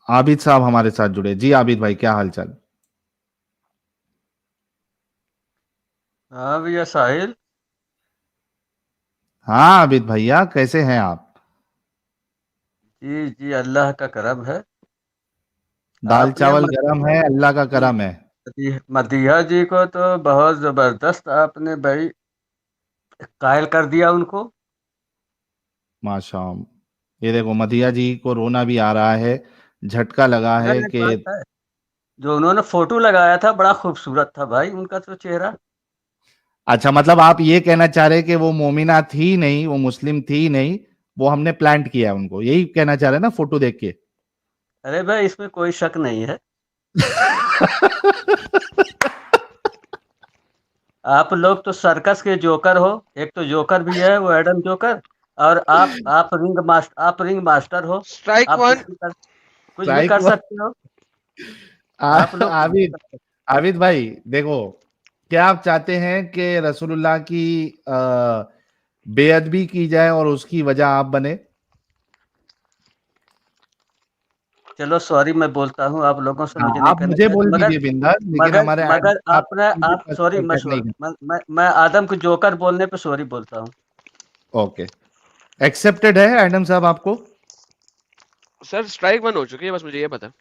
आबिद साहब हमारे साथ जुड़े। जी आबिद भाई, क्या हाल चाल? हाँ भैया साहिल। हाँ आबिद भैया, कैसे हैं आप? जी जी, अल्लाह का करम है। दाल आपने चावल गरम है, अल्लाह का करम है। मदीहा जी को तो बहुत जबरदस्त आपने भाई कायल कर दिया उनको। माशा। ये देखो, मदिया जी को रोना भी आ रहा है। झटका लगा मगर है एक कि बात है, जो उन्होंने फोटो लगाया था बड़ा खूबसूरत था भाई उनका तो चेहरा। अच्छा, मतलब आप ये कहना चाह रहे हैं कि वो मोमिना थी नहीं, वो मुस्लिम थी नहीं, वो हमने प्लांट किया है उनको, यही कहना चाह रहे हैं ना फोटो देख के? अरे भाई इसमें कोई शक नहीं है। आप लोग तो सर्कस के जोकर हो। एक तो जोकर भी है वो एडम जोकर। और आप रिंग मास्टर हो। स्ट्राइक आप वन। कुछ भी स्ट्राइक कर हुआ। सकते हो। आप लोग कुछ भी आबिद, कर सकते आबिद भाई देखो, क्या आप चाहते हैं कि रसूलुल्लाह की बेअदबी की जाए और उसकी वजह आप बने? हो। चलो सॉरी, मैं बोलता हूँ, आप लोगों से हाँ, मुझे नहीं आप कहना मुझे चाहिए बोल मगर दीजिए बिंदास, लेकिन मगर हमारे मगर एडमिन साहब आपने मुझे आप सॉरी, पर्सनल अटैक नहीं करना। मैं आदम को जोकर बोलने पे सॉरी बोलता हूँ। ओके, एक्सेप्टेड है एडम साहब आपको? सर स्ट्राइक वन हो चुकी है, बस मुझे ये पता है।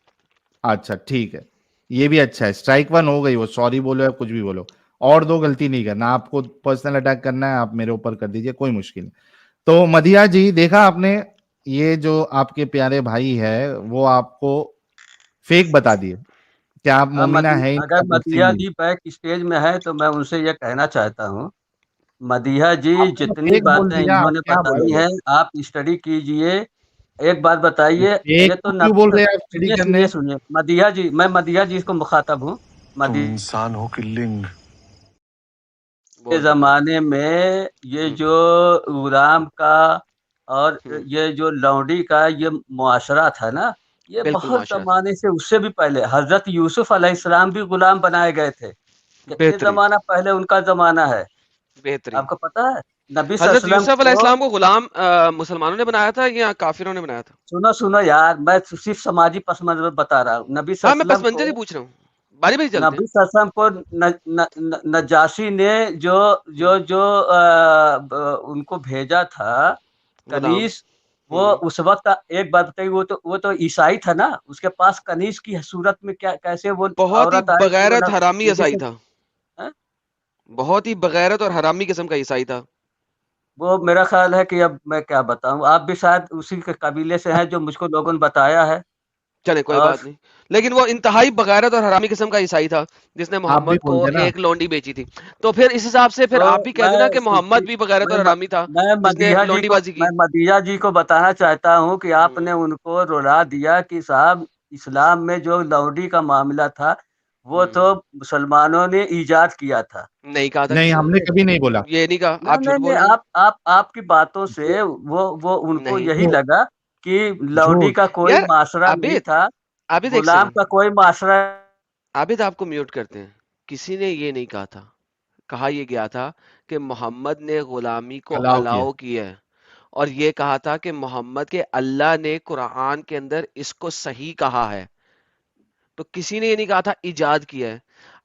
अच्छा ठीक है, ये भी अच्छा है, स्ट्राइक वन हो गई, वो सॉरी बोलो या कुछ भी बोलो। और दो गलती नहीं करना, आपको पर्सनल अटैक करना है आप मेरे ऊपर कर दीजिए, कोई मुश्किल नहीं। तो मदिया जी, देखा आपने, ये जो आपके प्यारे भाई है वो आपको फेक बता दिए। क्या आप हाँ, मोमिना है ही नहीं, अगर आप मुस्लिम मदीहा भी? जी बैक स्टेज में है तो मैं उनसे ये कहना चाहता हूँ, मदीहा जी आपने तो जितनी फेक बोल बातें दिया, आप इन्होंने क्या बताई बोलोगे? हैं आप स्टडी कीजिए। एक बात बताइए। फेक ये तो क्यों बोल रहे हैं आप स्टडी सुनिए करने? सुनिए सुनिए, मदीहा जी, मैं मदीहा जी को मुखातब हूँ। तुम मदीहा इंसान हो कि लिंग? के बोल दो। ज़माने में ये हम्म, जो गुलाम का और हम्म, ये जो लौंडी का ये मुआशरा था ना, ये बिल्कुल बहुत माशा था। ज़माने से, उससे भी पहले हज़रत यूसुफ अलैहिस्सलाम भी गुलाम बनाए गए थे। कितने बेहतरीन। ज़माना पहले उनका ज़माना है, बेहतरीन। आपको पता है? नबी हजरत सल्लल्लाहु अलैहि यूसुफ वसल्लम को, अलैहिस्सलाम को गुलाम मुसलमानों ने बनाया था या काफिरों ने बनाया था? सुनो सुनो यार, मैं सिर्फ समाजी पस मंज़र बता रहा हूँ। हाँ, मैं पस मंजर ही पूछ रहा हूँ। बारी बारी चलते नबी हैं। सल्लल्लाहु अलैहि वसल्लम को नजाशी ने जो हम्म, जो जो उनको भेजा था, गुलाम। कनीज। वो हम्म, उस वक्त, एक बात बताइए, वो तो ईसाई था ना, उसके पास कनीज की सूरत में क्या, कैसे वो बहुत ही औरत आई कि वो बगैरत हरामी नबी ईसाई से, था। हैं? बहुत ही बगैरत और हरामी किस्म का ईसाई था। वो मेरा ख्याल है कि अब मैं क्या बताऊं, आप भी शायद उसी के कबीले से हैं जो मुझको लोगों ने बताया है। चले कोई और बात नहीं। लेकिन वो इंतहाई बगैरत और हरामी किस्म का ईसाई था जिसने आप भी मोहम्मद को बोल देना। एक लौंडी बेची थी। तो फिर इस हिसाब से फिर तो आप भी कह देना मैं कि मोहम्मद भी बगैरत मैं और हरामी था मैं जिसने लौंडीबाजी की। मदीहा जी को बताना चाहता हूँ कि हम्म, आपने उनको रुला दिया कि साहब, इस्लाम में जो लौंडी का मामला था वो हम्म। तो मुसलमानों ने इजाद किया था। नहीं कहा था नहीं, किसी ने। हमने कभी नहीं बोला। ये नहीं कहा, नहीं आप झूठ नहीं नहीं, बोल रहे हैं। आपकी बातों जो से वो उनको नहीं। यही जो लगा कि लौंडी का झूठ। कोई यार, माशरा नहीं आबिद, था, आबिद एक गुलाम सेकंड। का कोई माशरा। आबिद आपको म्यूट करते हैं। किसी ने ये नहीं कहा था। कहा यह गया था कि मोहम्मद ने गुलामी को अलाउ किया। अलाउ किया है। और ये कहा था कि मोहम्मद के अल्लाह ने कुरान के अंदर इसको सही कहा है। तो किसी ने ये नहीं कहा था इजाद किया है।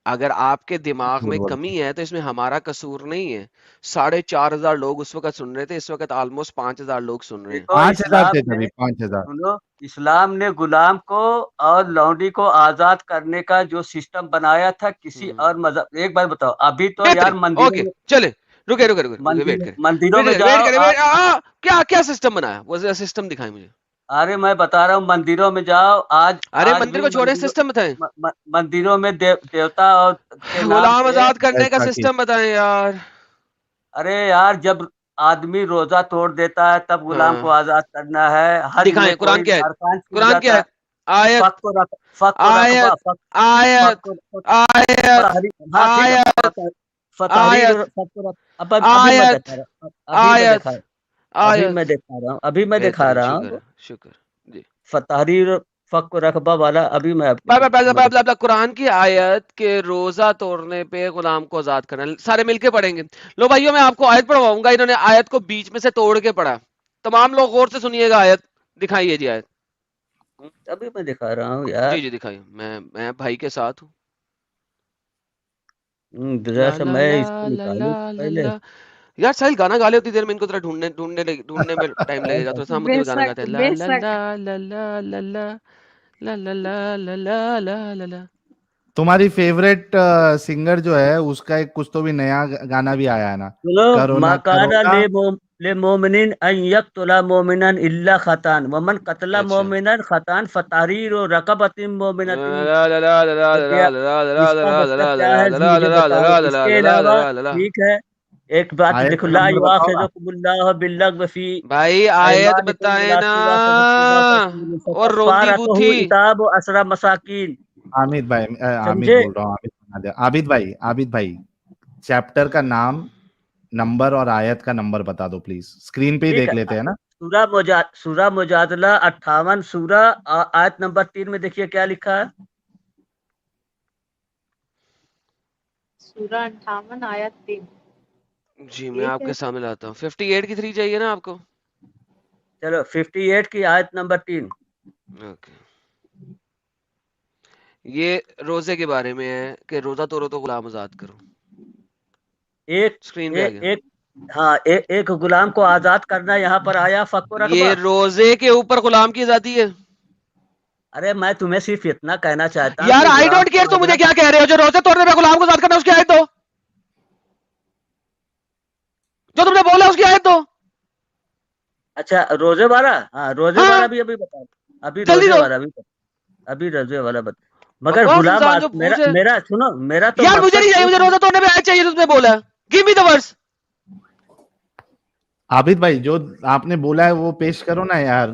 अगर आपके दिमाग झूठ में बोलते कमी हैं। है तो इसमें हमारा कसूर नहीं है। 4,500 लोग उस वक्त सुन रहे थे, इस वक्त ऑलमोस्ट 5,000 लोग सुन रहे हैं। देखो 5,000 इस्लाम थे ने, तभी, 5,000। सुनो, इस्लाम ने गुलाम को और लौंडी को आजाद करने का जो सिस्टम बनाया था, किसी हम्म, और मजहब, एक बात बताओ, अभी तो यार बेहतरीन। मंदिरों ओके, में, चले। रुके रुके रुके रुके, वेट करें। मंदिरों वेट में करें, वेट जाओ करें, आज। क्या क्या सिस्टम बनाया, वो सिस्टम दिखाएं मुझे। अरे मैं बता रहा हूँ, मंदिरों में जाओ आज, अरे आज मंदिर भी को छोड़े, सिस्टम बताएं। मंदिरों में देवता और के नाम गुलाम पे। आजाद करने का ऐसा कि सिस्टम बताएं यार। अरे यार, जब आदमी रोजा तोड़ देता है तब गुलाम को हाँ, आजाद करना है, हज में दिखाएं कुरान कोई क्या है। अरकान छूट कुरान क्या जाता है। है। आयत, फक को रकबा, आयत, आयत, आयत, फतहरी, हाँ ठीक है, आयत, फतहरीर आयत, फक को अभी मैं आयत, दिखा रहा हूँ, अभी मैं आयत, दिखा रहा हूँ, आयत। अभी मैं दिखा बेहतरीन, रहा शुक्र हूँ। है, शुक्र। जी। फतहरीर फक को रकबा वाला अभी मैं आपको बाय बाय बाय मैं बाय दिखा। बाय, कुरान की आयत के रोजा तोड़ने पे गुलाम को आजाद करना, सारे मिलके पढ़ेंगे। लो भाइयों, मैं आपको आयत पढ़वाऊंगा। इन्होंने आयत को बीच में से तोड़ के पढ़ा। तमाम लोग गौर से सुनिएगा। आयत दिखाइए जी, आयत। अभी मैं दिखा रहा हूँ यार। जी दिखाइए, मैं भाई के साथ हूँ। जरा ला सा ला मैं ला इसको ला ला निकालूं ला पहले। ला। यार साहिल गाना गा ले, उतनी देर में इनको जरा ढूंढने में टाइम लगेगा थोड़ा सा। हम उतनी में गाना बेशक गाते हैं, ला ला बेशक। ला ला ला ला ला ला ला ला ला ला ला ला ला। तुम्हारी फेवरेट सिंगर जो है उसका एक कुछ तो भी नया गाना भी आया है ना, सुनो, करो ना करो माकाना ना। ले मोमिनिन अन यक्तुला मोमिनन इल्ला खतान वमन कतला अच्छा, मोमिनन खतान फतारीर रकबतिन मोमिनतिन। ला ला ला ला ला तो ला क्या ला ला इसका ला मतलब ला क्या ला है ला जी, ला मुझे ला ला बताओ। ला ला इसके ला ला अलावा ला ला ला। ठीक है, एक बात आयत देखो, का ला नंबर बताओ ना। युआखिजुकुमुल्लाहु बिल्लग़्व फी भाई आयत अयमानिकुम बताए ना, वलाकिन युआखिजुकुम बिमा और रोंदी कफ़ारतहु बूथी। इताबु असरा मसाकीन। आमिद भाई, आमिद समझे? बोल रहा हूँ, आमिद बना दिया। आबिद भाई चैप्टर का नाम, नंबर और आयत का नंबर बता दो प्लीज, स्क्रीन पे ही ठीक देख है। लेते हैं ना। सूरा मुजादला 58 सूरा आयत नंबर 3 में देखिए क्या लिखा है। सूरा 58 आयत 3। जी मैं ये आपके कैसे? सामने लाता हूँ। 58 की 3 चाहिए ना आपको? चलो 58 की आयत नंबर 3। ओके, ये रोजे के बारे में है कि रोजा तोड़ो तो गुलाम आजाद करो। एक स्क्रीन पे आ एक गया। एक हाँ, एक गुलाम को आजाद करना यहाँ पर आया, फक्को ये रकबा। रोजे के ऊपर गुलाम की आजादी है। अरे मैं तुम्हें सिर्फ इतना कहना चाहता हूँ यार कि आई गुलाम डोंट केयर, को तुम मुझे आजाद। क्या कह रहे हो? जो रोजे तोड़ने पे गुलाम को आजाद करना है, उसकी आयत दो। जो तुमने बोला उसकी आयत दो। अच्छा, रोजे वाला, हाँ रोजे वाला हाँ भी अभी बता। अभी जल्दी रोजे दो। वाला भी बता। अभी रोजे वाला बता, मगर बकवास गुलाम इंसान जो मेरा पूछे। मेरा सुनो, मेरा तो यार मुझे मकसद नहीं चाहिए, मुझे एक। रोजा तोड़ने पे आयत चाहिए जो तुमने बोला। Give me the verse. Abid भाई जो आपने बोला है वो पेश करो ना यार।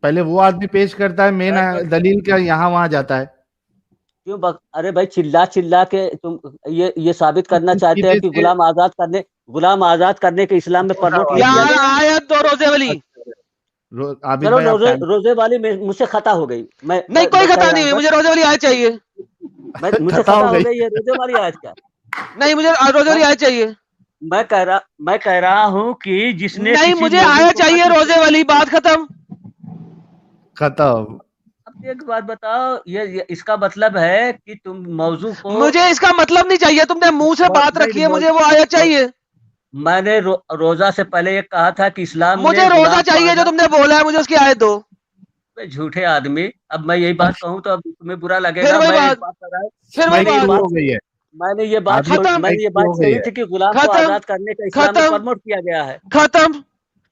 पहले वो आदमी पेश करता है, मेन मैं दलील क्या यहाँ वहां जाता है। अरे भाई, चिल्ला चिल्ला के तुम ये साबित तो करना तुम चाहते हो सीधे कि से गुलाम आजाद करने के इस्लाम में जोर प्रमोट आवाज नहीं में। किया यार गया है। आयत दो रोजे वाली। अच्छा, आबिद चलो, भाई आप रोजे टाइम। रोजे वाली मुझसे खता हो गई। नहीं कोई मैं कह खता रहा नहीं हूँ है, बस। मुझे रोजे वाली आयत चाहिए। मुझसे खता खता हो हो गई। गई है रोजे वाली आज क्या। नहीं मुझे रोजे मैं वाली आयत चाहिए। मैं कह रहा हूँ कि जिसने नहीं किसी मुझे मोमिन आयत को चाहिए कत्ल किया। रोजे वाली, बात खत्म। खत्म। अब एक बात बताओ, ये इसका मतलब है कि तुम मौजू को। मुझे इसका मतलब नहीं चाहिए, तुमने मुंह से बात नहीं रखी नहीं, है, मुझे वो आयत चाहिए। मैंने रोजा से पहले ये कहा था कि इस्लाम मुझे ने रोजा गुलाम को चाहिए जो आजाद। तुमने बोला है, मुझे उसकी आयत दो। झूठे आदमी। अब मैं यही बात कहूँ तो अब तुम्हें बुरा फिर लगेगा। वही मैं एक बात, बात कर रहा हूँ। फिर वही स्ट्राइक मैंने ये बात। शुरू बात हो गई है। खत्म, स्ट्राइक शुरू हो गई कही है। थी कि गुलाम को खत्म, आजाद करने का इस्लाम में खत्म, प्रमोट किया गया है। खत्म,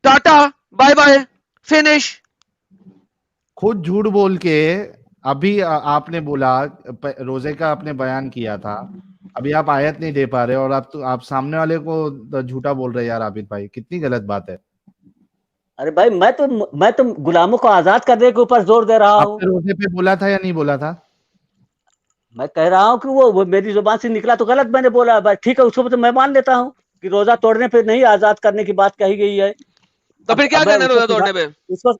टाटा, बाय बाय, फिनिश। खुद झूठ बोल के अभी आपने बोला, रोजे का आपने बयान किया था, अभी आप आयत नहीं दे पा रहे और आप सामने वाले को तो झूठा बोल रहे हैं। यार आबिद भाई कितनी गलत बात है। अरे भाई, मैं तो गुलामों को आजाद करने के ऊपर जोर दे रहा हूँ। आपने रोजे पे बोला था या नहीं बोला था? मैं कह रहा हूँ कि वो मेरी जुबान से निकला तो गलत मैंने बोला। भाई ठीक है, उसको तो मैं मान लेता हूँ कि रोजा तोड़ने पे नहीं, आजाद करने की बात कही गई है। तो फिर क्या अब मैं करना है उसको रोजा सुधार तोड़ने पे?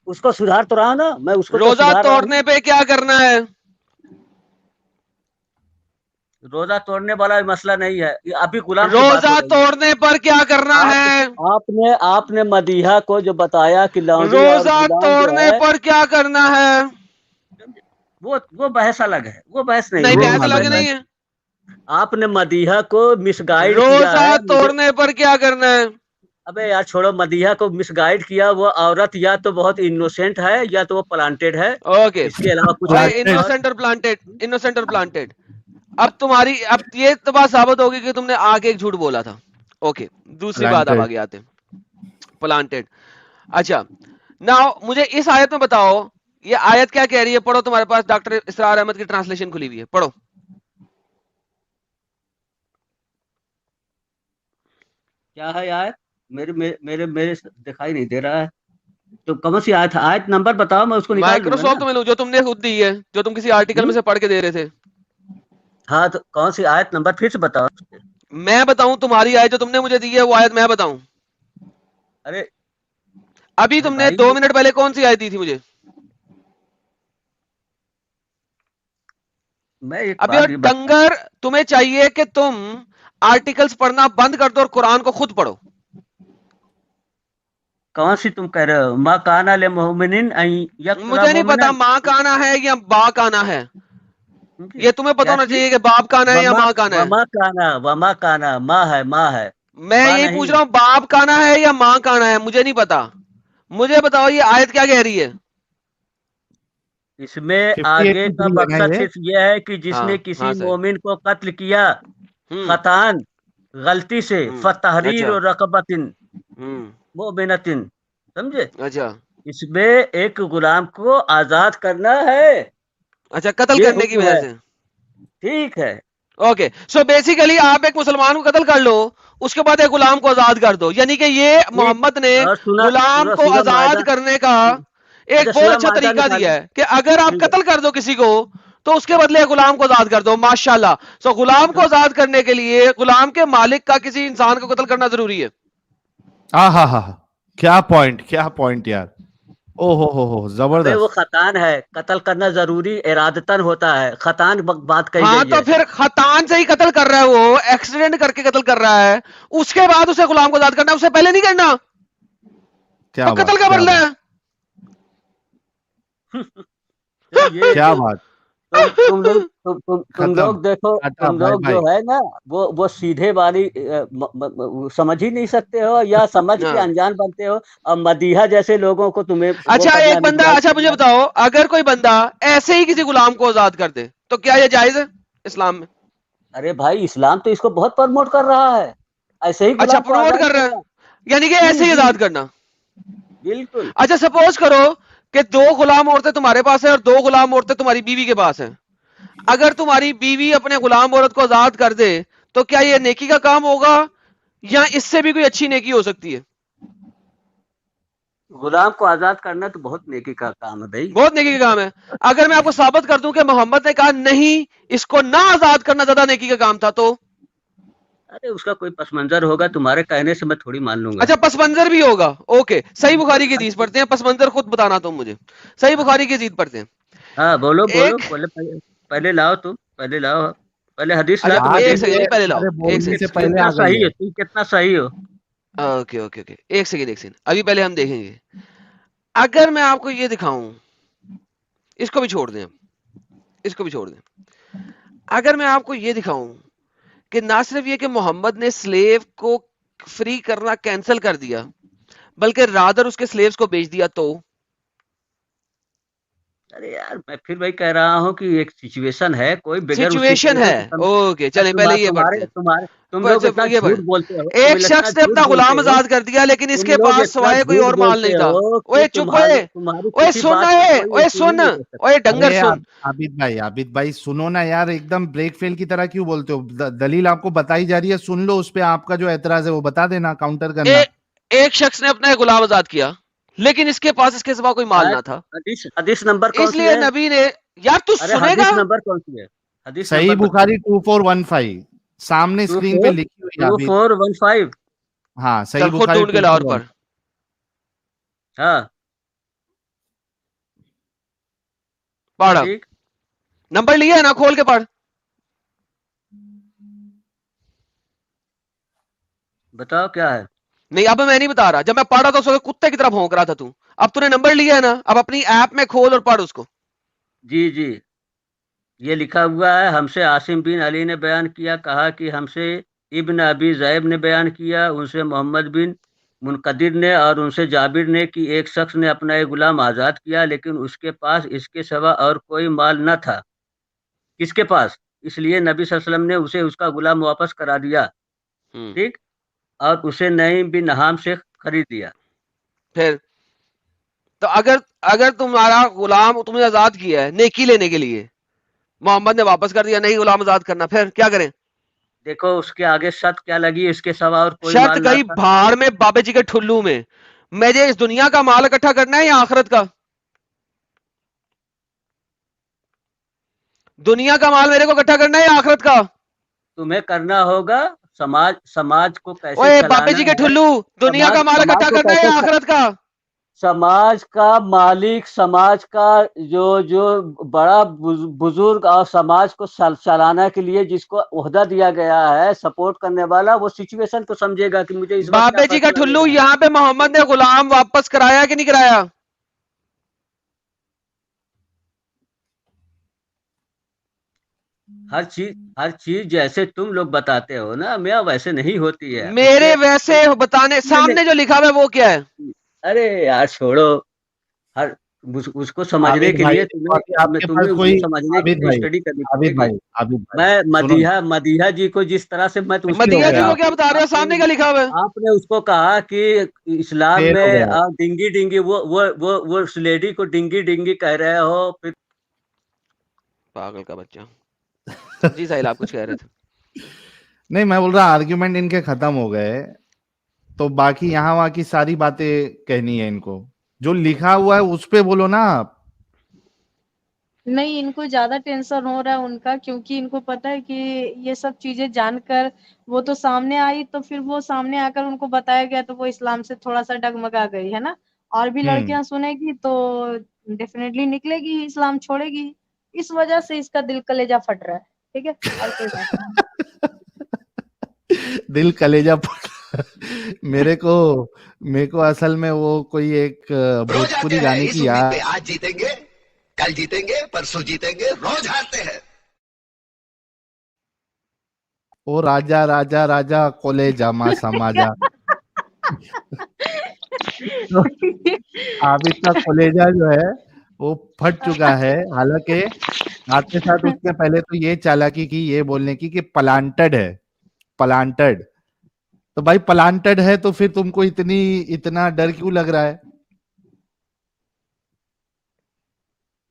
उसको सुधार तो रहा हूं ना, मैं उसको तो रोजा सुधार रहा हूँ। तोड़ने पे क्या करना है? रोजा तोड़ने वाला मसला नहीं है, ये अभी गुलाम की बात हो रोजा रही है। तोड़ने पर क्या करना आप है? आपने मदीहा को जो बताया कि लौंडी और रोजा गुलाम जो तोड़ने है, पर क्या करना है? वो बहस अलग है, वो बहस नहीं नहीं है। वो बहस अलग अलग नहीं बात। है। आपने मदीहा को मिसगाइड किया रोजा है मुझे। तोड़ने पर क्या करना है? अबे यार छोड़ो, मदीहा को मिसगाइड किया। वो औरत या तो बहुत इनोसेंट है या तो वो प्लांटेड है। ओके इसके अलावा कुछ भाई, नहीं। और इनोसेंट और प्लांटेड, इनोसेंट और प्लांटेड। अब ये तो बात साबित होगी कि तुमने आगे एक झूठ बोला था। ओके, दूसरी बात अब प्लांटेड। आगे आते हैं। प्लांटेड। अच्छा, नाउ मुझे इस आयत में बताओ, ये आयत क्या कह रही है? पढ़ो, तुम्हारे पास डॉक्टर इसरार अहमद की ट्रांसलेशन खुली हुई है, पढ़ो। क्या है यार, मेरे दिखाई नहीं दे रहा है। तो कौन सी आयत है? आयत नंबर बताओ, मैं उसको निकाल दूंगा ना। माइक्रोसॉफ्ट में लो, जो तुमने खुद दी है, जो तुम किसी आर्टिकल में हम्म? से पढ़ के दे रहे थे। हाँ, तो कौन सी आयत नंबर फिर से बताओ। मैं बताऊं तुम्हारी आयत जो तुमने मुझे दी है, वो आयत मैं बताऊं? अरे अभी अरे तुमने भाई, 2 मिनट पहले कौन सी आयत दी थी मुझे? मैं एक अबे और बात ये बता। डंगर, तुम्हें चाहिए कि तुम आर्टिकल्स पढ़ना बंद कर दो और कुरान को खुद पढ़ो। कौन सी तुम कह रहे हो? माँ काना ले मोमिनिन मुझे नहीं पता माँ काना है या बा काना है, ये तुम्हें पता होना चाहिए कि बाप काना है या माँ काना है। वमा काना माँ है, माँ है, मैं बा यही नहीं। पूछ रहा हूँ बाप काना है या माँ काना है, मुझे नहीं पता। मुझे बताओ ये आयत क्या कह रही है। इसमें 58 आगे में का 3 है ना मकसद ये? सिर्फ यह है कि जिसने हाँ किसी हाँ सर। मोमिन को कत्ल किया हम्म खतान, गलती से, फतहरीर अच्छा और रकबतिन हम्म मोमिनतिन, समझे? अच्छा इसमें एक गुलाम को आजाद करना है, अच्छा कत्ल ये करने की हुक्म वजह है। से। ठीक है। ओके सो बेसिकली आप एक मुसलमान को कत्ल कर लो, उसके बाद एक गुलाम को आजाद कर दो, यानी कि ये ठीक। मोहम्मद ने और गुलाम को सूरह आजाद मायदा। करने का एक अच्छा, बहुत सूरह अच्छा मायदा तरीका निकालो। दिया है कि अगर आप ठीक है। कत्ल कर दो किसी को तो उसके बदले गुलाम को आजाद कर दो। माशाल्लाह। सो गुलाम को आजाद करने के लिए गुलाम के मालिक का किसी इंसान को कत्ल करना जरूरी है। हा, क्या पॉइंट यार। ओ हो, अबे वो जबरदस्त। खतान है, कत्ल करना जरूरी इरादतन होता है, खतान बात कही हाँ गई तो है। फिर खतान से ही कत्ल कर रहा है, वो एक्सीडेंट करके कत्ल कर रहा है, उसके बाद उसे गुलाम को आजाद करना, उससे पहले नहीं करना, तो क्या कत्ल बात, का क्या बदला बात, है। तो ये क्या जो बात। तुम खत्म। लोग देखो, टाटा, तुम बाय लोग जो बाय। है ना, वो सीधे वाली समझ ही नहीं सकते हो, या समझ के हाँ अनजान बनते हो, और मदीहा जैसे लोगों को तुम्हें वो अच्छा करना एक है, बंदा, मिसगाइड अच्छा मुझे करना है। बताओ अगर कोई बंदा ऐसे ही किसी गुलाम को आजाद कर दे तो क्या ये जायज है इस्लाम में। अरे भाई, इस्लाम तो इसको बहुत प्रमोट कर रहा है, ऐसे ही अच्छा गुलाम को प्रमोट आजाद कर रहा है, करना। यानी कि जी ऐसे ही जी, आजाद करना। बिल्कुल। अच्छा सपोज करो कि दो गुलाम औरतें तुम्हारे पास है और दो गुलाम औरतें तुम्हारी बीवी के पास है। अगर तुम्हारी बीवी अपने गुलाम औरत को आजाद कर दे तो क्या ये नेकी का काम होगा या इससे भी कोई अच्छी नेकी हो सकती है। गुलाम को आजाद करना तो बहुत नेकी का काम है भाई। बहुत नेकी का काम है। अगर मैं आपको साबित कर दूं कि मोहम्मद ने कहा नहीं इसको ना आजाद करना ज्यादा नेकी का काम था तो। अरे उसका कोई पस मंजर होगा, तुम्हारे कहने से मैं थोड़ी मान लूंगा। अच्छा पस मंजर भी होगा। ओके सही बुखारी की हदीस पढ़ते हैं, पस मंजर खुद बताना तुम मुझे। सही बुखारी की हदीस पढ़ते हैं। हाँ, बोलो बोलो, एक पहले पहले पहले लाओ, तुम पहले लाओ, पहले हदीस ला अच्छा तो मैं आज एक देख सेकंड लूं। नहीं ये पहले लाओ, हमारे एक बोलने सेकंड। से पहले कितना आ गई सही है, है। तुम कितना सही हो। ओके ओके ओके एक सेकंड एक सेकंड, अभी पहले हम देखेंगे। अगर मैं आपको ये दिखाऊं, इसको भी छोड़ दें, इसको भी छोड़ दें। अगर मैं आपको ये दिखाऊं कि ना सिर्फ ये कि मोहम्मद ने स्लेव को फ्री करना कैंसिल कर दिया बल्कि रादर उसके स्लेव्स को बेच दिया तो। अरे यार, मैं फिर वही कह रहा हूँ कि एक सिचुएशन है, कोई बगैर उस सिचुएशन है। सिचुएशन को समझ। ओके अब चलें पहले ये पढ़ते तुम्हारे हैं। तुम्हारे तुम लोग इतना ये झूठ पढ़, बोलते हो, तुम एक इतना शख्स ने झूठ अपना बोलते गुलाम हो, आजाद कर दिया लेकिन तुम इसके लोग पास इतना सवाए कोई झूठ और माल बोलते नहीं था। हो कि ओए चुप ओए, तुम्हारी ओए किसी सुन बात का ओए, कोई ओए यकीन सुन नहीं कर सकता। ओए डंगर अरे सुन। आबिद भाई सुनो ना यार, एकदम ब्रेक फेल की तरह क्यों बोलते हो? दलील आपको बताई जा रही है, सुन लो, उस पे आपका जो एतराज है वो बता देना, काउंटर करना। एक शख्स ने अपना गुलाम आजाद किया लेकिन इसके पास इसके सिवा कोई माल ना था, हदीस हदीस नंबर कौन सी इसलिए है? नबी ने, यार तू अरे सुनेगा। हदीस नंबर कौन सी है? हदीस सही नंबर बताओ। बुखारी 2415 सामने टू स्क्रीन पे फोर लिखी हुई है to Abid. Four one five हाँ, सही चल खुद बुखारी ढूंढ के लाहौर 2415। पर। हाँ, पढ़, ठीक। नंबर लिया है ना, खोल के पढ़। बताओ क्या है। नहीं अब मैं नहीं बता रहा, जब मैं पढ़ रहा था उस वक्त कुत्ते की तरह भौंक रहा था तू। अब तूने नंबर लिया है ना, अब अपनी ऐप में खोल और पढ़ उसको। जी जी, ये लिखा हुआ है, हमसे आसिम बिन अली ने बयान किया, कहा कि हमसे इब्न अबी ज़ैब ने बयान किया, उनसे मोहम्मद बिन मुनकदिर ने, और उनसे जाबिर ने कि एक शख्स ने अपना एक गुलाम आज़ाद किया लेकिन उसके पास इसके सिवा और कोई माल न था। किसके पास? इसलिए नबी सल्लल्लाहु अलैहि वसल्लम ने उसे उसका गुलाम वापस करा दिया। हम्म ठीक। और उसे नईम बिन नहाम से खरीद लिया। फिर तो अगर अगर तुम्हारा गुलाम तुमने आजाद किया है नेकी लेने के लिए, मोहम्मद ने वापस कर दिया, नहीं गुलाम आजाद करना, फिर क्या करें। देखो उसके आगे शर्त क्या लगी, इसके सिवा और कोई शर्त माल ना गई था। भाड़ में बाबे जी के ठुल्लू में। मुझे इस दुनिया का माल इकट्ठा करना है या आखिरत का। दुनिया का माल मेरे को इकट्ठा करना है या आखिरत का। तुम्हें करना होगा, समाज समाज को कैसे ओए बाबे चलाना जी के है, ठुल्लू, दुनिया समाज का माल समाज इकट्ठा को करना है कैसे या आखिरत का। समाज का मालिक, समाज का जो बड़ा बुजुर्ग और समाज को चलाने के लिए जिसको ओहदा दिया गया है, सपोर्ट करने वाला, वो सिचुएशन को समझेगा कि मुझे इस वक्त क्या बाबे जी का फैसला ठुल्लू, लेना है। यहाँ पे मोहम्मद ने गुलाम वापस कराया कि नहीं कराया? हर चीज जैसे तुम लोग बताते हो ना, मैं वैसे नहीं होती है मेरे उसके। वैसे बताने, नहीं, नहीं, सामने जो लिखा हुआ है वो क्या है? अरे यार छोड़ो। हर उसको समझने आबिद के भाई लिए देखो, तुम्हें अभी तुम्हें आपके पास तुम्हें उसको कोई, समझने के आबिद लिए भाई, स्टडी करनी आबिद पड़ेगी। भाई, आबिद भाई, मैं सुनो ना, मदीहा जी को जिस तरह से मैं तो उसकी फिर हो मदिया जी गया, को क्या आपने बता रहे हो? आपने सामने क्या लिखा हुआ है? आपने उसको कहा कि इस्लाम फिर हो में गया। डिंगी डिंगी वो उस लेडी को डिंगी डिंगी कह रहे हो, फिर पागल का बच्चा। जी साहिल, आप कुछ कह रहे थे? नहीं, मैं बोल रहा आर्ग्यूमेंट इनके खत्म हो गए, तो बाकी यहाँ वहां की सारी बातें कहनी है इनको, जो लिखा हुआ है उस पे बोलो ना आप। नहीं, इनको ज़्यादा टेंशन हो रहा है उनका, क्योंकि इनको पता है कि ये सब चीज़ें जानकर वो तो सामने आई, तो फिर वो सामने आकर उनको बताया गया, तो वो इस्लाम से थोड़ा-सा डगमगा गई, है ना? और भी हम्म। लड़कियाँ सुनेगी तो डेफ़िनेटली निकलेगी ही, इस्लाम छोड़ेगी। इस वज़ह से इसका दिल कलेजा फट रहा है, ठीक है? और कोई बात नहीं। दिल कलेजा मेरे को मेरे को असल में वो कोई एक रोज आते भोजपुरी हैं गाने इस की उम्मीद याद, पे, आज जीतेंगे, कल जीतेंगे, परसों जीतेंगे, रोज हारते हैं। ओ राजा राजा राजा कलेजा मा समाजा। तो आबिद का कलेजा जो है वो फट चुका है, हालांकि आपके साथ उसके पहले तो ये चालाकी की ये बोलने की कि प्लांटेड है, प्लांटेड। तो भाई प्लांटेड है तो फिर तुमको इतना डर क्यों लग रहा है?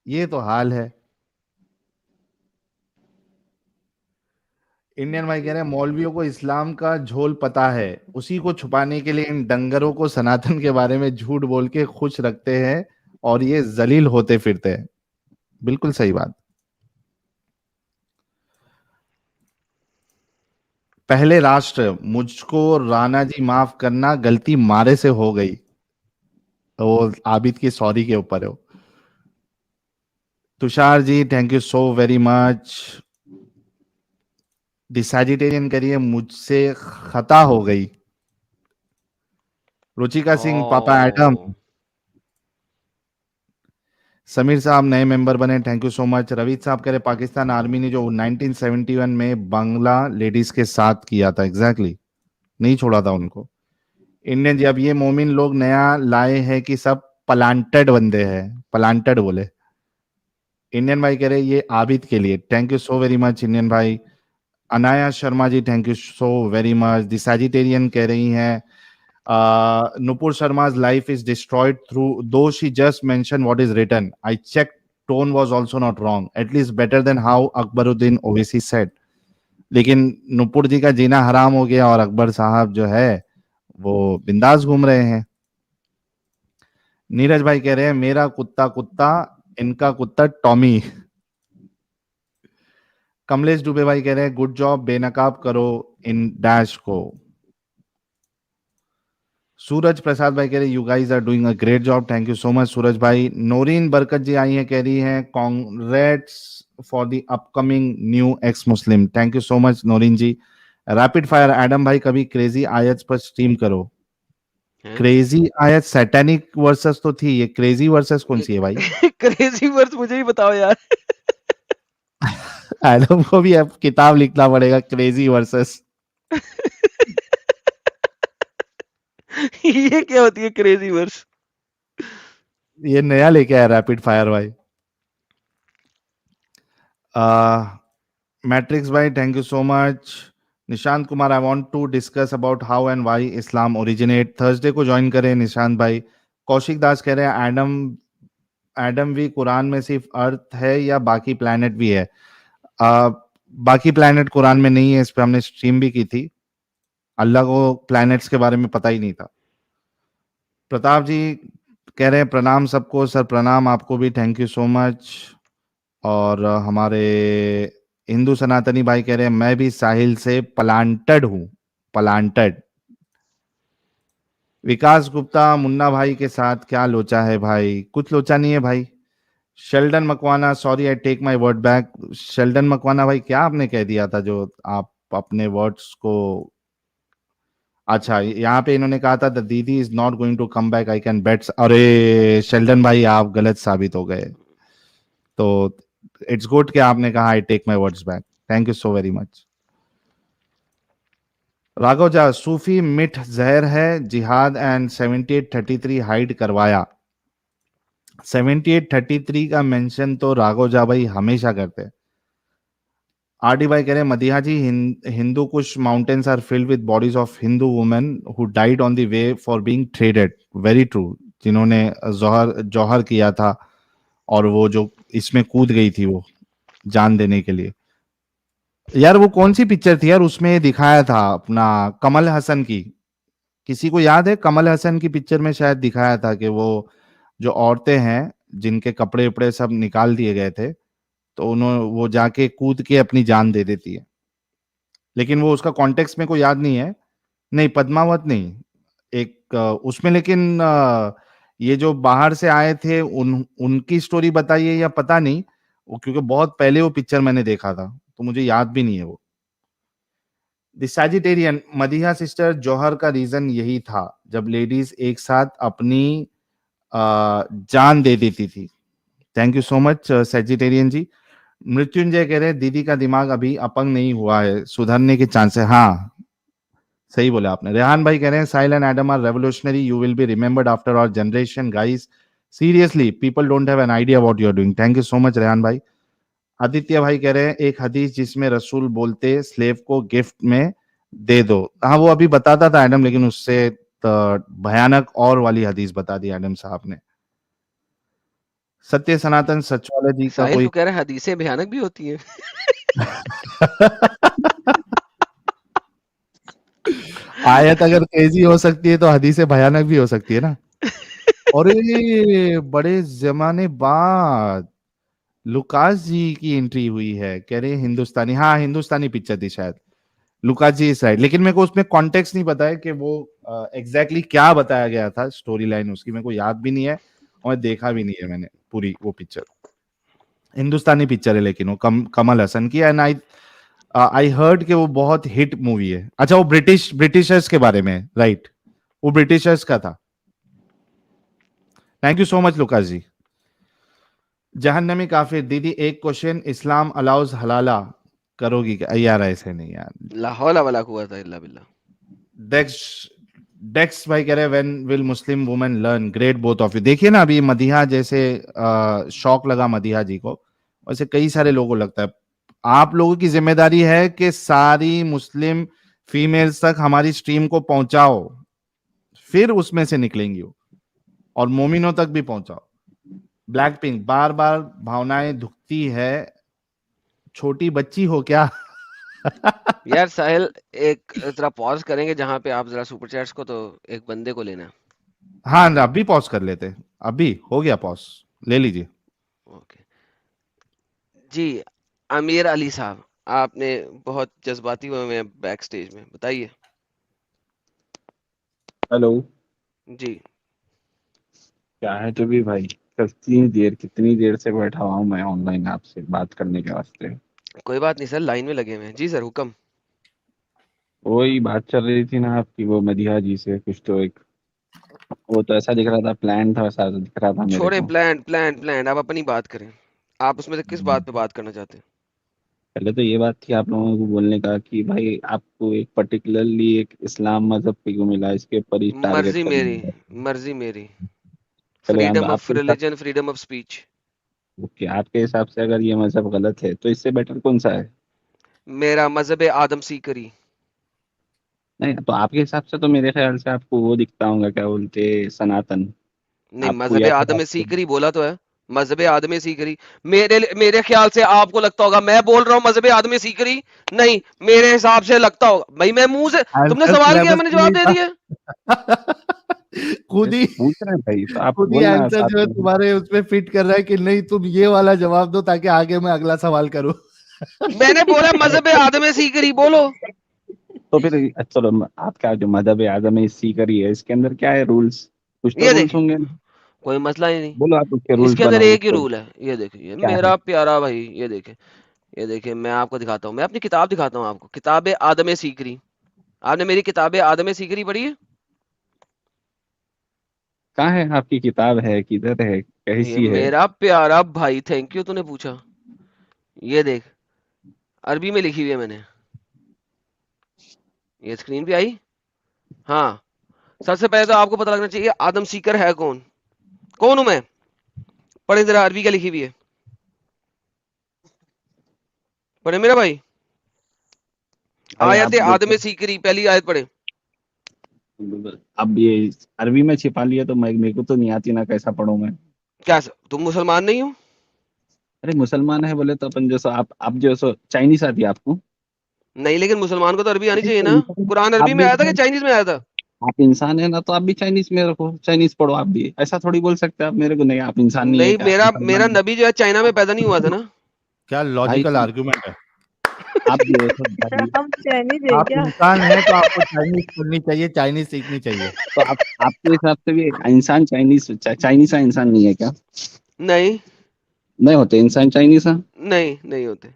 ये तो हाल है। इंडियन भाई कह रहे हैं मौलवियों को इस्लाम का झोल पता है, उसी को छुपाने के लिए इन डंगरों को सनातन के बारे में झूठ बोल के खुश रखते हैं और ये जलील होते फिरते हैं। बिल्कुल सही बात। पहले राष्ट्र, मुझको राणा जी माफ करना, गलती मारे से हो गई। तो वो आबिद की सॉरी के ऊपर है वो। Tushar ji thank you so very much. डिसैजिटेरियन करिए, मुझसे खता हो गई। रुचिका सिंह, पापा एडम। ओ, समीर साहब नए मेंबर बने, thank you so much. Ravi साहब कह रहे पाकिस्तान आर्मी ने जो 1971 में बांग्ला लेडीज के साथ किया था, एग्जैक्टली नहीं छोड़ा था उनको। इंडियन जी, अब ये मोमिन लोग नया लाए हैं कि सब प्लांटेड बंदे हैं, प्लांटेड बोले। इंडियन भाई कह रहे ये आबिद के लिए, thank you so very much Indian भाई। Anaya Sharma ji thank you so very much. The Sagittarian कह रही हैं Nupur Sharma's life is destroyed through, though she just mentioned what is written. I checked, tone was also not wrong. At least better than how Akbaruddin Owaisi said. लेकिन नुपुर जी का जीना हराम हो गया और अकबर साहब जो है वो बिंदास घूम रहे हैं। नीरज भाई कह रहे हैं मेरा कुत्ता कुत्ता, इनका कुत्ता टॉमी। कमलेश दुबे भाई कह रहे हैं गुड जॉब, बेनकाब करो इन डैश को। सूरज प्रसाद भाई कह रहे you guys are doing a great job, thank you so much Suraj भाई। नोरीन बरकत जी आई हैं, कह रही हैं congrats for the upcoming new ex Muslim, thank you so much Noreen ji. Rapid fire Adam भाई कभी क्रेजी आयत पर स्ट्रीम करो। हैं? क्रेजी आयत सैटेनिक वर्सेस तो थी, ये क्रेजी वर्सेस कौन सी है भाई? क्रेजी वर्ड्स मुझे ही बताओ यार। एडम को भी अब किताब लिखना पड़ेगा, क्रेजी वर्सेस। ये क्या होती है क्रेजी वर्ड्स? ये नया लेके आया रैपिड फायर भाई। मैट्रिक्स भाई thank you so much. Nishant Kumar, I want to discuss about how and why Islam originate, Thursday को ज्वाइन करें निशांत भाई। कौशिक दास कह रहे हैं एडम एडम भी कुरान में सिर्फ अर्थ है या बाकी प्लैनेट भी है? बाकी प्लैनेट कुरान में नहीं है, इस पर हमने स्ट्रीम भी की थी। अल्लाह को प्लैनेट्स के बारे में पता ही नहीं था। प्रताप जी कह रहे हैं प्रणाम सबको, सर प्रणाम आपको भी, थैंक यू सो मच। और हमारे हिंदू सनातनी भाई कह रहे हैं मैं भी साहिल से प्लांटेड हूं, प्लांटेड। विकास गुप्ता, मुन्ना भाई के साथ क्या लोचा है भाई? कुछ लोचा नहीं है भाई। Sheldon Makwana, sorry I take my word back. Sheldon Makwana भाई, क्या आपने कह दिया था जो आप अपने वर्ड्स को, अच्छा यहाँ पे इन्होंने कहा था the didi is not going to come back, I can bet. अरे शेल्डन भाई, आप गलत साबित हो गए। तो इट्स गुड कि आपने कहा I take my words back. Thank you so very much. Raghav Jha, सूफी मिठ जहर है, जिहाद एंड 7833 हाइड करवाया। 7833 का मेंशन तो राघव झा भाई हमेशा करते हैं। आरडी भाई कह रहे हैं Madiha ji, Hindu Kush mountains are filled with bodies of Hindu women who died on the way for being traded. Very true, जिन्होंने जौहर किया था और वो जो इसमें कूद गई थी वो जान देने के लिए। यार वो कौन सी पिक्चर थी यार, उसमें दिखाया था अपना कमल हसन की, किसी को याद है? कमल हसन की पिक्चर में शायद दिखाया था कि वो जो औरतें हैं जिनके कपड़े उपड़े सब निकाल दिए गए थे, तो उन्होंने वो जाके कूद के अपनी जान दे देती है। लेकिन वो उसका कॉन्टेक्स्ट में को याद नहीं है। नहीं, पद्मावत नहीं, एक उसमें, लेकिन ये जो बाहर से आए थे उनकी स्टोरी बताइए या पता नहीं, वो क्योंकि बहुत पहले वो पिक्चर मैंने देखा था तो मुझे याद भी नहीं है वो। द सैजिटेरियन, मदीहा सिस्टर जौहर का रीजन यही था, जब लेडीज एक साथ अपनी जान दे देती थी। Thank you so much Sagittarian ji. Mrityunjay कह रहे हैं दीदी का दिमाग अभी अपंग नहीं हुआ है, सुधरने के चांस है। हाँ सही बोला आपने। रेहान भाई कह रहे हैं Sahil and Adam are revolutionary, you will be remembered after our generation guys, seriously people don't have an idea what you are doing. Thank you so much Rehan भाई। आदित्य भाई कह रहे हैं एक हदीस जिसमें रसूल बोलते स्लेव को गिफ्ट में दे दो। हाँ वो अभी बताता था एडम, लेकिन उससे भयानक और वाली हदीस बता दी एडम साहब ने। सत्य सनातन सचवाला जी का साहिल कोई तो कह रहा है हदीसें भयानक भी होती हैं। आयत अगर तेजी हो सकती है तो हदीसें भयानक भी हो सकती है ना। और ये बड़े जमाने बाद लुकास जी की एंट्री हुई है, कह रहे हैं हिंदुस्तानी, हाँ हिंदुस्तानी पिक्चर थी शायद। लुकास जी इस राइट, लेकिन मेरे को उसमें कॉन्टेक्स्ट नहीं पता है कि वो एग्जैक्टली क्या बताया गया था, स्टोरी लाइन उसकी मेरे को याद भी नहीं है और देखा भी नहीं है मैंने पूरी वो पिक्चर। हिंदुस्तानी पिक्चर है लेकिन वो कमल हसन की, एंड आई हर्ड कि वो बहुत हिट मूवी है। अच्छा वो ब्रिटिशर्स के बारे में, राइट, वो ब्रिटिशर्स का था। Thank you so much Lucas ji. जहन्नमी काफिर, दीदी एक क्वेश्चन, इस्लाम अलाउज हलाला करोगी क्या? यार ऐसे नहीं यार। ला हौला वला कुव्वता इल्ला बिल्लाह। डेक्स भाई कह रहे हैं when will Muslim women learn, great both of you. देखिए ना अभी मदीहा जैसे शौक लगा मदीहा जी को, वैसे कई सारे लोगों को लगता है। आप लोगों की जिम्मेदारी है कि सारी मुस्लिम फीमेल्स तक हमारी स्ट्रीम को पहुंचाओ, फिर उसमें से निकलेंगी वो, और मोमिनों तक भी पहुंचाओ। ब्लैक पिंक, बार बार भावनाएं दुखती है, छोटी बच्ची हो क्या? यार साहिल एक जरा पॉज करेंगे जहां पे आप जरा सुपर चैट्स को, तो एक बंदे को लेना है। हाँ अभी पॉज कर लेते, अभी हो गया पॉज, ले लीजिए। ओके जी। आमिर अली साहब, आपने बहुत जज्बाती हुए हैं बैक स्टेज में, बताइए। हेलो, जी क्या है तो भी भाई, कितनी देर से बैठा हुआ हूँ मैं ऑनलाइन आपसे बात करने के वास्ते। कोई बात नहीं सर, लाइन में लगे हुए हैं। जी सर हुक्म। वही बात चल रही थी ना आपकी, वो मदिहा जी से कुछ तो एक, वो तो ऐसा दिख रहा था, प्लान था, वैसा दिख रहा था मेरे छोड़े को। प्लान, आप अपनी बात करें। आप उसमें से किस बात पे बात करना चाहते हैं? पहले तो ये बात थी आप लोगों को बोलने का कि भाई आपको एक पर्टिकुलरली एक इस्लाम मजहब पे क्यों मिला, इसके ऊपर ही टारगेट मर्जी मेरी, करना है। मर्जी मेरी। चलो फ्रीडम ऑफ आपके हिसाब, religion, freedom of speech. Okay, आपके हिसाब से अगर ये मजहब गलत है तो इससे बेटर कौन सा है? मेरा मजहब आदम सीकरी। नहीं तो आपके हिसाब से तो मेरे ख्याल से आपको वो दिखता होगा, क्या बोलते, सनातन। नहीं, आपको मजहब या फिर आदम आपको, सीकरी बोला तो है। मजहब आदम सीकरी। मेरे ख्याल से आपको लगता होगा मैं बोल रहा हूँ मजहब आदम सीकरी। नहीं, मेरे हिसाब से लगता होगा भाई, मैं मुंह से, तुमने आंसर सवाल किया सिलेबस मैंने में जवाब नहीं दे था। दिया। खुद ये ही तो पूछ रहे हैं भाई, तो आप खुद ही बोलना आंसर साथ जो है में। तुम्हारे उसमें फिट कर रहा है कि नहीं, तुम ये वाला जवाब दो ताकि आगे मैं अगला सवाल करूं। मैंने बोला मजहब आदम सीकरी, बोलो। तो फिर चलो आपका जो मजहब है आदम सीकरी है, इसके अंदर क्या है रूल्स? कुछ तो ये रूल्स देखिए, होंगे, कोई मसला ही नहीं। बोलो आप उसके रूल्स इसके अंदर बनाओ एक ही तो रूल है, ये देखिए, क्या है? मेरा प्यारा भाई, ये देखिए मैं आपको दिखाता हूँ, मैं अपनी किताब दिखाता हूँ आपको, किताब आदम सीकरी। आपने मेरी किताब आदम सीकरी पढ़ी है? कहाँ है आपकी किताब? है किधर है, ये कैसी है? मेरा प्यारा भाई, थैंक यू तूने पूछा। ये देख, अरबी में लिखी हुई है मैंने, ये स्क्रीन पे आई। हाँ, सबसे पहले तो आपको पता लगना चाहिए आदम सीकर है कौन, कौन हूं मैं। पढ़े जरा अरबी क्या लिखी हुई है, पढ़े मेरा भाई। भाई आप आयत आदम देखो, सीकरी, पहली आयत पढ़े। अब ये अरबी में छिपा लिया तो मैं, मेरे को तो नहीं आती ना, कैसा पढ़ूं मैं? क्या तुम मुसलमान नहीं हो? अरे मुसलमान है बोले तो अपन जैसा आप जो सो चाइनीस आती है आपको? नहीं, लेकिन मुसलमान को तो अरबी आनी अरे चाहिए तो ना। इंसान, कुरान आप अरबी में भी आया था कि इंसान, चाइनीज में आया था? आप इंसान है ना, तो आप भी चाइनीस में रखो, चाइनीस पढ़ो आप भी। ऐसा थोड़ी बोल सकते हैं आप मेरे को, नहीं आप इंसान नहीं है नहीं, क्या, मेरा मुसलमान मेरा नहीं? नबी जो है चाइना में पैदा नहीं हुआ था ना। क्या भाई लॉजिकल तो आर्ग्यूमेंट है। आप जो है सो भाई, हम चाइनीज है आप क्या? इंसान हैं तो आपको चाइनीज पढ़नी चाहिए, चाइनीज सीखनी चाहिए। तो आप आपके हिसाब से भी इंसान चाइनीस चाइनीस का इंसान नहीं है क्या? नहीं, नहीं होते इंसान चाइनीस? नहीं, नहीं होते।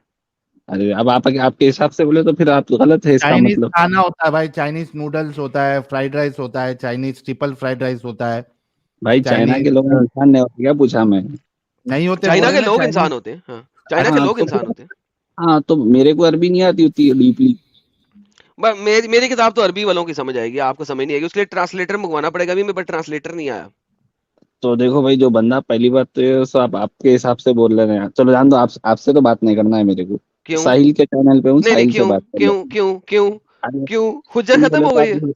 अरे अब आप आपके हिसाब से बोले तो फिर आप गलत है इसका चाइनीज मतलब। खाना होता है भाई, चाइनीज नूडल्स होता है, फ्राइड राइस होता है, चाइनीज ट्रिपल फ्राइड राइस होता है, भाई चाइना के लोग चाइनीज इंसान नहीं होते क्या, पूछा मैं? नहीं होते बोल चाइना रहे के ना लोग चाइनीज। इंसान होते हैं, हाँ, चाइना के हाँ लोग तो इंसान फिर, होते हैं। हाँ तो मेरे को अरबी नहीं आती होती है डीपली। मेरी किताब तो अरबी वालों की समझ आएगी, आपको समझ नहीं आएगी, उसके लिए ट्रांसलेटर मंगवाना पड़ेगा। अभी मेरे पास ट्रांसलेटर नहीं आया। तो देखो भाई, जो बंदा पहली बात तो ये सब आपके हिसाब से बोल रहे हैं, चलो जान दो, आप आपसे तो बात नहीं करना है मेरे को। क्यों? साहिल के चैनल पे हूँ, नहीं नहीं, साहिल से क्यों बात कर क्यों लो। क्यों क्यों अरे क्यों? हुज्जत क्यों खत्म बोले हो तो गई है।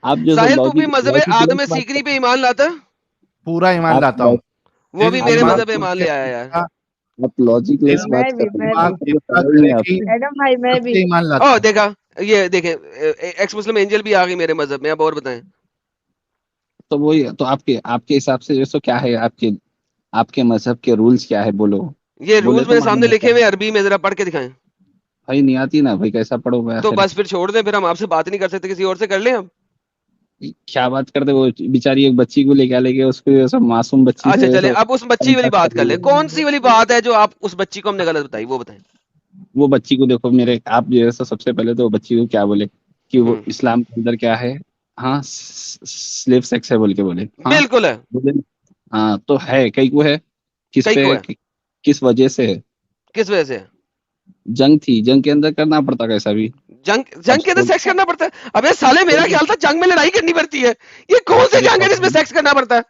आप जो सो साहिल, तू भी लॉजिक मजहब लॉजिक आदम बात सीकरी कर, पे ईमान लाता? पूरा ईमान आप लाता हूँ। वो भी दिल मेरे दिमाग आप मजहब पे खुल ईमान के ले आया यार। आप लॉजिकलेस दिल बात कर रहे हैं, दिमाग आपको तो इतना समझ नहीं करे कि आता। एडम भाई मैं खुद भी। से ईमान लाता ओ हूँ। देखा, ये देखें, एक्स मुस्लिम एंजल भी आ गई मेरे मजहब में। अब और बताएं। तो वही तो आपके आपके हिसाब से जैसो क्या है, आपके आपके मजहब के रूल्स क्या है बोलो? ये बोले रूल्स तो मेरे मालूम सामने लिखे होता हुए है। हैं अरबी में, जरा पढ़ के दिखाएं। भाई नहीं आती ना भाई, कैसा पढ़ोगे तो आखिर? बस फिर छोड़ दें, फिर हम आपसे बात नहीं कर सकते, किसी और से कर लें हम। क्या बात करते, वो बेचारी एक बच्ची को लेके लेके उसको ये सब मासूम बच्ची अच्छा से चले, सब अब उस बच्ची टाइम वाली पास कर बात कर रही ले। है। कौन सी वाली बात है जो आप उस बच्ची को हमने गलत बताई, वो बताएं। वो बच्ची को देखो, मेरे आप जो है सो सबसे पहले तो वो बच्ची को क्या बोले कि वो हम्म, इस्लाम के अंदर क्या है? हाँ, स्लेव सेक्स है बोल के बोले। हाँ बिल्कुल है। बोले, हाँ तो है, कई को है, किस कई पे को है है, किस वजह से है? किस वजह से है? जंग थी, जंग के अंदर करना पड़ता कैसा भी। जंग, अब जंग के अंदर सेक्स करना पड़ता है? अबे साले, मेरा ख्याल था जंग में लड़ाई करनी पड़ती है। ये कौन सी अरे जंग है जिसमें सेक्स करना पड़ता है?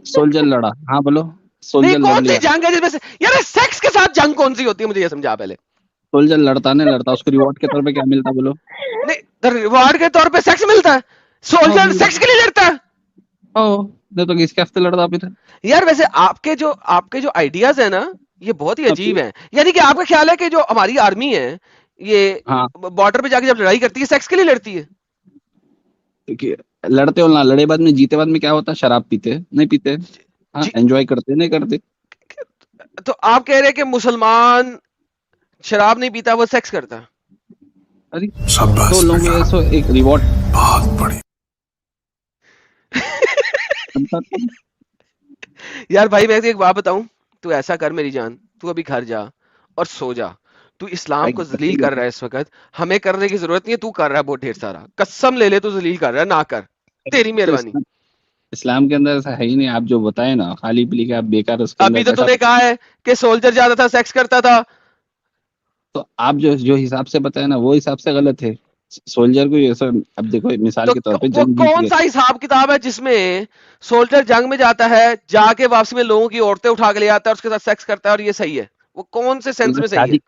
सोल्जर लड़ा, हाँ बोलो, नहीं, सोल्जर लड़ कौन सी लिया। जंग है जिसमें यार सेक्स के साथ जंग कौन सी होती है, मुझे ये समझा पहले। सोल्जर लड़ता नहीं लड़ता, उसको रिवॉर्ड के तौर पे क्या मिलता बोलो? नहीं, रिवॉर्ड के तौर पे सेक्स मिलता है? हाँ सोल्जर मिलता। सेक्स के लिए लड़ता है? ओ, नहीं तो किसके हफ्ते लड़ता फिर? यार वैसे आपके जो आइडियाज है ना, ये बहुत ही हाँ, अजीब है। यानी कि आपका ख्याल है कि जो हमारी आर्मी है, ये हाँ, बॉर्डर पे जाके जब लड़ाई करती है, सेक्स के लिए लड़ती है? कि लड़ते हो ना, लड़े बाद में जीते बाद में क्या होता? शराब पीते नहीं पीते? हाँ, जी, एंजॉय करते नहीं करते? तो आप कह रहे हैं कि मुसलमान शराब नहीं पीता, वो सेक्स करता है? अरे तो लोग ये सो एक रिवॉर्ड यार भाई, मैं तो एक बात बताऊं, तू ऐसा कर मेरी जान, तू अभी घर जा और सो जा। तू इस्लाम को जलील कर रहा है इस वक्त, हमें करने की जरूरत नहीं है, तू कर रहा है बहुत ढेर सारा। कसम ले ले, तू जलील कर रहा है, ना कर, तेरी तो मेहरबानी। इस्लाम के अंदर ऐसा है ही नहीं, आप जो बताए ना खाली पीली के, आप बेकार उसके अभी अंदर तो ऐसा। तूने कहा है कि सोल्जर जाता था, सेक्स करता था। तो आप जो जो हिसाब से बताए ना, वो हिसाब से गलत है। सोल्जर को ये सब, अब देखो मिसाल तो के तौर पे वो जंग जीत कौन गए। सा हिसाब किताब है जिसमें सोल्जर जंग में जाता है, जाके वापसी में लोगों की औरतें उठा के ले आता है और उसके साथ सेक्स करता है, और ये सही है? वो कौन से सेंस में सही है?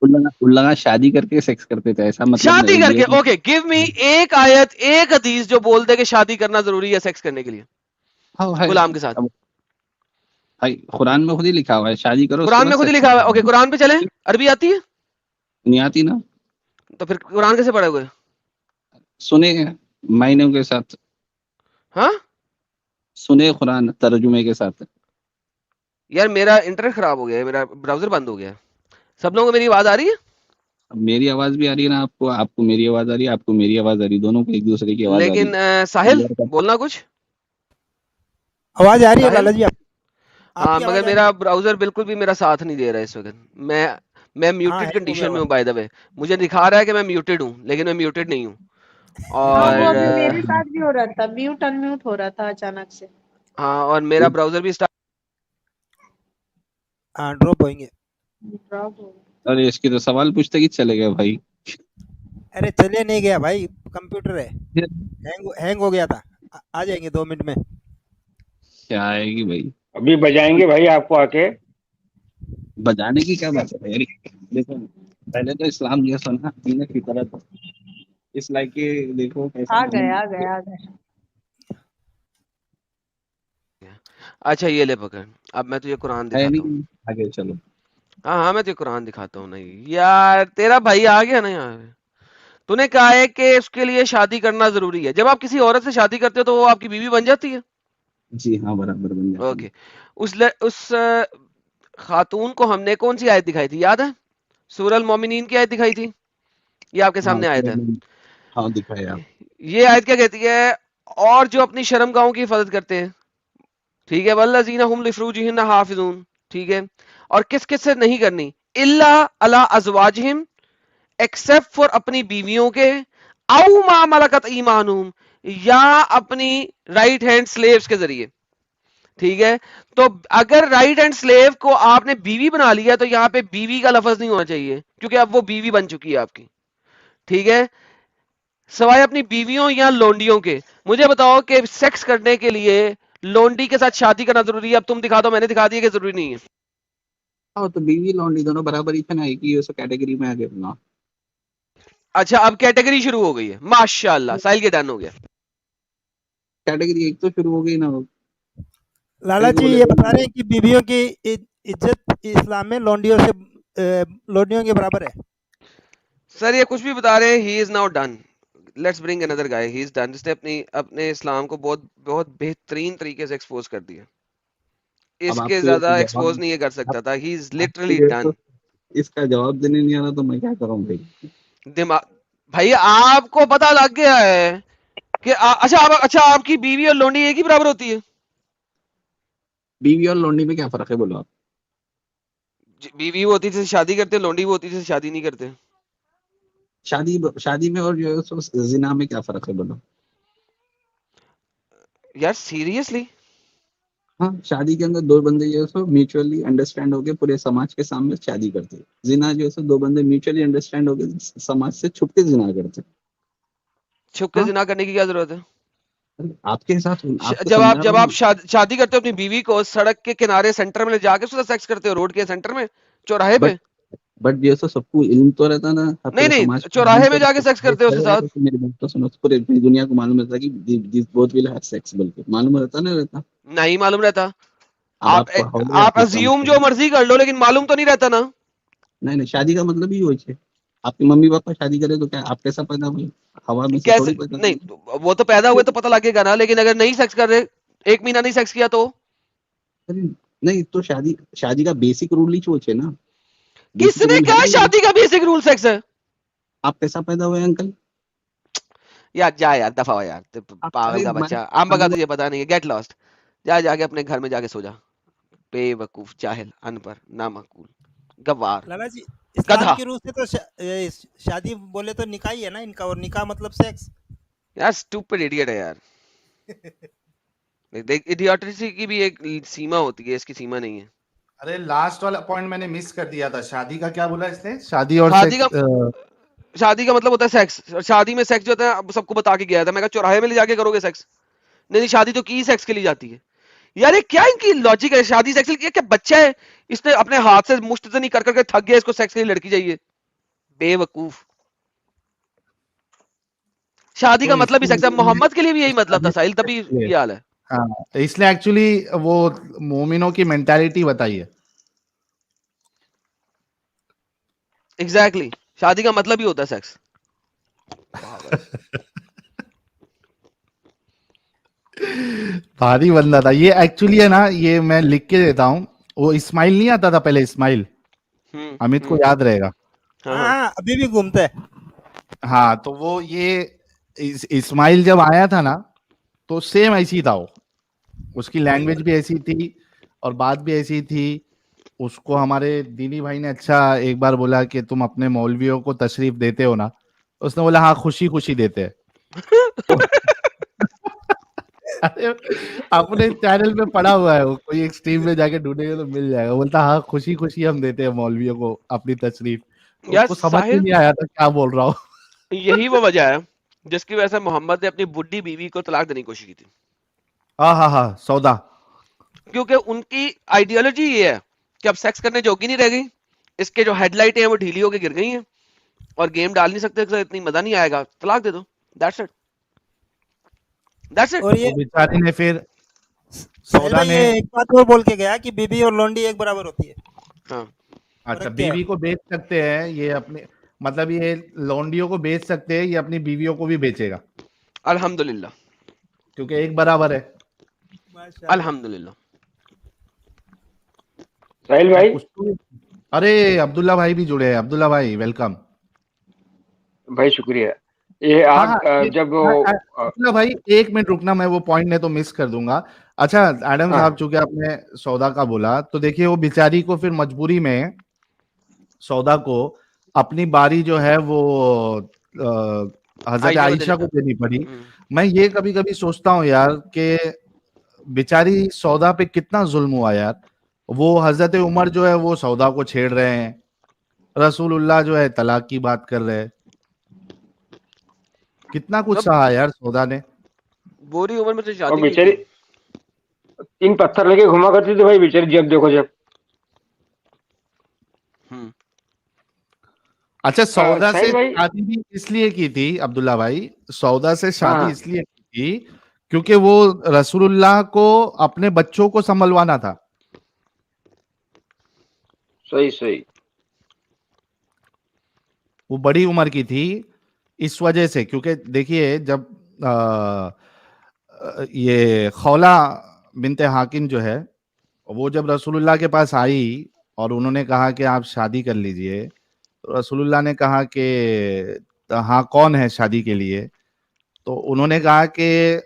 उल्लंघन शादी करके सेक्स करते थे, ऐसा मतलब शादी ये करके? नहीं। ओके, गिव मी एक आयत, एक हदीस जो बोल दे कि शादी करना जरूरी है सेक्स करने के लिए हाँ है। गुलाम के साथ। अब भाई कुरान में खुद ही लिखा हुआ है, शादी करो उसके कुरान बाद में खुद ही सेक्स लिखा हुआ है। ओके, करो। कुरान पे चले। अरबी आती है? नहीं आती ना? तो फिर कुरान कैसे पढ़े हुए? सुने मायनों के साथ, हाँ सुने कुरान तर्जुमे के साथ। यार, मेरा इंटरनेट खराब हो गया है, मेरा ब्राउजर बंद हो गया है। सब लोगों को मेरी आवाज आ रही है? अब मेरी आवाज भी आ रही है ना आपको, आपको मेरी आवाज आ रही है, आपको मेरी आवाज आ रही है, दोनों को एक दूसरे की आवाज आ रही लेकिन है। साहिल बोलना कुछ। आवाज आ रही है साहिल? लाला जी? हाँ, आपकी मगर आवाज आ रही मेरा है? ब्राउजर बिल्कुल भी मेरा साथ नहीं दे रहा है इस वक्त। मैं म्यूटेड hang हो कंडीशन गया में हूँ बाय द वे। मुझे दिखा रहा है कि मैं म्यूटेड हूँ, लेकिन मैं म्यूटेड नहीं हूँ। हाँ और वो अभी मेरे साथ भी हो रहा था, म्यूट अनम्यूट हो रहा था अचानक से। हाँ, और मेरा ब्राउजर भी स्टार्ट। हाँ ड्रॉप होंगे। ड्रॉप हो गया। अरे इसके तो सवाल पूछते ही चले गए भाई। अरे चले नहीं गया भाई, कंप्यूटर है, हैंग हो गया था। आ जाएंगे 2 मिनट में। क्या आएगी भाई, अभी बजाएंगे भाई आपको आके। बजाने की क्या बात है भाई। देखो पहले तो इस्लाम जैसा ना अपनी फितरत, इस लाइक के देखो कैसा आ गए आ गए आ गए। अच्छा ये ले पकड़, अब मैं तुझे कुरान है दिखाता हूँ। नहीं, आगे चलो। हाँ, मैं तुझे कुरान दिखाता हूँ। नहीं यार, तेरा भाई आ गया ना यहाँ। तूने कहा है कि उसके लिए शादी करना जरूरी है। जब आप किसी औरत से शादी करते हो तो वो आपकी बीवी बन जाती है। जी हाँ, बराबर बन जाती है। ओके, उस खातून को हमने कौन सी आयत दिखाई थी, याद है? सूरह अल मोमिनीन की आयत दिखाई थी। ये आपके हाँ सामने आयत है। हाँ दिखाया आप। ये आयत क्या कहती है? और जो अपनी शर्मगाहों की हिफाजत करते हैं, ठीक है, वल्लज़ीना हुम लिफ्रूजिहिम हाफिजून, ठीक है, और किस किस से नहीं करनी, इल्ला अला अज़वाजिहिम, एक्सेप्ट फॉर अपनी बीवियों के, औ मा मलकत ईमानुहुम, या अपनी राइट हैंड स्लेव्स के जरिए। ठीक है, तो अगर राइट हैंड स्लेव को आपने बीवी बना लिया तो यहां पे बीवी का लफ्ज नहीं होना चाहिए, क्योंकि अब वो बीवी बन चुकी है आपकी। ठीक है, सवाए अपनी बीवियों या लोंडियों के। मुझे बताओ कि सेक्स करने के लिए लोंडी के साथ शादी करना जरूरी है? अब तुम दिखा दो, मैंने दिखा दिया कि जरूरी नहीं है। हाँ तो बीवी लौंडी दोनों बराबर ही थे ना, एक ही उस कैटेगरी में आ गए ना। अच्छा, अब कैटेगरी शुरू हो गई है, माशाल्लाह, साहिल के डन हो गया। कैटेगरी एक तो शुरू हो गई ना। लाला जी ये बता रहे हैं कि बीवियों की इज्जत इस्लाम में लौंडियों के बराबर है। सर ये कुछ भी बता रहे हैं। He is now done, let's bring another guy. He is done. इसने अपने इस्लाम को बहुत बहुत बेहतरीन तरीके से एक्सपोज कर दिया। इसके ज्यादा एक्सपोज नहीं कर सकता था। He is literally done. इसका जवाब देने नहीं आ रहा तो मैं क्या करूं भाई। दिमाग भाई, आपको पता लग गया है कि अच्छा आपकी बीवी और लोंडी एक ही बराबर होती है? बीवी और लौंडी में क्या फर्क है बोलो आप। बीवी वो होती है जिससे शादी करते हैं, लोंडी वो होती है जिससे शादी नहीं करते। शादी में और जो है सो जिना में क्या फर्क है बोलो। यार सीरियसली? हाँ, शादी के अंदर दो बंदे जो है सो म्यूचुअली अंडरस्टैंड होके पूरे समाज के सामने शादी करते हैं। जिना जो है सो दो बंदे म्यूचुअली अंडरस्टैंड होके समाज से छुप के जिना करते हैं। छुप के जिना करने की क्या जरूरत है? आपके साथ जब आप शादी करते हो अपनी बीवी को, सड़क के किनारे सेंटर में ले जाके उसके साथ सेक्स करते हो, रोड के सेंटर में, चौराहे पे। बट जैसा सबको इल्म तो रहता ना। नहीं, चौराहे में जाके सेक्स करते हो उसके साथ। मेरी बात तो सुनो, पूरे दुनिया को मालूम रहता कि this both will have sex, बल्कि मालूम रहता नहीं रहता। नहीं मालूम रहता। आप आप अज्यूम जो मर्जी कर लो, लेकिन मालूम तो नहीं रहता ना। नहीं, शादी का मतलब ही वही है। आपके मम्मी पापा शादी करे तो क्या आप कैसा पैदा हुए? हवा में से कैसे? थोड़ी पैदा नहीं, वो तो पैदा हुए तो पता लगेगा ना, लेकिन अगर नहीं सेक्स कर रहे, 1 महीना नहीं सेक्स किया तो? नहीं तो शादी का बेसिक रूल ही वो है ना। किसने कहा शादी का बेसिक रूल सेक्स है? आप कैसा पैदा हुए अंकल? यार जा यार, दफा हो यार, पागल का बच्चा। आम बगा तुझे पता नहीं है, गेट लॉस्ट। जाके अपने घर में जाके सो जा, बेवकूफ, जाहिल, अनपढ़, नामाकूल, गवार, लाला जी गधा। इस्लाम की रूह से तो शादी बोले तो निकाह ही है ना इनका, और निकाह मतलब सेक्स। यार स्टूपिड इडियट है यार। देख, इडियोट्रेसी की भी एक सीमा होती है, इसकी सीमा नहीं है। अरे लास्ट वाला पॉइंट मैंने मिस कर दिया था। शादी का क्या बोला इसने? शादी और शादी का मतलब होता है सेक्स। शादी में सेक्स जो होता है सबको बता के गया था। मैं कहा चौराहे में ले जाके करोगे सेक्स? नहीं, शादी तो की सेक्स के लिए जाती है। यार ये क्या इनकी लॉजिक है? शादी सेक्स के लिए? क्या बच्चा है? इसने अपने हाथ से मुश्त से नहीं कर करके थक गया, इसको सेक्स के लिए लड़की चाहिए। बेवकूफ। शादी का मतलब ही सेक्स है। मोहम्मद के लिए भी यही मतलब था साहिल, तभी ये हाल है। हाँ, इसलिए एक्चुअली वो मोमिनों की मेंटालिटी बताई है। एग्जैक्टली, शादी का मतलब ही होता है सेक्स। भारी बंदा था ये एक्चुअली, है ना। ये मैं लिख के देता हूँ। वो इस्माइल नहीं आता था पहले, इस्माइल, अमित को याद रहेगा। हाँ हाँ हाँ हाँ अभी भी घूमता है। हाँ, तो वो ये इस्माइल जब आया था ना, तो सेम ऐसी था वो, उसकी लैंग्वेज भी ऐसी थी और बात भी ऐसी थी। उसको हमारे दीनी भाई ने अच्छा एक बार बोला कि तुम अपने मौलवियों को तशरीफ देते हो ना, उसने बोला हाँ खुशी खुशी देते हैं। तो अरे अपने चैनल पे पड़ा हुआ है वो, कोई एक स्ट्रीम में जाके ढूंढेगा तो मिल जाएगा। बोलता हाँ खुशी खुशी हम देते हैं मौलवियों को अपनी तशरीफ। तो यार उसको समझ में साहिल, नहीं आया था क्या बोल रहा हूँ। यही वो वजह है जिसकी वजह से मोहम्मद ने अपनी बुढ़ी बीवी को तलाक देने की कोशिश की थी, हाँ सौदा। क्योंकि उनकी आइडियोलॉजी ये है कि अब सेक्स करने जोगी नहीं रह गई, इसके जो हेडलाइटें हैं वो ढीली होकर गिर गई हैं और गेम डाल नहीं सकते, तो इतनी मजा नहीं आएगा, तलाक दे दो, दैट्स इट, दैट्स इट। और ये वो बेचारे ने फिर साहिल सौदा भाई ने, ये एक बात वो बोल के गया कि बीबी और लौंडी एक बराबर होती है। हाँ अच्छा फर्क क्या है? बीवी को बेच सकते हैं ये अपने, मतलब ये लौंडियों को बेच सकते हैं, ये अपनी बीवियों को भी बेचेगा अल्हम्दुलिल्लाह, क्योंकि एक बराबर है। माशाल्लाह। अल्हम्दुलिल्लाह। साहिल तो भाई, उसको, अरे अब्दुल्ला भाई भी जुड़े हैं। अब्दुल्ला भाई वेलकम। भाई शुक्रिया। ये हाँ आप हाँ जब वो अब्दुल्ला भाई एक मिनट रुकना, मैं वो पॉइंट नहीं तो मिस कर दूंगा। अच्छा एडम हाँ साहब, चूंकि आपने सौदा का बोला, तो देखिए वो बेचारी को फिर मजबूरी में सौदा को अपनी बारी जो है वो हजरत आयशा को आयशा देने को का। देनी पड़ी। मैं ये कभी कभी सोचता हूँ यार कि बेचारी सौदा पे कितना जुल्म हुआ यार। वो हजरत उमर जो है वो सौदा को छेड़ रहे हैं, रसूलुल्लाह जो है तलाक की बात कर रहे हैं। कितना कुछ अब सहा यार सौदा ने। बुरी उम्र में तो और शादी की बेचारी थी। 3 पत्थर लेके घुमा करती थी भाई बेचारी, जब देखो जब। हम्म अच्छा सौदा से साहिल भाई, शादी भी इसलिए की थी अब्दुल्ला भाई, सौदा से हाँ शादी हाँ, इसलिए की थी क्योंकि वो रसूलुल्लाह को अपने बच्चों को संभलवाना था। सही सही। वो बड़ी उम्र की थी इस वजह से, क्योंकि देखिए जब ये खौला बिनते हाकिम जो है, वो जब रसूलुल्लाह के पास आई और उन्होंने कहा कि आप शादी कर लीजिए, तो रसूलुल्लाह ने कहा कि हाँ कौन है शादी के लिए। तो उन्होंने कहा कि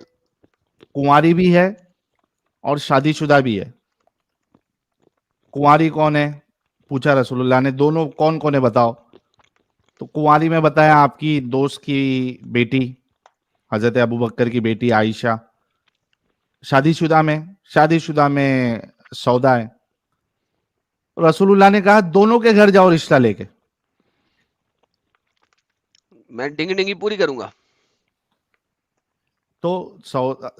कुंवारी भी है और शादीशुदा भी है। कुंवारी कौन है पूछा रसूलुल्लाह ने, दोनों कौन कौन है बताओ। तो कुंवारी में बताया आपकी दोस्त की बेटी, हजरत अबू बकर की बेटी आयशा। शादीशुदा में सौदा है। रसूलुल्लाह ने कहा दोनों के घर जाओ रिश्ता लेके। मैं डिंगी डिंगी पूरी करूंगा। तो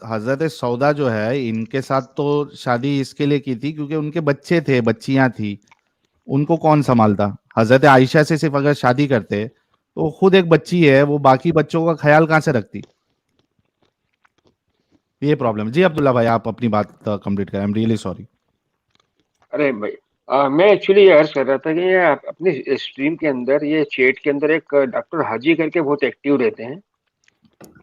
हजरत सौदा जो है इनके साथ तो शादी इसके लिए की थी क्योंकि उनके बच्चे थे, बच्चियां थी, उनको कौन संभालता। हजरत आयशा से सिर्फ अगर शादी करते तो खुद एक बच्ची है, वो बाकी बच्चों का ख्याल कहां से रखती। ये प्रॉब्लम। जी अब्दुल्ला भाई आप अपनी बात कंप्लीट करें। आई एम रियली सॉरी। अरे भाई, मैं एक्चुअली ये अर्ज कर रहा था कि ये अपनी स्ट्रीम के अंदर, ये चैट के अंदर एक डॉक्टर हाजी करके बहुत एक्टिव रहते हैं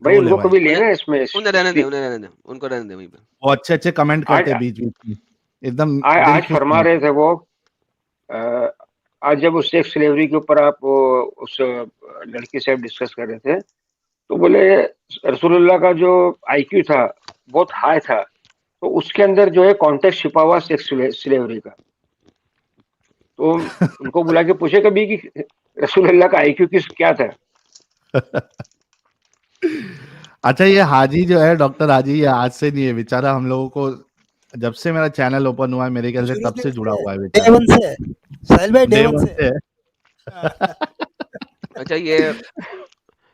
भाई, ट्रोल है उनको भाई, कभी उन्हें लेना है इसमें उन्हें रहने दे, उन्हें रहने दे, उनको रहने दे वहीं पे। वो अच्छे अच्छे कमेंट आज करते हैं बीच बीच में, एकदम दिल आज खुश फरमा है। रहे थे वो, अ, आज जब उस सेक्स स्लेवरी के ऊपर आप उस लड़की से डिस्कस कर रहे थे, तो बोले रसूलुल्लाह का जो आईक्यू था बहुत हाई था, तो उसके अंदर जो है कॉन्टेक्स्ट छिपा हुआ सेक्स स्लेवरी का। तो उनको बुला के पूछे कभी कि रसूलुल्लाह का आईक्यू क्या था। अच्छा ये हाजी जो है, डॉक्टर हाजी, ये आज से नहीं है बेचारा, हम लोगों को जब से मेरा चैनल ओपन हुआ है मेरे ख्याल से शुरू तब से से जुड़ा हुआ है डे बेचारा। वन से साहिल भाई, डे डे वन वन से। से है। अच्छा ये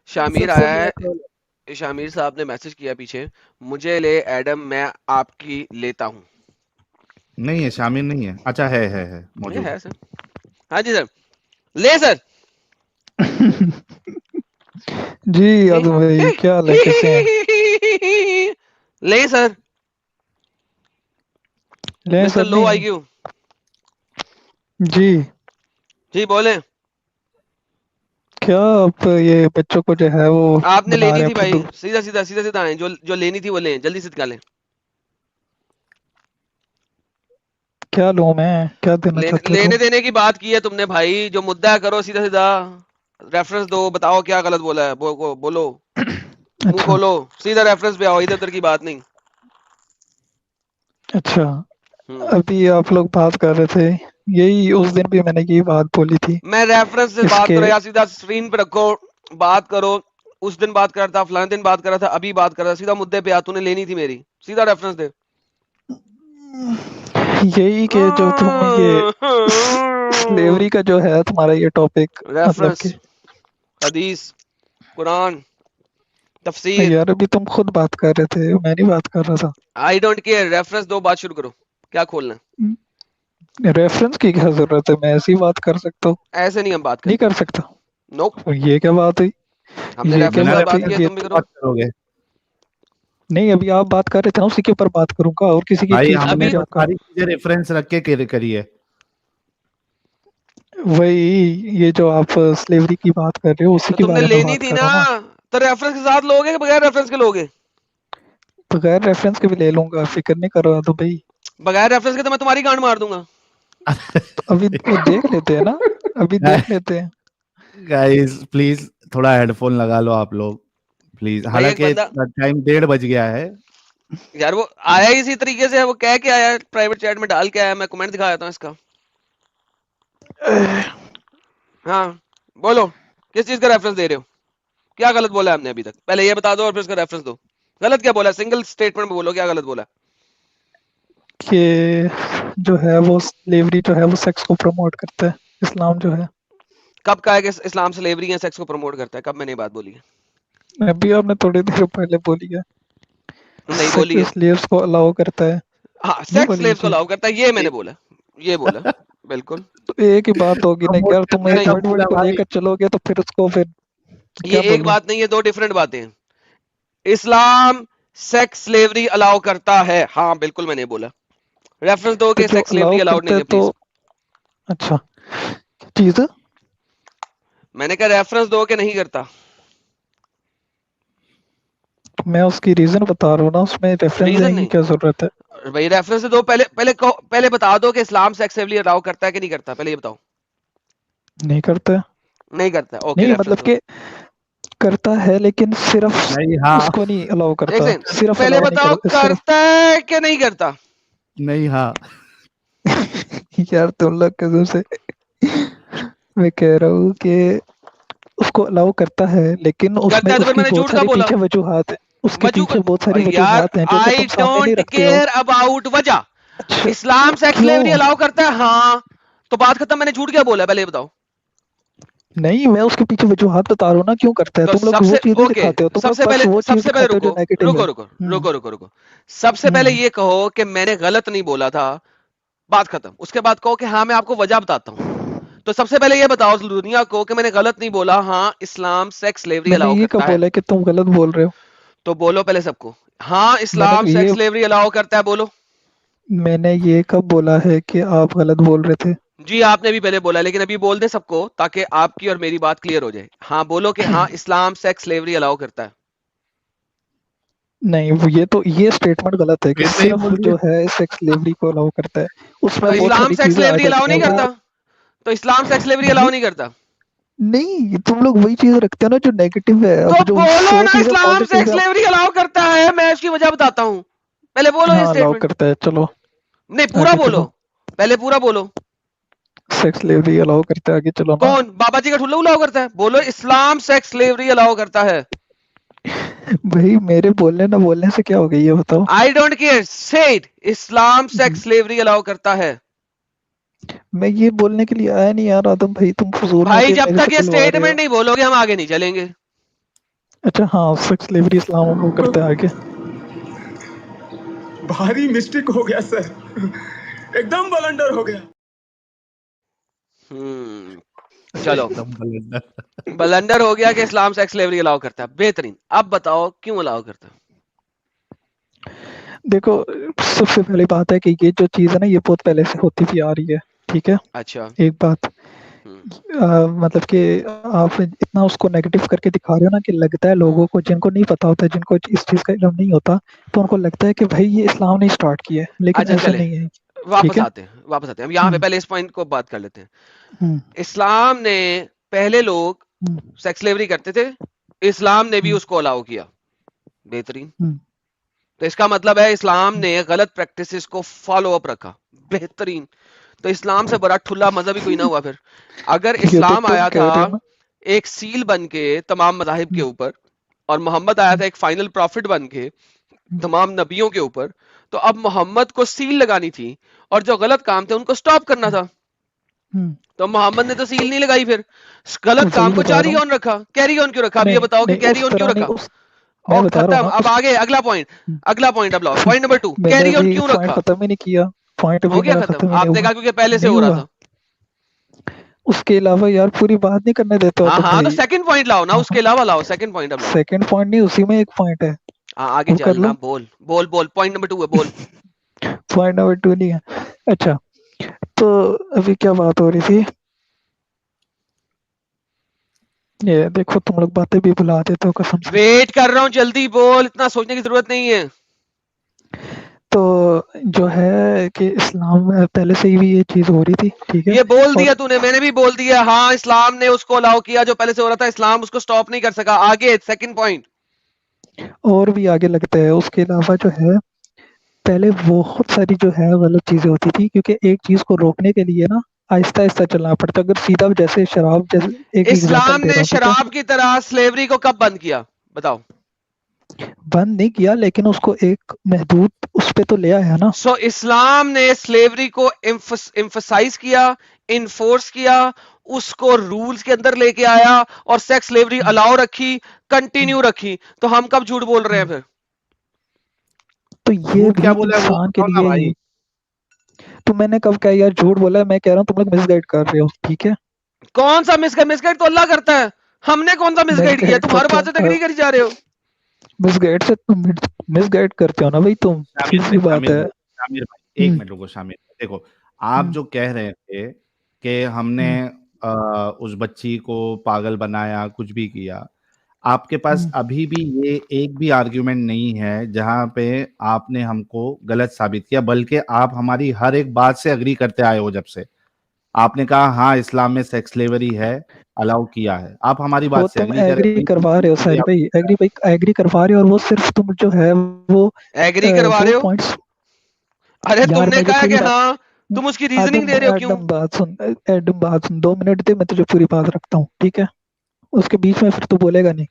शामिर सबसे आया बड़ा है, ट्रोल। शामिर साहब ने मैसेज किया पीछे, मुझे ले एडम, मैं आपकी लेता हूँ। नहीं है, शामिल नहीं है। अच्छा है ये मौजूद है। है सर। हाँ जी सर, ले सर। जी यादव भाई, क्या हाल है, कैसे हैं? ले सर, ले मिस्टर सर लो नहीं आईक्यू जी। जी बोले। क्या आप ये बच्चों को जो है वो आपने बना लेनी रहे थी हैं भाई, फुद्दू? सीधा सीधा आए, जो जो लेनी थी वो लें, जल्दी से निकालें। क्या लूं मैं, क्या देना चाहते हो लेने तुम? देने की बात की है तुमने भाई, जो मुद्दा है करो सीधा सीधा, रेफरेंस दो, बताओ क्या गलत बोला है, बोलो, मुंह अच्छा खोलो, सीधा रेफरेंस पे आओ, इधर उधर की बात नहीं। अच्छा, हम्म, अभी आप लोग बात कर रहे थे, यही उस दिन भी मैंने यही बात बोली थी मैं रेफरेंस से बात इसके। करो या सीधा स्क्रीन पे रखो, बात करो, उस दिन बात कर रहा था, फलाने दिन बात कर रहा था, अभी बात कर रहा था, सीधा मुद्दे पे आ, तूने लेनी थी मेरी, सीधा रेफरेंस दे। यही कि जो तुम ये स्लेवरी का जो है तुम्हारा ये टॉपिक, मतलब रेफरेंस, कि हदीस, कुरान, तफसीर, यार अभी तुम खुद बात कर रहे थे, मैं नहीं बात कर रहा था। आई डोंट केयर, रेफरेंस दो, बात शुरू करो, क्या खोलना है? रेफरेंस की क्या जरूरत है, मैं ऐसी बात कर सकता हूँ। ऐसे नहीं हम बात नहीं करते। कर सकता। नोप, ये क्या बात हुई? हमने ये क्या रेफरेंस पे बात बात हुई? की है, ये तुम भी तो करो। बात करोगे नहीं, अभी आप बात कर रहे थे ना, उसी के ऊपर बात करूंगा, और किसी की भाई, चीज हमने नहीं तो जाऊंगा। सारी चीजें रेफरेंस रख के करी है। वही, ये जो आप स्लेवरी की बात कर रहे हो उसी तो के तुमने बारे में लेनी बात थी कर ना, रहा हूँ ना। तो रेफरेंस के साथ लोगे कि बगैर रेफरेंस के लोगे? बगैर रेफरेंस के भी ले लूंगा, फिक्र नहीं करो तो भाई। बगैर रेफरेंस के तो मैं तुम्हारी गांड मार दूंगा। तो अभी वो देख लेते हैं ना, अभी देख लेते हैं। गाइस प्लीज थोड़ा हेडफोन लगा लो आप लोग प्लीज, भाई एक हालांकि बंदा, टाइम 1:30 बज गया है। यार वो आया इसी तरीके से, वो कह के आया, प्राइवेट चैट में डाल के आया, मैं कमेंट दिखा देता हूँ इसका। हाँ बोलो, किस चीज का रेफरेंस दे रहे हो, क्या गलत बोला है हमने अभी तक, पहले ये बता दो और फिर इसका रेफरेंस दो। गलत क्या बोला, सिंगल स्टेटमेंट में बोलो क्या गलत बोला। कि जो है वो स्लेवरी जो है वो सेक्स को प्रमोट करता है, इस्लाम जो है। कब कहा है कि इस्लाम स्लेवरी या सेक्स को प्रमोट करता है, कब मैंने ये बात बोली है? अभी आपने थोड़ी देर पहले बोली है, नहीं बोली है। स्लेव्स को अलाउ करता है, हाँ, नहीं सेक्स बोली स्लेव्स को थी? अलाउ करता है, ये मैंने बोला, ये बोला, बिल्कुल। तो एक ही बात होगी ना, अगर तुम एक नहीं, वर्ड वर्ड को लेकर चलोगे तो फिर उसको फिर ये क्या एक बोलूं? बात नहीं है, दो डिफरेंट बातें हैं। इस्लाम सेक्स स्लेवरी अलाउ करता है, हाँ बिल्कुल मैंने बोला। रेफरेंस दो तो कि जो सेक्स स्लेवरी अलाउ अलाउड करता नहीं है है तो प्लीज। अच्छा चीज, मैंने कहा रेफरेंस दो कि नहीं करता। मैं उसकी रीजन बता रहा हूँ ना, उसमें रेफरेंस रीजन देने की नहीं, क्या जरूरत है? भाई रेफरेंस दो, पहले बता दो कि इस्लाम सेक्स स्लेवरी अलाउ करता है कि नहीं करता, पहले ये बताओ। नहीं करता है। नहीं करता, ओके, नहीं रेफरेंस मतलब दो। कि करता है लेकिन सिर्फ नहीं, हाँ उसको नहीं अलाउ एक करता, सेकंड, सिर्फ पहले अलाउ नहीं बताओ करता सिर्फ। करता है कि नहीं करता। नहीं, हाँ यार तुम लोग कसम से, मैं कह रहा हूँ कि उसको अलाउ करता है, लेकिन उसमें करता है तो फिर उसकी मैंने बहुत झूठ का सारी बोला। पीछे वजूहात है, उसके वजू पीछे बहुत सारी यार, वजूहात हैं जो कि आई तुम सामने नहीं डोंट रखते हो। केयर अबाउट वजह। अच्छा, इस्लाम सेक्स क्यों? स्लेवरी अलाउ करता है, हाँ, तो बात खत्म, मैंने झूठ क्या बोला पहले ये बताओ। नहीं, मैं उसके पीछे वजूहात बता रहा हूँ ना, क्यों करता है। तो तुम लोग वो सबसे चीजें ओके, दिखाते हो, तुम लोग सबसे बस पहले वो चीज सबसे पहले दिखाते हो जो रुको नेगेटिव रुको है। रुको रुको रुको रुको, सबसे पहले ये कहो कि मैंने गलत नहीं बोला था, बात खत्म। उसके बाद कहो कि हाँ मैं आपको वजह बताता हूँ। तो सबसे पहले ये बताओ दुनिया को कि मैंने गलत नहीं बोला, हाँ इस्लाम सेक्स स्लेवरी मैंने अलाउ ये करता कब है। बोला कि तुम गलत बोल रहे हो? तो बोलो पहले सबको, हाँ इस्लाम मैंने सेक्स ये स्लेवरी अलाउ करता है, बोलो। मैंने ये कब बोला है कि आप गलत बोल रहे थे? जी आपने भी पहले बोला, लेकिन अभी बोल दे सबको ताकि आपकी और मेरी बात क्लियर हो जाए। हाँ बोलो कि हाँ इस्लाम सेक्स स्लेवरी अलाउ करता है। नहीं, वो ये स्टेटमेंट गलत है कि फिर से ही सिर्फ बोल दिया। जो है सेक्स स्लेवरी को अलाउ करता है, उसमें तो बहुत इस्लाम सारी सेक्स चीजें आ स्लेवरी अलाउ जाती नहीं हैं वो। करता, तो इस्लाम सेक्स स्लेवरी अलाउ नहीं, नहीं करता, नहीं, तुम लोग वही चीज रखते हो ना जो नेगेटिव है। तो अब जो बोलो 100 ना चीजें इस्लाम पॉजिटिव सेक्स है। स्लेवरी अलाउ करता है, मैं उसकी वजह बताता हूँ, पहले बोलो ये हाँ, अलाउ स्टेटमेंट। करता है, चलो नहीं पूरा आगे बोलो, चलो। पहले पूरा बोलो। सेक्स स्लेवरी अलाउ करता है, आगे चलो ना। कौन बाबा जी का ठुल्ला अलाउ करता है, बोलो इस्लाम सेक्स स्लेवरी अलाउ करता है। भाई मेरे बोलने ना बोलने से क्या हो गई ये बताओ। आई डोंट केयर, से it, Islam sex slavery allow करता है। मैं ये बोलने के लिए आया नहीं यार आदम भाई, तुम फजूल में भाई फिर जब मेरे से तक ये खुलवा रहे स्टेटमेंट हो। नहीं बोलोगे हम आगे नहीं चलेंगे। अच्छा हाँ, सेक्स स्लेवरी इस्लाम अलाउ करता है, आगे। भारी मिस्टेक हो गया सर, एकदम ब्लंडर हो गया। चलो एकदम बलंदर। बलंडर हो गया कि इस्लाम सेक्स स्लेवरी अलाउ करता है, बेहतरीन। अब बताओ क्यों अलाउ करता है। देखो, सबसे पहली बात है कि ये जो चीज है ना, ये बहुत पहले से होती हुई आ रही है, ठीक है। अच्छा, एक बात, मतलब कि आप इतना उसको नेगेटिव करके दिखा रहे हो ना कि लगता है लोगों को, जिनको नहीं पता होता, जिनको इस चीज का इल्म नहीं होता, तो उनको लगता है कि भाई ये इस्लाम ने स्टार्ट किया है, लेकिन अच्छा ऐसा चले, नहीं है। वापस आते हैं हम यहाँ पे पहले इस पॉइंट को बात कर लेते हैं। इस्लाम ने पहले लोग सेक्स स्लेवरी करते थे, इस्लाम ने भी उसको अलाउ किया। बेहतरीन। तो इसका मतलब है इस्लाम ने गलत प्रैक्टिसेस को फॉलो अप रखा। बेहतरीन। तो इस्लाम से बड़ा ठुल्ला मजहब ही कोई ना हुआ फिर। अगर इस्लाम आया था एक सील बन के तमाम मज़ाहिब के ऊपर, और मोहम्मद आया था एक फाइनल प्रॉफिट बन के तमाम नबियों के ऊपर, तो अब मोहम्मद को सील लगानी थी और जो गलत काम थे उनको स्टॉप करना था। तो मोहम्मद ने तो सील नहीं लगाई, फिर गलत काम को जारी ऑन रखा। कैरी ऑन क्यों रखा? अब ये बताओ कि कैरी ऑन क्यों रखा? और खत्म। अब आगे अगला पॉइंट अब लाओ। पॉइंट नंबर 2, कैरी ऑन क्यों रखा? खत्म ही नहीं किया पॉइंट, हो गया खत्म। आपने कहा क्योंकि पहले से हो रहा था। उसके अलावा यार पूरी बात नहीं करने देते हो। हाँ, तो सेकंड पॉइंट लाओ ना, उसके अलावा लाओ सेकंड पॉइंट। अब सेकंड पॉइंट नहीं, उसी में एक पॉइंट है। आगे चलना। बोल। पॉइंट नंबर 2 है, बोल। पॉइंट नंबर 2 नहीं है। अच्छा, तो अभी क्या बात हो रही थी? ये देखो तुम लोग बातें भी भुला देते हो कसम से। वेट कर रहा हूँ, जल्दी बोल, इतना सोचने की जरूरत नहीं है। तो जो है कि इस्लाम में पहले से ही भी ये चीज हो रही थी, ठीक है? ये बोल दिया तूने, मैंने भी बोल दिया। हाँ, इस्लाम ने उसको अलाउ किया जो पहले से हो रहा था, इस्लाम उसको स्टॉप नहीं कर सका। आगे सेकंड पॉइंट। और भी आगे लगता है। उसके अलावा जो है पहले बहुत सारी जो है गलत चीजें होती थी, क्योंकि एक चीज को रोकने के लिए ना आहिस्ता आहिस्ता चलना पड़ता। अगर सीधा जैसे शराब, जैसे एक इस्लाम ने शराब की तरह स्लेवरी को कब बंद किया बताओ? बंद नहीं किया, लेकिन उसको एक महदूद उस पे तो ले आया ना। सो इस्लाम ने स्लेवरी को एम्फसाइज किया, इन्फोर्स किया, उसको रूल्स के अंदर लेके आया और सेक्स स्लेवरी अलाउ रखी, कंटिन्यू रखी। तो हम कब झूठ बोल रहे हैं फिर? तो ये क्या बोला वो इंसान के लिए भाई? तो मैंने कब कहा यार झूठ बोला? मैं कह रहा हूँ तुम लोग मिसगाइड कर रहे हो, ठीक है? कौन सा मिसगाइड? तो अल्लाह करता है। हमने कौन सा मिसगाइड किया? तुम हर बात से तकरीर करी जा रहे हो। मिसगाइड से तुम मिसगाइड करते हो ना भाई तुम। सीधी बात है। शामिर भाई एक मिनट रुको। शामिर देखो, आप जो कह रहे थे कि हमने उस बच्ची को पागल बनाया, कुछ भी किया, आपके पास अभी भी ये एक भी आर्ग्यूमेंट नहीं है जहां पे आपने हमको गलत साबित किया, बल्कि आप हमारी हर एक बात से अग्री करते आए हो। जब से आपने कहा हाँ इस्लाम में सेक्स स्लेवरी है, अलाउ किया है, आप हमारी बात से तुम एग्री करवा रहे हो साहिल भाई, एग्री करवा रहे हो, और वो सिर्फ तुम जो है वो एग्री करवा रहे हो। अरे तुमने कहा कि हाँ, तुम उसकी रीजनिंग दे रहे हो। क्यों? एडम बात सुन 2 मिनट दे, मैं तुझे पूरी बात रखता हूँ, ठीक है? उसके बीच में फिर तू बोलेगा नहीं।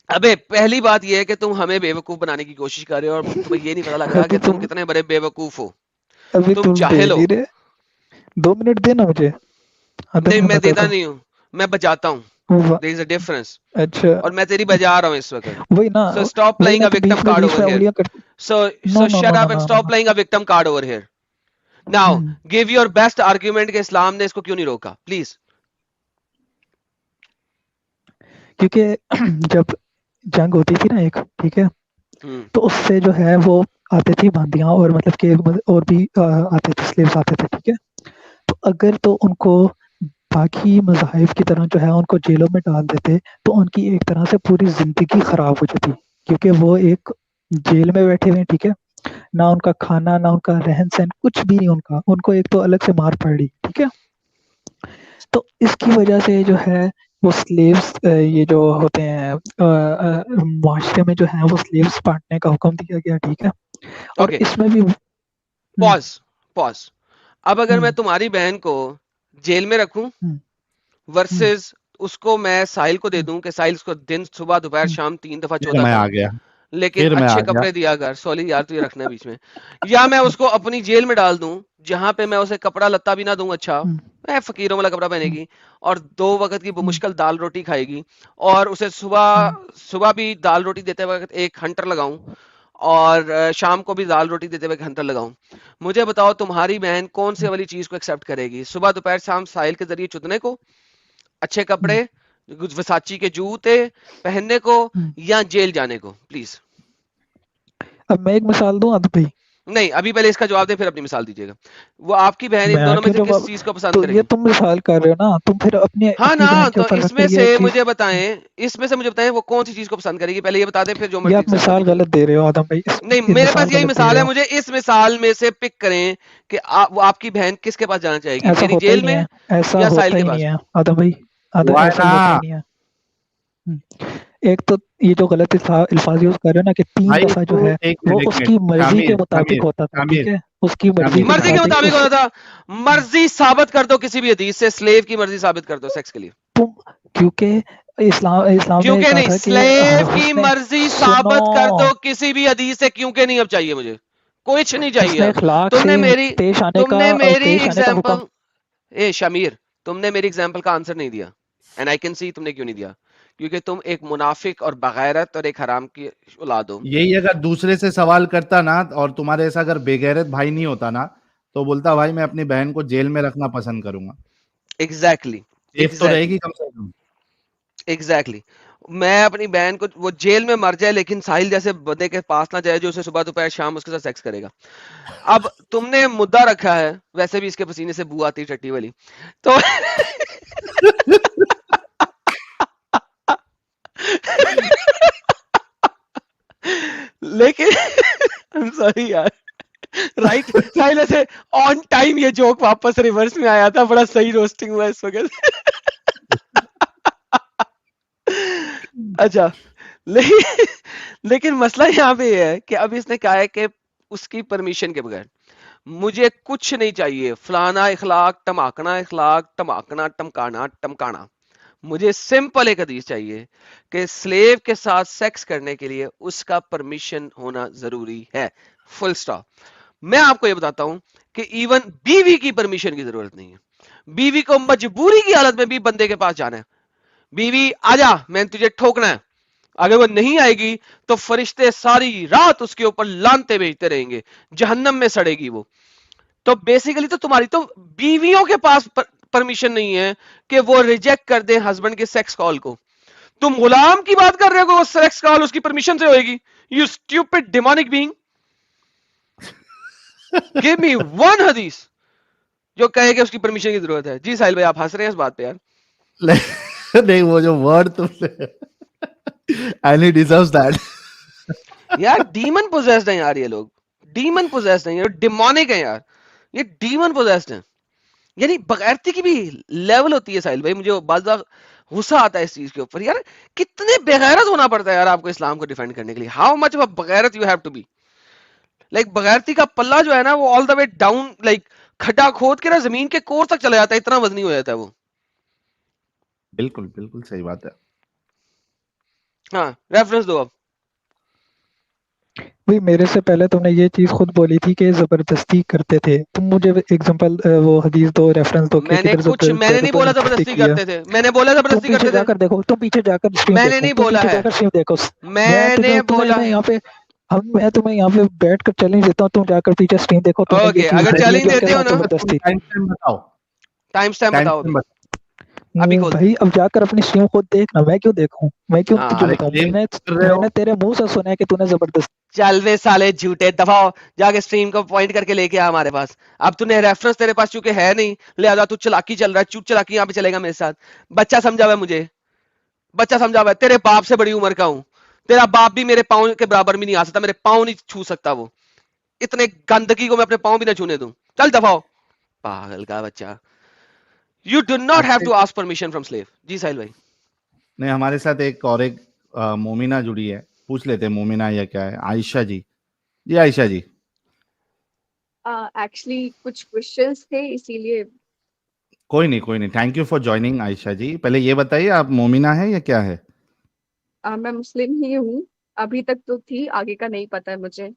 अबे पहली बात यह है कि तुम हमें बेवकूफ बनाने की कोशिश कर रहे हो और तुम्हें ये नहीं पता लग रहा कि तुम कितने बड़े बेवकूफ हो। अभी तुम जाहिल हो। 2 मिनट देना मुझे। नहीं, मैं देता नहीं हूँ, मैं बजाता हूँ। There is a difference. अच्छा। और मैं तेरी बजा रहा हूँ इस वक्त। वही ना। So stop playing a victim card over here. So shut up and stop playing a victim card over here. Now give your best argument कि इस्लाम ने इसको क्यों नहीं रोका, please. क्योंकि जब जंग होती थी ना एक, ठीक है, तो उससे जो है वो आते थी बंदियां, और मतलब कि और भी आते थे, स्लेव्स आते थे, ठीक है? तो अगर तो उनको बाकी मज़ाहिब की तरह जो है उनको जेलों में डाल देते, तो उनकी एक तरह से पूरी जिंदगी खराब हो जाती, क्योंकि वो एक जेल में बैठे हुए हैं, ठीक है? ना उनका खाना, ना उनका रहन सहन, कुछ भी नहीं उनका, उनको एक तो अलग से मार पड़ रही, ठीक है? तो इसकी वजह से जो है वो स्लेव्स, ये जो होते हैं माशरे में जो है वो स्लेव्स बांटने का हुक्म दिया गया, ठीक है? और इसमें भी पॉज। अब अगर मैं तुम्हारी बहन को जेल में रखूं वर्सेस उसको मैं साहिल को दे दूं कि साहिल उसको दिन सुबह दोपहर शाम 3 दफा 14 मैं आ गया, लेकिन अच्छे कपड़े दिया कर। सॉरी यार, तुझे रखना है बीच में। या मैं उसको अपनी जेल में डाल दूं जहां पे मैं उसे कपड़ा लत्ता भी ना दूं, अच्छा मैं फकीरों वाला कपड़ा पहनेगी और 2 वक्त की मुश्किल दाल रोटी खाएगी, और उसे सुबह भी दाल रोटी देते वक्त एक हंटर लगाऊं और शाम को भी दाल रोटी देते हुए घंटा लगाऊं। मुझे बताओ तुम्हारी बहन कौन से वाली चीज को एक्सेप्ट करेगी? सुबह दोपहर शाम साहिल के जरिए चुदने को, अच्छे कपड़े, वसाची के जूते पहनने को, या जेल जाने को? प्लीज। अब मैं एक मिसाल दूं आदि भाई। नहीं, अभी पहले इसका जवाब दें, फिर अपनी मिसाल दीजिएगा। वो आपकी बहन इन मैं दोनों में क्यों से किस जवाब चीज को पसंद तो करेगी? ये तुम मिसाल कर रहे हो ना, तुम फिर अपने हाँ अपनी ना, बहन के तो ऊपर इसमें रखकर से ये चीज मुझे बताएं, इसमें से मुझे बताएं वो कौन सी चीज को पसंद करेगी, पहले ये बता दें, फिर जो ये मर्जी आप मिसाल एग्जांपल। गलत दे रहे हो आदम भाई, नहीं, ये मेरे मिसाल पास यही गलत दे मिसाल रहे है, हो। मुझे इस मिसाल में से पिक करें कि वो आपकी बहन किसके पास जाना चाहेगी, ऐसा मेरी होता ही जेल नहीं में है, ऐसा या साहिल होता के ही पास? नहीं है आदम भाई, हुआ है ऐसा होता ही ना नहीं है। एक तो ये जो गलत अल्फाज यूज कर रहे हो ना कि 3 भाई, दफा जो तो है एक वो मिनट उसकी मर्जी शामिर के मुताबिक शामिर होता था, शामिर ठीक है, उसकी मर्जी शामिर के मर्जी के मुताबिक उस होता था। मर्जी साबित कर दो किसी भी हदीस से, स्लेव की मर्जी साबित कर दो सेक्स के लिए। तुम क्योंकि इस्लाम ने क्योंकि कहा नहीं, था कि स्लेव की हुस्न मर्जी सुनो साबित कर दो किसी भी हदीस से, क्योंकि नहीं अब चाहिए मुझे, कुछ नहीं चाहिए हुस्न अब। इखलाक तुमने से मेरी पेश आने तुमने मेरी का हुक्म। एग्जाम्पल, ए शमीर, तुमने मेरी एग्जाम्पल का आंसर नहीं दिया, एंड आई कैन सी तुमने क्यों नहीं दिया, क्योंकि तुम एक मुनाफिक और बगैरत और एक हराम की औलाद हो। यही अगर दूसरे से सवाल करता ना, और तुम्हारे ऐसा अगर बेगैरत भाई नहीं होता ना, तो बोलता भाई मैं अपनी बहन को जेल में रखना पसंद करूंगा, एग्जैक्टली सेफ तो रहेगी कम से कम। एग्जैक्टली। मैं अपनी बहन को वो जेल में मर जाए, लेकिन साहिल जैसे बंदे के पास ना जाए जो उसे सुबह दोपहर शाम उसके साथ सेक्स करेगा। अब तुमने मुद्दा रखा है, वैसे भी इसके पसीने से बू आती है टट्टी वाली, तो लेकिन आई एम सॉरी यार, राइट साहिल ऐसे ऑन टाइम ये जोक वापस रिवर्स में आया था, बड़ा सही रोस्टिंग हुआ इस वक्त। अच्छा, लेकिन मसला यहाँ पे ये है कि अब इसने कहा है कि उसकी परमिशन के बगैर मुझे कुछ नहीं चाहिए, फलाना इखलाक, टमाकना इखलाक, टमाकना टमकाना टमकाना। मुझे सिंपल एक हदीस चाहिए कि स्लेव के साथ सेक्स करने के लिए उसका परमिशन होना जरूरी है, फुल स्टॉप। मैं आपको ये बताता हूं कि इवन बीवी की परमिशन की जरूरत नहीं है। बीवी को मजबूरी की हालत में भी बंदे के पास जाना है, बीवी आजा मैंने तुझे ठोकना है, अगर वो नहीं आएगी तो फरिश्ते सारी रात उसके ऊपर लानते भेजते रहेंगे, जहन्नम में सड़ेगी वो। तो बेसिकली तो तुम्हारी तो बीवियों के पास परमिशन नहीं है कि वो रिजेक्ट कर दे हस्बैंड के सेक्स कॉल को। तुम गुलाम की बात कर रहे हो, सेक्स कॉल उसकी परमिशन से होएगी? You stupid demonic being, give me one हदीस जो कहे कि उसकी परमिशन की जरूरत है। जी साहिल भाई, आप हंस रहे हैं इस बात पे यार। नहीं, वो जो वर्ड तुमने and he deserves that. यार डीमन पोजेस्ड है यार, ये लोग डीमन पोजेस्ड हैं, डिमोनिक है यार, ये डीमन पोजेस्ड हैं। यानी बगैरती की भी लेवल होती है साहिल भाई, मुझे बाज़ गुस्सा आता है इस चीज के ऊपर यार। कितने बेगैरत होना पड़ता है यार आपको इस्लाम को डिफेंड करने के लिए। हाउ मच ऑफ बगैरत you have to be, like बगैरती का पल्ला जो है ना वो all the way down, like खड्डा खोद के ना जमीन के कोर तक चला जाता है, इतना वजनी हो जाता है वो। बिल्कुल बिल्कुल सही बात है। हाँ, रेफरेंस दो अब। भाई मेरे से पहले तुमने ये चीज खुद बोली थी कि जबरदस्ती करते थे, तुम मुझे एग्जांपल वो हदीस दो, रेफरेंस दो, मैंने कुछ मैंने नहीं बोला जबरदस्ती करते थे, मैंने बोला जबरदस्ती करते थे। जाकर देखो, तुम पीछे जाकर स्ट्रीम मैंने नहीं बोला है, जाकर स्ट्रीम देखो। मैंने बोला यहाँ पे मैं तुम्हें यहाँ पे बैठ कर चैलेंज देता हूँ, तुम जाकर पीछे स्ट्रीम देखो। ओके, अगर चैलेंज देते हो ना, जबरदस्ती टाइम बताओ, टाइम स्टैम्प बताओ अभी खोल भाई। अब जाकर अपनी स्ट्रीम खुद देखना, मैं क्यों देखूं, मैं क्यों तुझे बताऊं? मैंने तेरे मुंह से सुना है कि तूने जबरदस्त। चल वे साले झूठे, दफाओ, जाके स्ट्रीम को पॉइंट करके लेके आ हमारे पास। अब तूने रेफरेंस तेरे पास चूंकि है नहीं, लिहाजा तू चलाकी चल रहा है, चूत चलाकी यहाँ पे चलेगा मेरे साथ। बच्चा समझा हुआ है मुझे, बच्चा समझा हुआ है, तेरे बाप से बड़ी उम्र का हूं, तेरा बाप भी मेरे पाँव के बराबर भी नहीं आ सकता, मेरे पाँव नहीं छू सकता वो, इतने गंदगी को मैं अपने पाँव भी ना छूने दूं। चल दफाओ, पागल का बच्चा। You do not have to ask permission from slave. जी साहिल भाई। नहीं, हमारे साथ एक और एक मोमिना जुड़ी है, पूछ लेते हैं मोमिना या क्या है। आयशा जी, जी आयशा जी। एक्चुअली कुछ क्वेश्चंस थे इसीलिए। कोई नहीं, thank you for joining Ayesha ji. पहले ये बताइए आप मोमिना है या क्या है? मैं मुस्लिम ही हूँ, अभी तक तो थी, आगे का नहीं पता है मुझे।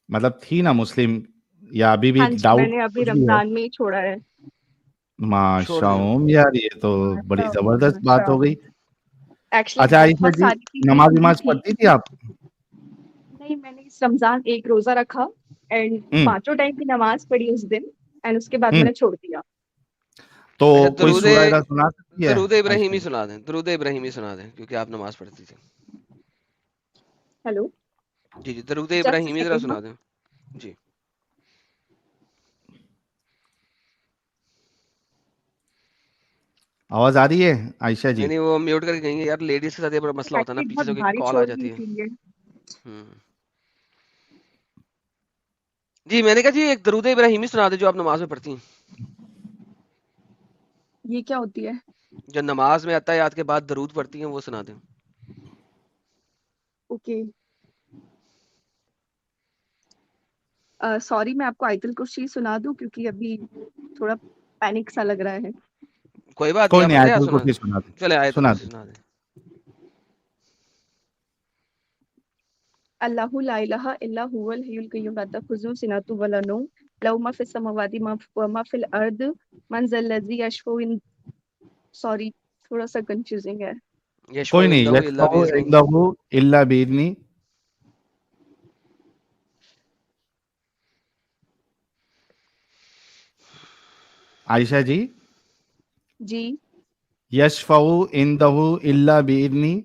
मतलब थी ना मुस्लिम, या अभी भी हाँ जी, डाउट? मैंने अभी रमजान में ही छोड़ा है। माशाअल्लाह यार, ये तो बड़ी जबरदस्त बात हो गई। एक्चुअली अच्छा आयशा बहुत जी, सारी चीजें नमाज थी। पढ़ती थी आप? नहीं, मैंने इस रमजान एक रोजा रखा एंड 5 टाइम की नमाज पढ़ी उस दिन, एंड उसके बाद मैंने छोड़ दिया। तो कोई सूरह सुना सकती है? दरूद इब्राहिमी सुना दें, दरूद इब्राहिमी सुना दें, क्योंकि आप नमाज पढ़ती थी। हेलो जी, दरूद इब्राहिमी जरा सुना दें जी। आवाज आ रही है आयशा जी? नहीं वो म्यूट करके गई है यार, लेडीज के साथ ये बड़ा मसला होता है ना, एक्चुअली पीछे से बहुत कोई भारी कॉल आ शोर जाती की है। इसीलिए। जी मैंने कहा जी एक दरूद इब्राहिमी सुना दे जो आप नमाज में पढ़ती हैं। ये क्या होती है? जो नमाज में आता है याद के बाद दरूद पढ़ती हैं वो सुना दें। ओके। सॉरी मैं आपको आयतुल कुर्सी सुना दूं क्योंकि अभी थोड़ा पैनिक सा लग रहा है। कोई बात कोई नहीं, नहीं, आप आयतुल सुना कुर्सी दें। सुना दे, चले आयतुल सुना कुर्सी दे। सुना दें। अल्लाहु ला इलाहा इल्ला हुवल हय्युल कय्यूम ला तखुज़ुहु सिनतु वला नौम लहु मा फिस समावाति व मा फिल अर्द मन ज़ल्लज़ी यशफ़उ इन सॉरी थोड़ा सा कंफ्यूजिंग है। कोई यशफ़उ नहीं, इंदहु इल्ला यशफ़उ बिइज़्निही। इंदहु इल्ला बिइज़्निही। आयशा जी, जी। यशफ़उ इंदहु इल्ला बिइज़्निही।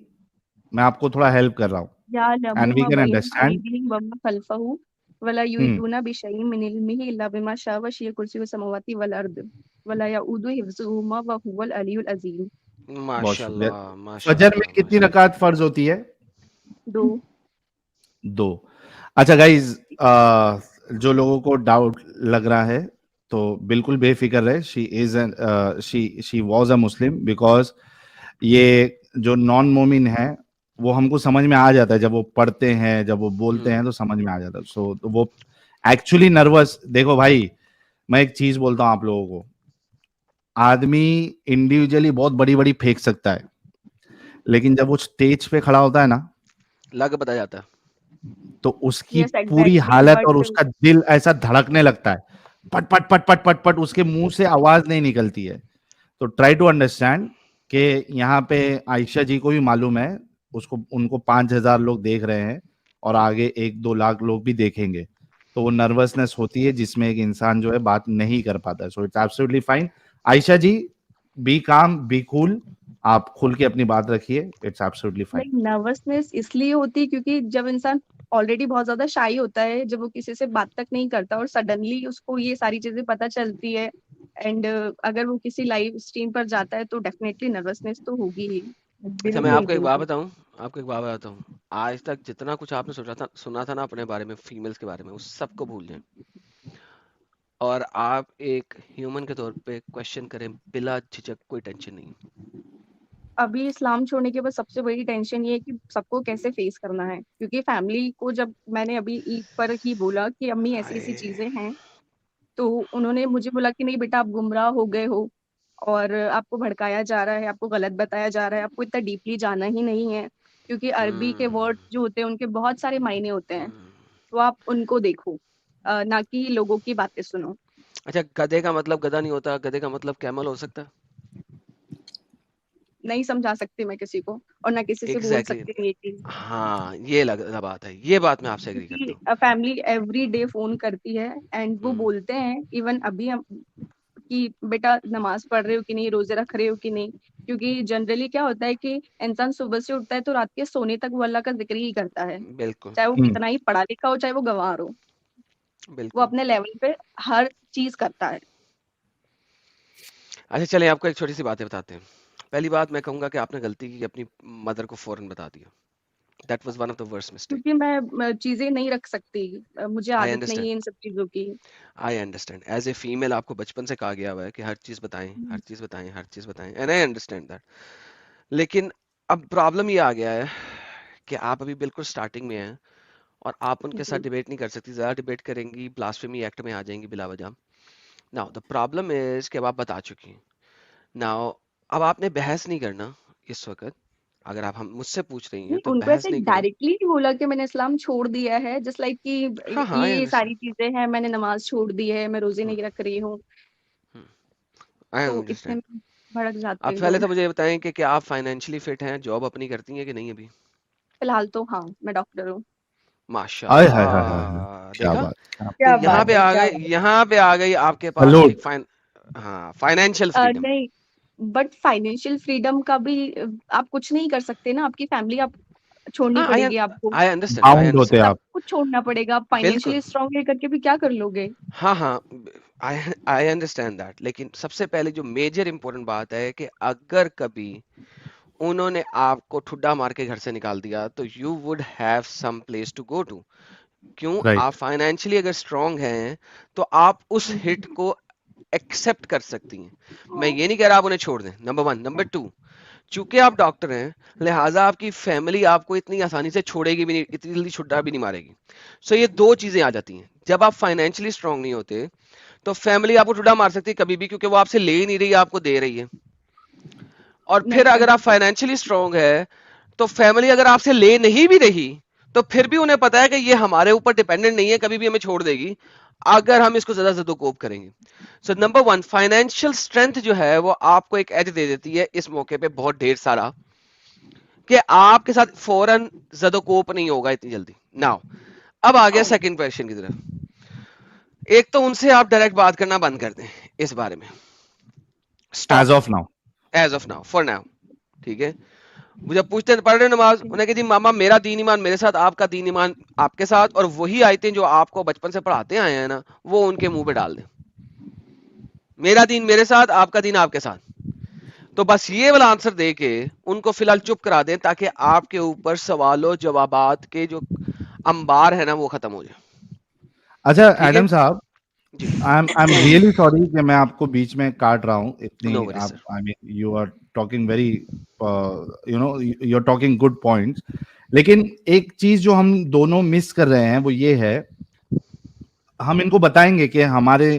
मैं आपको थोड़ा हेल्प कर रहा हूँ यअलमु एंड वी मा कैन बैन अंडरस्टैंड। अयदीहिम व मा खल्फहु वला युहीतूना बिशैइन मिन इल्मिही इल्ला बिमा शाअ वसिअ कुर्सियुहु समावाति वल अर्द वला यऊदु हिफ्ज़ुहुमा व हुवल अलियुल अज़ीम। बहुत शुक्रिया। माशाल्लाह फजर में माशाल्लाह कितनी माशाल्लाह। रकात फर्ज होती है? 2। 2। अच्छा गाइज, जो लोगों को डाउट लग रहा है तो बिल्कुल बेफिक्र रहे। She was a Muslim, because ये जो नॉन मोमिन है वो हमको समझ में आ जाता है, जब वो पढ़ते हैं, जब वो बोलते हैं तो समझ में आ जाता है। सो तो वो एक्चुअली नर्वस। देखो भाई, मैं एक चीज बोलता हूँ आप लोगों को, आदमी इंडिविजुअली बहुत बड़ी बड़ी फेंक सकता है, लेकिन जब वो स्टेज पे खड़ा होता है ना, लग पता जाता है। तो उसकी यस पूरी एग्जैक्टली हालत और बट उसका दिल ऐसा धड़कने लगता है, पट पट पट पट पट पट, उसके मुंह से आवाज नहीं निकलती है। तो ट्राई टू अंडरस्टैंड कि यहाँ पे आयशा जी को भी मालूम है, उसको उनको 5,000 लोग देख रहे हैं और आगे 1-2 लाख लोग भी देखेंगे, तो वो नर्वसनेस होती है जिसमें एक इंसान जो है बात नहीं कर पाता है। So it's absolutely fine. Ayesha ji, be calm, be cool, आप खुल के अपनी बात रखिए, it's absolutely fine. Like nervousness इसलिए होती है क्योंकि जब इंसान ऑलरेडी बहुत ज्यादा शाई होता है, जब वो किसी से बात तक नहीं करता और सडनली उसको ये सारी चीजें पता चलती है एंड अगर वो किसी लाइव स्ट्रीम पर जाता है तो डेफिनेटली नर्वसनेस तो होगी ही। अच्छा मैं बिल्कुल आपको होगी एक बात होगी। बताऊं, आपको एक बात बताता हूँ। आज तक जितना कुछ आपने सुना था ना अपने बारे में, फीमेल्स के बारे में, उस सबको भूल जाएं और आप एक ह्यूमन के तौर पे क्वेश्चन करें बिला झिझक, कोई टेंशन नहीं। अभी इस्लाम छोड़ने के बाद सबसे बड़ी टेंशन ये है कि सबको कैसे फेस करना है, क्योंकि फैमिली को जब मैंने अभी ईद पर ही बोला कि अम्मी ऐसी ऐसी हाय चीजें हैं, तो उन्होंने मुझे बोला कि नहीं बेटा आप गुमराह हो गए हो और आपको भड़काया जा रहा है, आपको गलत बताया जा रहा है, आपको इतना डीपली जाना ही नहीं है, क्योंकि अरबी के वर्ड जो होते हैं उनके बहुत सारे मायने होते हैं, तो आप उनको देखो ना कि लोगों की बातें सुनो। अच्छा गधे का मतलब गधा नहीं होता, गधे का मतलब कैमल हो सकता है। नहीं समझा सकती मैं किसी को और ना किसी से बोल एग्जैक्टली सकती हूँ ये चीज, हाँ ये लग बात है, ये बात मैं आपसे एग्री करता क्योंकि हूँ। फैमिली एवरी डे फोन करती है एंड वो बोलते हैं इवन अभी हम कि बेटा नमाज पढ़ रहे हो कि नहीं, रोजे रख रहे हो कि नहीं, क्योंकि जनरली क्या होता है कि इंसान सुबह से उठता है तो रात के सोने तक वो अल्लाह का जिक्र ही करता है, बिल्कुल चाहे वो कितना ही पढ़ा लिखा हो, चाहे वो गंवार हो, वो बिल्कुल। अपने लेवल पे हर चीज करता है। अच्छा चलें आपको एक छोटी सी बातें बताते हैं। पहली बात मैं कहूंगा कि आपने गलती की, अपनी मदर को फौरन बता दिया। That was one of the worst mistake. क्योंकि मैं चीजें नहीं रख सकती, मुझे आई आदत नहीं अंडरस्टैंड, है इन सब चीजों की। I understand. As a female आपको बचपन से कहा गया हुआ है कि हर चीज बताएं, हर चीज बताएं, हर चीज बताएं, एंड आई अंडरस्टैंड दैट। लेकिन अब प्रॉब्लम ये आ गया है कि आप अभी बिल्कुल स्टार्टिंग में हैं और आप उनके साथ जी डिबेट नहीं कर सकती। ज़्यादा डिबेट करेंगी ब्लास्फेमी एक्ट में आ जाएंगी बिला वजह। नाउ द प्रॉब्लम इज कि अब आप बता चुकी हैं। नाउ अब आपने बहस नहीं करना इस वक्त। अगर आप हम मुझसे पूछ रही हैं नहीं, तो उनको बहस ऐसे नहीं करना। डायरेक्टली नहीं बोला कि मैंने इस्लाम छोड़ दिया है, जस्ट लाइक हाँ कि हाँ आई ये अंडरस्टैंड, सारी चीजें हैं, मैंने नमाज छोड़ दी है, मैं रोजे नहीं रख रही हूँ, आई तो इतने अंडरस्टैंड। में भड़क जाते आप हैं पहले लोग। तो मुझे बताएं कि क्या आप फाइनेंशियली फिट हैं, जॉब अपनी करती हैं कि नहीं अभी। फिलहाल तो हाँ मैं डॉक्टर हूँ। हाय हाय हाय हाय हाय, माशाल्लाह, क्या देखा। बात, क्या तो क्या यहाँ बात पे है, आ क्या गई, बात यहाँ पे आ गई आपके पास सलूट। एक हाँ फाइनेंशियल फ्रीडम। नहीं, बट फाइनेंशियल फ्रीडम का भी आप कुछ नहीं कर सकते ना, आपकी फैमिली आप छोड़नी हाँ पड़ेगी आपको, आई अंडरस्टैंड, आई बाउंड होते अंडरस्टैंड। आप। सब कुछ छोड़ना पड़ेगा, आप फाइनेंशियली बिल्कुल स्ट्रांग करके भी क्या कर लोगे? हाँ हाँ आई अंडरस्टैंड दैट, लेकिन सबसे पहले जो मेजर इंपॉर्टेंट बात है कि अगर कभी उन्होंने आपको ठुड्डा मार के घर से निकाल दिया तो you would have some place to go to. क्यों? राइट आप फाइनेंशियली अगर स्ट्रांग हैं तो आप उस हिट को एक्सेप्ट कर सकती हैं। मैं ये नहीं कह रहा आप उन्हें छोड़ दें, नंबर 1। नंबर 2, चूंकि आप डॉक्टर हैं लिहाजा आपकी फैमिली आपको इतनी आसानी से छोड़ेगी भी नहीं, इतनी जल्दी छुट्टा भी नहीं मारेगी। सो ये दो चीजें आ जाती हैं। जब आप फाइनेंशियली स्ट्रांग नहीं होते तो फैमिली आपको ठुड्डा मार सकती है कभी भी, क्योंकि वो आपसे ले ही नहीं रही, आपको दे रही है। और फिर नहीं अगर आप फाइनेंशियली स्ट्रांग है तो फैमिली अगर आपसे ले नहीं भी रही तो फिर भी उन्हें पता है कि ये हमारे ऊपर डिपेंडेंट नहीं है, कभी भी हमें छोड़ देगी अगर हम इसको ज्यादा ज़दोकोप करेंगे। सो नंबर 1, फाइनेंशियल स्ट्रेंथ जो है वो आपको एक एज दे देती है इस मौके पे बहुत ढेर सारा, कि आपके साथ फौरन ज़दोकोप नहीं होगा इतनी जल्दी। नाउ अब आ गया सेकंड क्वेश्चन की तरफ। एक तो उनसे आप डायरेक्ट बात करना बंद कर दें इस बारे में, as of now, as of now, for now, ठीक है। मुझे पूछते हैं पढ़ रहे नमाज, उन्हें कहती मामा मेरा दीन ईमान मेरे साथ, आपका दीन ईमान आपके साथ, और वही आयतें जो आपको बचपन से पढ़ाते आए हैं ना वो उनके मुंह पे डाल दें। मेरा दीन मेरे साथ, आपका दीन आपके साथ। तो बस ये वाला आंसर दे के उनको फिलहाल चुप करा दें ताकि आपके ऊपर सवालों जवाबात के जो अंबार है ना वो खत्म हो जाए। अच्छा ठीक है एडम साहब, जी, आई एम रियली सॉरी कि मैं आपको बीच में काट रहा हूँ इतनी, नो वरीज आप sir. I mean you are talking very you are talking good points, लेकिन एक चीज जो हम दोनों मिस कर रहे हैं वो ये है, हम इनको बताएंगे कि हमारे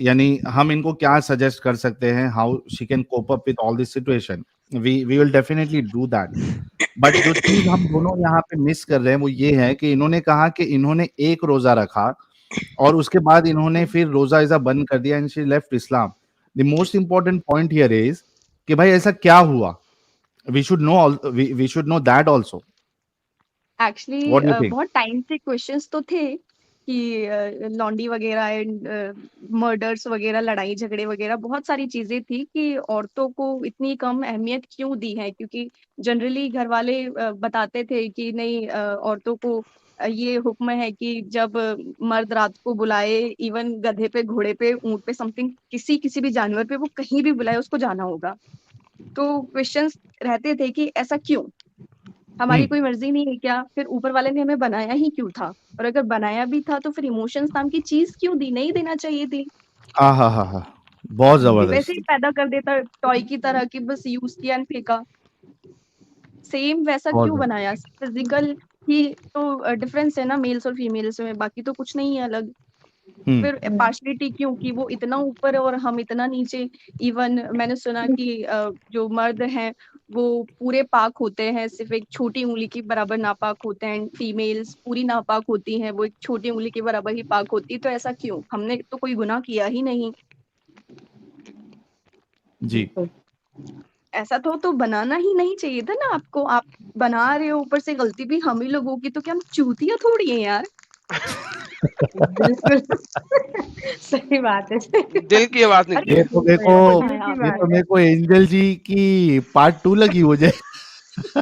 यानी हम इनको क्या सजेस्ट कर सकते हैं, how she can cope up with all this situation, we will definitely do that. But जो चीज हम दोनों यहाँ पे मिस कर रहे हैं वो ये है कि इन्होंने कहा कि इन्होंने एक रोजा रखा और उसके बाद इन्होंने फिर रोजा ऐसा बंद कर दिया and she left Islam. The most important point here is कि भाई ऐसा क्या हुआ, we should know that also. Actually what do you think? बहुत टाइम से क्वेश्चंस तो थे कि लॉन्डी वगैरह एंड मर्डर्स वगैरह, लड़ाई झगड़े वगैरह, बहुत सारी चीजें थी कि औरतों को इतनी कम अहमियत क्यों दी है, क्योंकि जनरली घर वाले बताते थे कि नहीं, औरतों को ये हुक्म है कि जब मर्द रात को बुलाए, इवन गधे पे, घोड़े पे, ऊंट पे, समथिंग, किसी भी जानवर पे, वो कहीं भी बुलाए उसको जाना होगा। तो क्वेश्चंस रहते थे कि ऐसा क्यों, हमारी कोई मर्जी नहीं है क्या? फिर ऊपर वाले ने हमें बनाया ही क्यों था? और अगर बनाया भी था तो फिर इमोशंस नाम की चीज क्यों दी? नहीं देना चाहिए थी। हा, बहुत वैसे ही जबरदस्त। पैदा कर देता टॉय की तरह कि बस यूज किया एंड फेंका। सेम वैसा बहुत क्यों जबरदस्त। बनाया? फिजिकल ही तो डिफरेंस है ना मेल्स और फीमेल्स में, बाकी तो कुछ नहीं है अलग। फिर पार्शलिटी क्यों कि वो इतना ऊपर और हम इतना नीचे? इवन मैंने सुना कि जो मर्द हैं वो पूरे पाक होते हैं, सिर्फ एक छोटी उंगली की बराबर नापाक होते हैं, फीमेल्स पूरी नापाक होती हैं, वो एक छोटी उंगली के बराबर ही पाक होती है। तो ऐसा क्यों? हमने तो कोई गुनाह किया ही नहीं। जी, ऐसा तो बनाना ही नहीं चाहिए था ना आपको। आप बना रहे हो, ऊपर से गलती भी हम ही लोगों की, तो क्या हम चूतिया थोड़ी है यार। बिल्कुल सही बात है। दिल की बात निकली। ये तो मेरे को एंजल जी की पार्ट 2 लगी मुझे।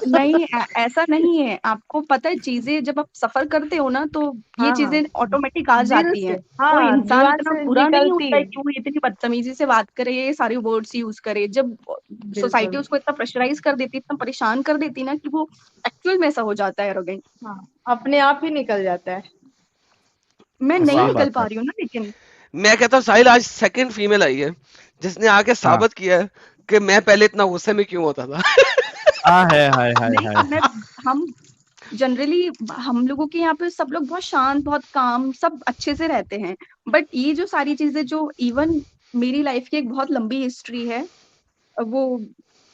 नहीं, ऐसा नहीं है। आपको पता है, चीजें जब आप सफर करते हो ना तो ये चीजें ऑटोमेटिक आ जाती हैं। वो इंसान जुबान इतना से बुरा नहीं निकलती होता है है। कि वो इतनी बदतमीजी से बात करे, ये सारे वर्ड्स यूज करे। जब सोसाइटी उसको इतना प्रेशराइज कर देती, इतना परेशान कर देती ना कि वो एक्चुअल में ऐसा हो जाता है एरोगेंट। हाँ, अपने आप ही निकल जाता है। मैं नहीं सही निकल बात पा है। रही हूँ ना, लेकिन मैं कहता हूँ साहिल आज सेकंड फीमेल आई है जिसने आके साबित किया है कि मैं पहले इतना गुस्से में क्यों होता था। हाय नहीं, हम जनरली हम लोगों के यहाँ पे सब लोग बहुत शांत, बहुत काम, सब अच्छे से रहते हैं। बट ये जो सारी चीजें, जो इवन मेरी लाइफ की एक बहुत लंबी हिस्ट्री है, वो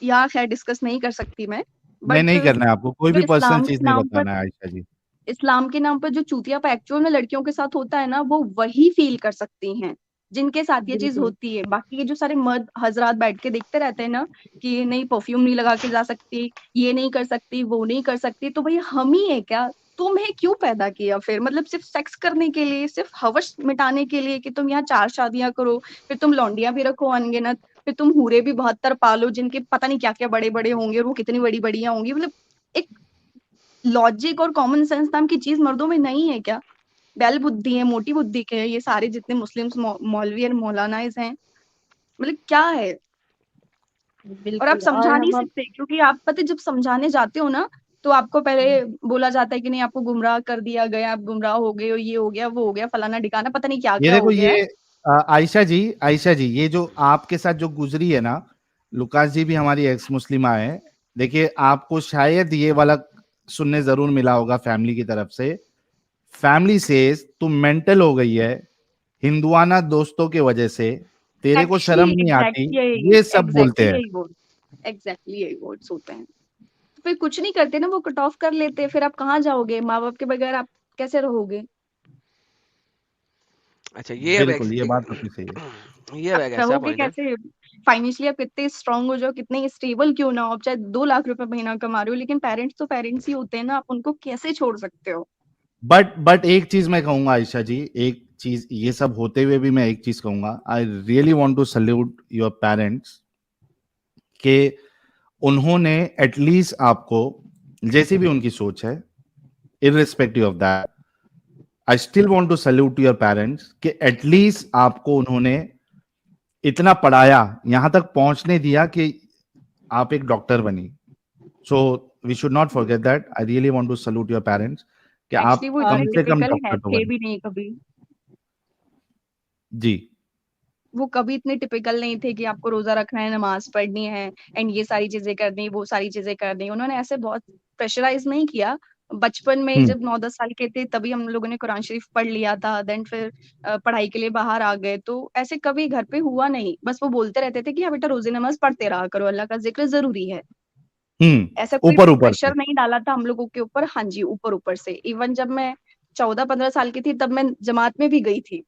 यहाँ खैर डिस्कस नहीं कर सकती मैं। बट नहीं करना है आपको, कोई जो भी पर्सनल चीज नहीं बताना है आयशा जी। इस्लाम के नाम पर जो चूतियापा एक्चुअल में लड़कियों के साथ होता है ना, वो वही फील कर सकती हैं जिनके साथ ये चीज होती है। बाकी ये जो सारे मर्द हजरात बैठ के देखते रहते हैं ना कि नहीं परफ्यूम नहीं लगा के जा सकती, ये नहीं कर सकती, वो नहीं कर सकती, तो भाई हम ही है क्या? तुम्हें क्यों पैदा किया फिर? मतलब सिर्फ सेक्स करने के लिए, सिर्फ हवस मिटाने के लिए कि तुम यहाँ 4 शादियां करो, फिर तुम लौंडियां भी रखो अनगिनत, फिर तुम हूरे भी 72 पालो जिनके पता नहीं क्या क्या बड़े बड़े होंगे और वो कितनी बड़ी बढ़िया होंगी। मतलब एक लॉजिक और कॉमन सेंस नाम की चीज मर्दों में नहीं है क्या? बैल बुद्धि है, मोटी बुद्धि के है ये सारे जितने मुस्लिम्स मौलवी और मौलानाइज हैं, मतलब क्या है? और आप बिल्कुल। समझा और नहीं हम अब सकते, क्योंकि आप पता है, जब समझाने जाते हो ना तो आपको पहले बोला जाता है कि नहीं आपको गुमराह कर दिया गया, आप गुमराह हो गए हो, ये हो गया, वो हो गया, फलाना ढिकाना, पता नहीं क्या ये क्या हो देखो गया है। ये आयशा जी ये जो आपके साथ जो गुजरी है ना, लुकास जी भी हमारी एक्स मुस्लिमा है। देखिए आपको शायद ये वाला सुनने जरूर मिला होगा फैमिली की तरफ से, फैमिली से तुम मेंटल हो गई है हिंदुआना दोस्तों के वजह से, तेरे को शर्म नहीं आती, ये सब बोलते हैं। एग्जैक्टली यही वर्ड्स होते हैं। तो फिर कुछ नहीं करते ना, वो कट ऑफ कर लेते हैं, फिर आप कहाँ जाओगे? माँ बाप के बगैर आप कैसे रहोगे? अच्छा ये अब बिल्कुल ये बात आपकी सही है। ये आप अब एक ऐसा रहोगे पॉइंट है। कैसे? फाइनेंशियली आप कितने स्ट्रांग हो जाओ, कितने स्टेबल क्यों ना हो, आप चाहे 2 लाख रुपए महीना कमा रहे हो, लेकिन पेरेंट्स तो पेरेंट्स ही होते हैं ना, आप उनको कैसे छोड़ सकते हो? बट एक चीज मैं कहूंगा आयशा जी, एक चीज ये सब होते हुए भी मैं एक चीज कहूंगा, I really want to salute your parents कि उन्होंने एटलीस्ट आपको, जैसी भी उनकी सोच है, irrespective of that, I still want to salute your parents कि एटलीस्ट आपको उन्होंने इतना पढ़ाया, यहां तक पहुंचने दिया कि आप एक डॉक्टर बनी। So we should not forget that, I really want to salute your parents कि एक्चुअली आप वो कम इतने से कम टिपिकल डॉक्टर तो थे बने। भी नहीं कभी। जी वो कभी इतने टिपिकल नहीं थे कि आपको रोजा रखना है, नमाज पढ़नी है एंड ये सारी चीजें करनी, वो सारी चीजें करनी। उन्होंने ऐसे बहुत प्रेशराइज नहीं किया। बचपन में जब 9-10 साल के थे तभी हम लोगों ने कुरान शरीफ पढ़ लिया था, देन फिर पढ़ाई के लिए बाहर आ गए, तो ऐसे कभी घर पे हुआ नहीं। बस वो बोलते रहते थे कि हाँ बेटा रोजे नमाज पढ़ते रहा करो, अल्लाह का जिक्र जरूरी है। ऐसा कोई ऊपर ऊपर से। प्रेशर नहीं डाला था हम लोगों के ऊपर। हाँ जी, ऊपर ऊपर से। इवन जब मैं 14-15 साल की थी तब मैं जमात में भी गई थी।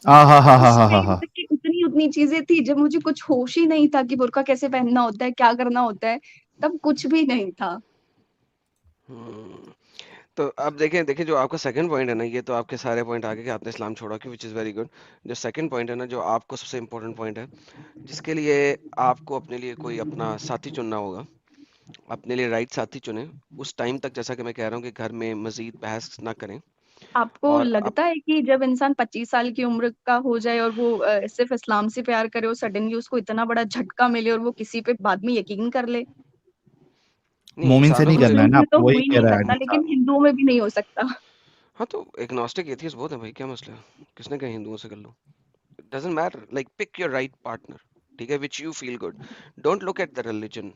हा हा हा उस हा हा टाइम हा। तक की उतनी उतनी चीजें थी जब मुझे कुछ होश ही नहीं था कि बुर्का कैसे पहनना होता है, क्या करना होता है, तब कुछ भी नहीं था। तो अब देखें देखें जो आपका सेकंड पॉइंट है ना, ये तो आपके सारे पॉइंट आगे कि आपने इस्लाम छोड़ा कि विच इज़ वेरी गुड। जो सेकंड पॉइंट है ना, जो आपको सबसे इम्पोर्टेंट पॉइंट है, जिसके लिए आपको अपने लिए कोई अपना साथी चुनना होगा, अपने लिए राइट साथी चुने। उस टाइम तक जैसा कि मैं कह रहा हूँ कि घर में मजीद बहस ना करें। आपको और लगता है कि जब इंसान 25 साल की उम्र का हो जाए और वो सिर्फ इस्लाम से प्यार करे और सडनली उसको इतना बड़ा झटका मिले और वो किसी पे बाद में यकीन कर ले? नहीं, मोमिन से इंसानों नहीं को करना है मुस्लिम्स ना, में तो आपको हो वही ही कह नहीं रहा है सकता, लेकिन निसार। हिंदुओं में भी नहीं हो सकता। हाँ तो एग्नोस्टिक एथियस्ट बहुत है भाई, क्या मसला है? किसने कहा हिंदुओं से कर लो? It doesn't matter, like pick your right partner, ठीक है, which you feel good. Don't look at the religion,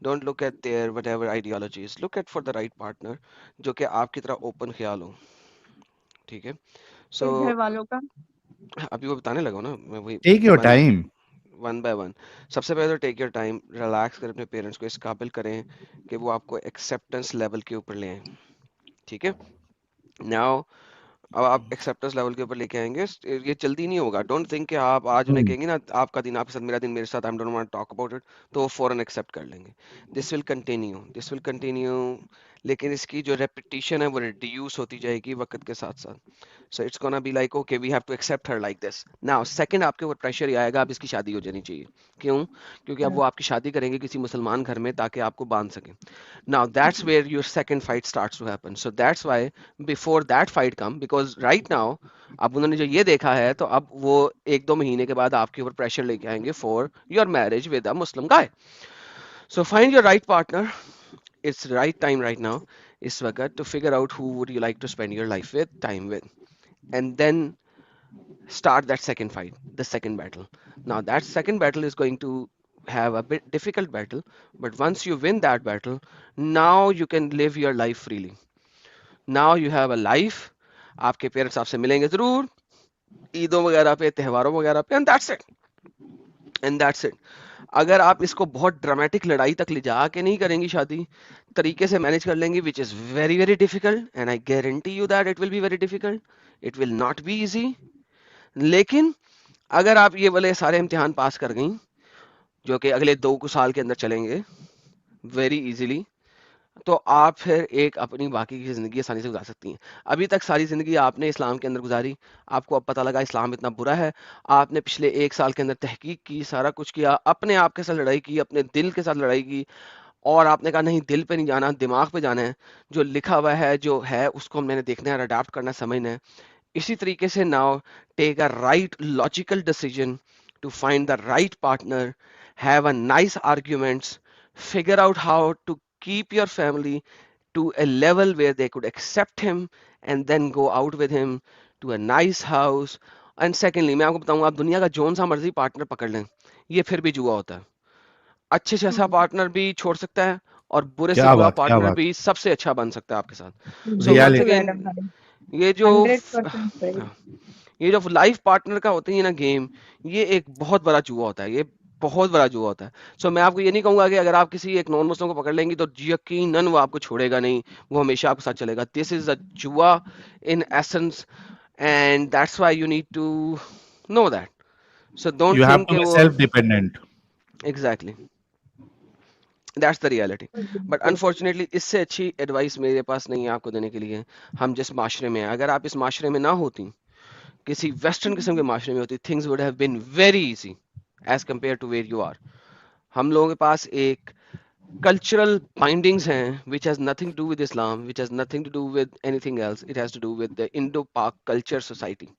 don't look at their whatever ideologies, look at for the right partner जो कि आपकी तरह ओपन ख्याल हो, ठीक है। फिर So घर वालों का अभी वो बताने लगा हूं ना मैं, वही take your one time. One by one. सबसे पहले तो टेक योर टाइम, रिलैक्स करें, अपने पेरेंट्स को इस काबिल करें कि वो आपको एक्सेप्टेंस लेवल के ऊपर ले आए, ठीक है। नाउ अब आप एक्सेप्टेंस लेवल के ऊपर लेके आएंगे, ये जल्दी नहीं होगा। डोंट थिंक कि आप आज उन्हें कहेंगे ना आपका दिन आपके साथ, मेरा दिन मेरे साथ, I don't want to talk about it, तो वो फौरन एक्सेप्ट कर लेंगे। दिस विल कंटिन्यू, लेकिन इसकी जो रेपिटेशन है वो रिड्यूस होती जाएगी वक्त के साथ साथ। So it's gonna be like okay we have to accept her like this. Now second आपके ऊपर प्रेशर ये आएगा, अब इसकी शादी हो जानी चाहिए। क्यों? क्योंकि अब वो आपकी शादी करेंगे किसी मुसलमान घर में ताकि आपको बांध सकें। Now that's where your second fight starts to happen. So that's why before that fight come, because right now अब उन्होंने जो ये देखा है तो अब वो 1-2 महीने के बाद आपके ऊपर प्रेशर लेके आएंगे for your marriage with a Muslim guy. So find your right partner. It's the right time right now इस वक्त to figure out who would you like to spend your life with, time with, and then start that second fight, the second battle. Now that second battle is going to have a bit difficult battle, but once you win that battle, now you can live your life freely. Now you have a life. आपके parents आपसे मिलेंगे जरूर ईदों वगैरह पे, त्योहारों वगैरह पे, and that's it. अगर आप इसको बहुत ड्रामेटिक लड़ाई तक ले जाके नहीं करेंगी शादी, तरीके से मैनेज कर लेंगी, which is very very difficult, and I guarantee you that it will be very difficult, it will not be easy. लेकिन अगर आप ये वाले सारे इम्तिहान पास कर गई जो कि अगले 2 साल के अंदर चलेंगे वेरी इजीली, तो आप फिर एक अपनी बाकी की ज़िंदगी आसानी से गुजार सकती हैं। अभी तक सारी ज़िंदगी आपने इस्लाम के अंदर गुजारी, आपको अब पता लगा इस्लाम इतना बुरा है, आपने पिछले 1 साल के अंदर तहकीक की, सारा कुछ किया, अपने आप के साथ लड़ाई की, अपने दिल के साथ लड़ाई की, और आपने कहा नहीं दिल पे नहीं जाना, दिमाग पे जाना है, जो लिखा हुआ है जो है उसको मैंने देखना है, अडाप्ट करना है, समझना है। इसी तरीके से now take a right logical decision to find the right partner, have a nice arguments, figure out how to keep your family to a level where they could accept him and then go out with him to a nice house. And secondly, मैं आपको बताऊंगा, आप दुनिया का zone सा मर्जी partner पकड़ लें, ये फिर भी जुआ होता है। अच्छे से अच्छा पार्टनर भी छोड़ सकता है और बुरे से क्या बुरा बात, क्या पार्टनर बात, भी सबसे अच्छा बन सकता है आपके साथ। So once reality. बिल्कुल अगेन एडम भाई, ये जो 100% सही। ये जो लाइफ पार्टनर का होते हैं ना गेम, ये एक बहुत बड़ा जुआ होता है, ये बहुत बड़ा जुआ होता है। सो मैं आपको ये नहीं कहूंगा कि अगर आप किसी एक नॉन मुस्लिम को पकड़ लेंगी तो यकीनन वो आपको छोड़ेगा नहीं, वो हमेशा आपके साथ चलेगा। दिस इज अ जुआ in essence and that's why you need to know that. So don't you have think to कि बी वो self dependent. Exactly that's the reality. But unfortunately इससे अच्छी एडवाइस मेरे पास नहीं है आपको देने के लिए। हम जिस माशरे में हैं, अगर आप इस माशरे में ना होती, किसी वेस्टर्न किस्म के माशरे में होती, things would have been very easy as compare to where you are. हम लोगों के पास एक cultural bindings हैं which has nothing to do with Islam, which has nothing to do with anything else. It has to do with the Indo-Pak culture society.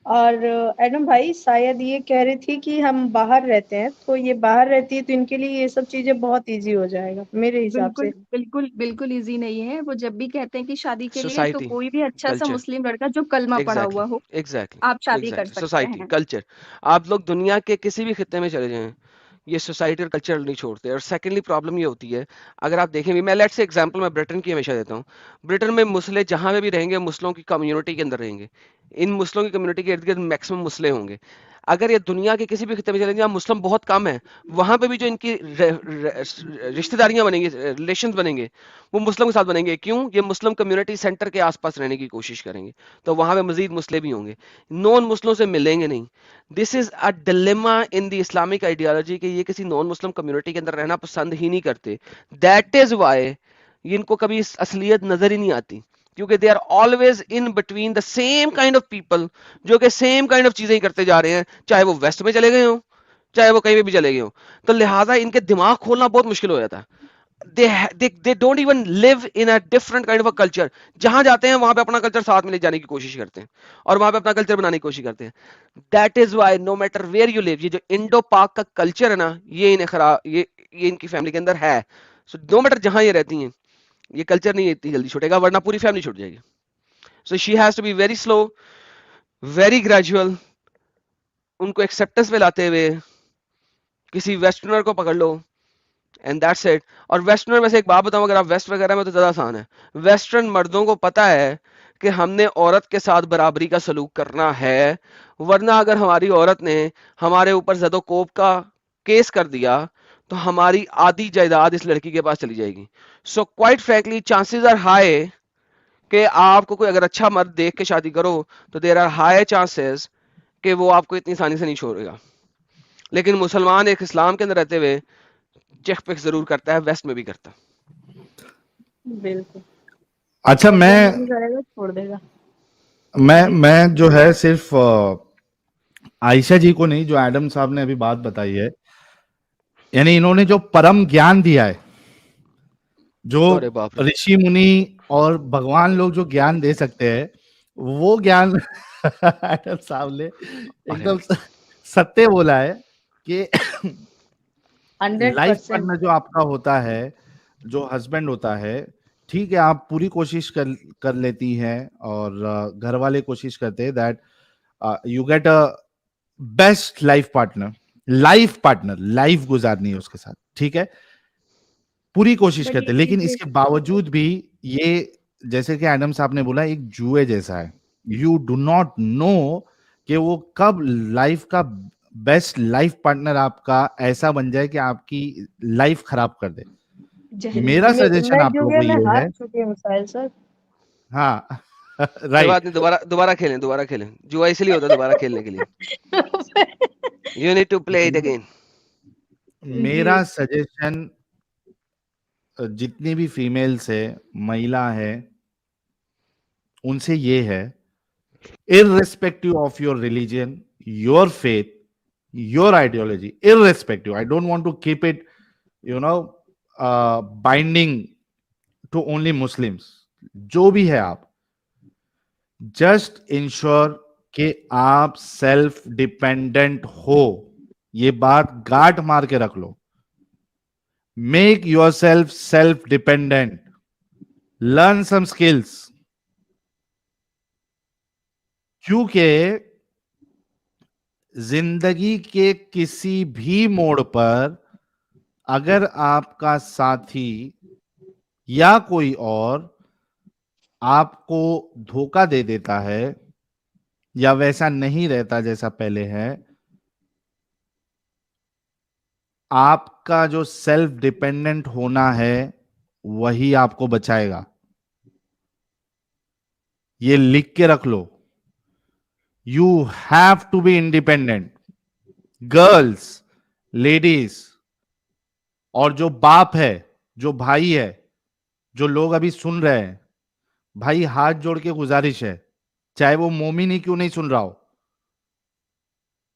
और Adam भाई शायद ये कह रही थी कि हम बाहर रहते हैं, तो ये बाहर रहती है तो इनके लिए ये सब चीजें बहुत इजी हो जाएगा मेरे हिसाब बिल्कुल से। बिल्कुल बिल्कुल इजी नहीं है। वो जब भी कहते हैं कि शादी के लिए, तो Society, कोई भी अच्छा सा culture. मुस्लिम लड़का जो कलमा पढ़ा Exactly, हुआ हो, exactly, आप शादी कर exactly. सकते Society, हैं। culture. आप लोग दुनिया के किसी भी खित्ते में चले जाएं, ये सोसाइटी और कल्चर नहीं छोड़ते। और सेकेंडली प्रॉब्लम ये होती है, अगर आप देखें भी, मैं लेट्स से एग्जांपल मैं ब्रिटेन की हमेशा देता हूँ। ब्रिटेन में मुस्लिम जहाँ पे भी रहेंगे, मुस्लिमों की कम्युनिटी के अंदर रहेंगे। इन मुस्लिमों की कम्युनिटी के इर्द गिर्द मैक्सिमम मुस्लिम होंगे। अगर ये दुनिया के किसी भी खित्ते में चले जहाँ मुस्लिम बहुत कम है, वहां पे भी जो इनकी रिश्तेदारियां बनेंगी, रिलेशन बनेंगे, वो मुस्लिम के साथ बनेंगे। क्यों? ये मुस्लिम कम्युनिटी सेंटर के आसपास रहने की कोशिश करेंगे, तो वहां पे मजीद मुस्लिम भी होंगे, नॉन मुस्लिमों से मिलेंगे नहीं। This is a dilemma in the Islamic ideology कि ये किसी नॉन मुस्लिम कम्युनिटी के अंदर रहना पसंद ही नहीं करते। दैट इज वाई इनको कभी असलियत नजर ही नहीं आती, क्योंकि they are always in between the same kind of people जो कि सेम काइंड ऑफ चीजें ही करते जा रहे हैं, चाहे वो वेस्ट में चले गए हो, चाहे वो कहीं भी चले गए हो। तो लिहाजा इनके दिमाग खोलना बहुत मुश्किल हो जाता है। they don't even live in a different kind of a culture. जहां जाते हैं वहां पे अपना कल्चर साथ में ले जाने की कोशिश करते हैं और वहां पे अपना कल्चर बनाने की कोशिश करते हैं। That is why no matter where you live, ये जो इंडो पाक का कल्चर है ना, ये इन्हें खराब, ये इनकी फैमिली के अंदर है। सो नो मैटर जहां ये रहती हैं, ये कल्चर नहीं इतनी जल्दी छूटेगा, वरना पूरी फैमिली छूट जाएगी। So she has to be very slow, very gradual, उनको एक्सेप्टेंस में लाते हुए किसी वेस्टर्नर को पकड़ लो एंड दैट्स इट। और वेस्टर्नर में से एक बात बताऊं, अगर आप वेस्ट वगैरह में, तो ज्यादा आसान है। वेस्टर्न मर्दों को पता है कि हमने औरत के साथ बराबरी का सलूक करना है, वरना अगर हमारी औरत ने हमारे ऊपर ज़दोकोब का केस कर दिया तो हमारी आधी जायदाद इस लड़की के पास चली जाएगी। So quite frankly chances are high कि आपको कोई अगर अच्छा मर्द देख के शादी करो तो देयर आर हाई चांसेस कि वो आपको इतनी आसानी से नहीं छोड़ेगा। लेकिन मुसलमान एक इस्लाम के अंदर रहते हुए चेक पिक जरूर करता है, वेस्ट में भी करता है। बिल्कुल। अच्छा, छोड़ देगा। मैं जो है सिर्फ आयशा जी को नहीं, जो एडम साहब ने अभी बात बताई है, यानी इन्होंने जो परम ज्ञान दिया है, जो ऋषि मुनि और भगवान लोग जो ज्ञान दे सकते हैं, वो ज्ञान एडम साहब ने एकदम सत्य बोला है कि 100% लाइफ पार्टनर जो आपका होता है, जो हस्बैंड होता है, ठीक है, आप पूरी कोशिश कर लेती हैं और घर वाले कोशिश करते हैं that you get a best life partner, life गुजारनी है उसके साथ, ठीक है, पूरी कोशिश करते हैं। लेकिन इसके बावजूद भी ये, जैसे कि एडम साहब ने बोला, एक जुए जैसा है। यू डू नॉट नो कि वो कब लाइफ का बेस्ट लाइफ पार्टनर आपका ऐसा बन जाए कि आपकी लाइफ खराब कर दे। मेरा सजेशन आप लोगों को ये है, हाँ राइट, दोबारा खेलें। जुआ इसलिए होता है दोबारा खेलने के लिए। You need to play it again. मेरा सजेशन जितनी भी फीमेल्स है, महिला है, उनसे ये है, irrespective of your religion, your faith, your ideology, irrespective, I don't want to keep it you know binding to only Muslims, जो भी है आप जस्ट इंश्योर कि आप सेल्फ डिपेंडेंट हो। ये बात गांठ मार के रख लो। Make yourself dependent, learn some skills, क्योंकि जिंदगी के किसी भी मोड़ पर अगर आपका साथी या कोई और आपको धोखा दे देता है या वैसा नहीं रहता जैसा पहले है, आपका जो सेल्फ डिपेंडेंट होना है वही आपको बचाएगा। ये लिख के रख लो। You have to be independent. Girls, ladies, और जो बाप है, जो भाई है, जो लोग अभी सुन रहे हैं, भाई हाथ जोड़ के गुजारिश है, चाहे वो मोमिन ही क्यों नहीं सुन रहा हो,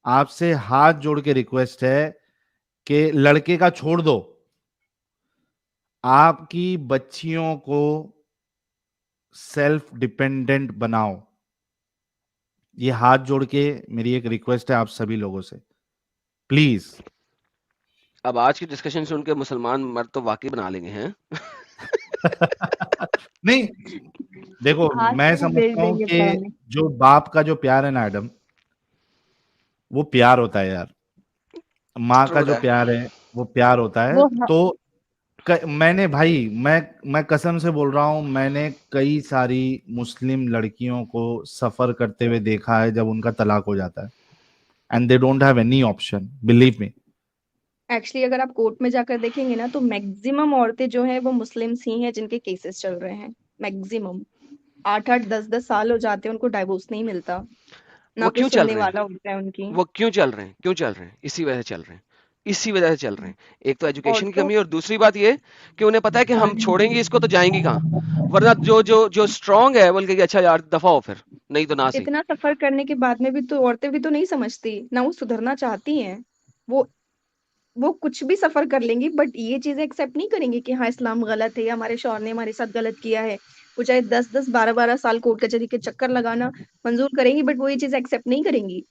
आपसे हाथ जोड़ के रिक्वेस्ट है कि लड़के का छोड़ दो, आपकी बच्चियों को सेल्फ डिपेंडेंट बनाओ। ये हाथ जोड़ के मेरी एक रिक्वेस्ट है आप सभी लोगों से, प्लीज। अब आज की डिस्कशन सुन के मुसलमान मर्द तो वाकई बना लेंगे हैं। नहीं देखो, आज मैं तो भेज समझता हूँ देंगे कि पहले। जो बाप का जो प्यार है ना एडम, वो प्यार होता है यार। माँ का True जो that. प्यार है वो प्यार होता है। वो तो मैंने भाई, मैं कसम से बोल रहा हूँ, मैंने कई सारी मुस्लिम लड़कियों को सफर करते हुए देखा है जब उनका तलाक हो जाता है, and they don't have any option, believe me. Actually अगर आप कोर्ट में जाकर देखेंगे ना तो मैक्सिमम औरतें जो है वो मुस्लिम्स ही हैं जिनके केसेस चल रहे हैं। मैक्सिमम 8-8 10-10 साल हो जाते हैं उनको डाइवोर्स नहीं मिलता, ना वो कोई क्यों चल सुनने रहे हैं? वाला होता है उनकी। वो क्यों चल रहे हैं? क्यों चल रहे हैं? इसी वजह से चल रहे हैं। इसी वजह से चल रहे हैं। एक तो एजुकेशन की औरतों कमी, और दूसरी बात ये कि उन्हें पता है कि हम छोड़ेंगे इसको तो जाएंगी कहाँ? वरना जो स्ट्रांग है बोल के कि अच्छा यार दफा हो फिर, नहीं तो ना सही। इतना सफर करने के बाद में भी तो औरतें भी तो नहीं समझती, ना वो सुधरना चाहती हैं। वो कुछ भी सफर कर लेंगी बट ये चीजें एक्सेप्ट नहीं करेंगी कि हाँ इस्लाम गलत है या हमारे शौहर ने हमारे साथ गलत किया है। वो चाहे 10-10 12-12 साल कोर्ट कचहरी के चक्कर लगाना मंजूर करेंगी बट वो ये चीज एक्सेप्ट नहीं करेंगी।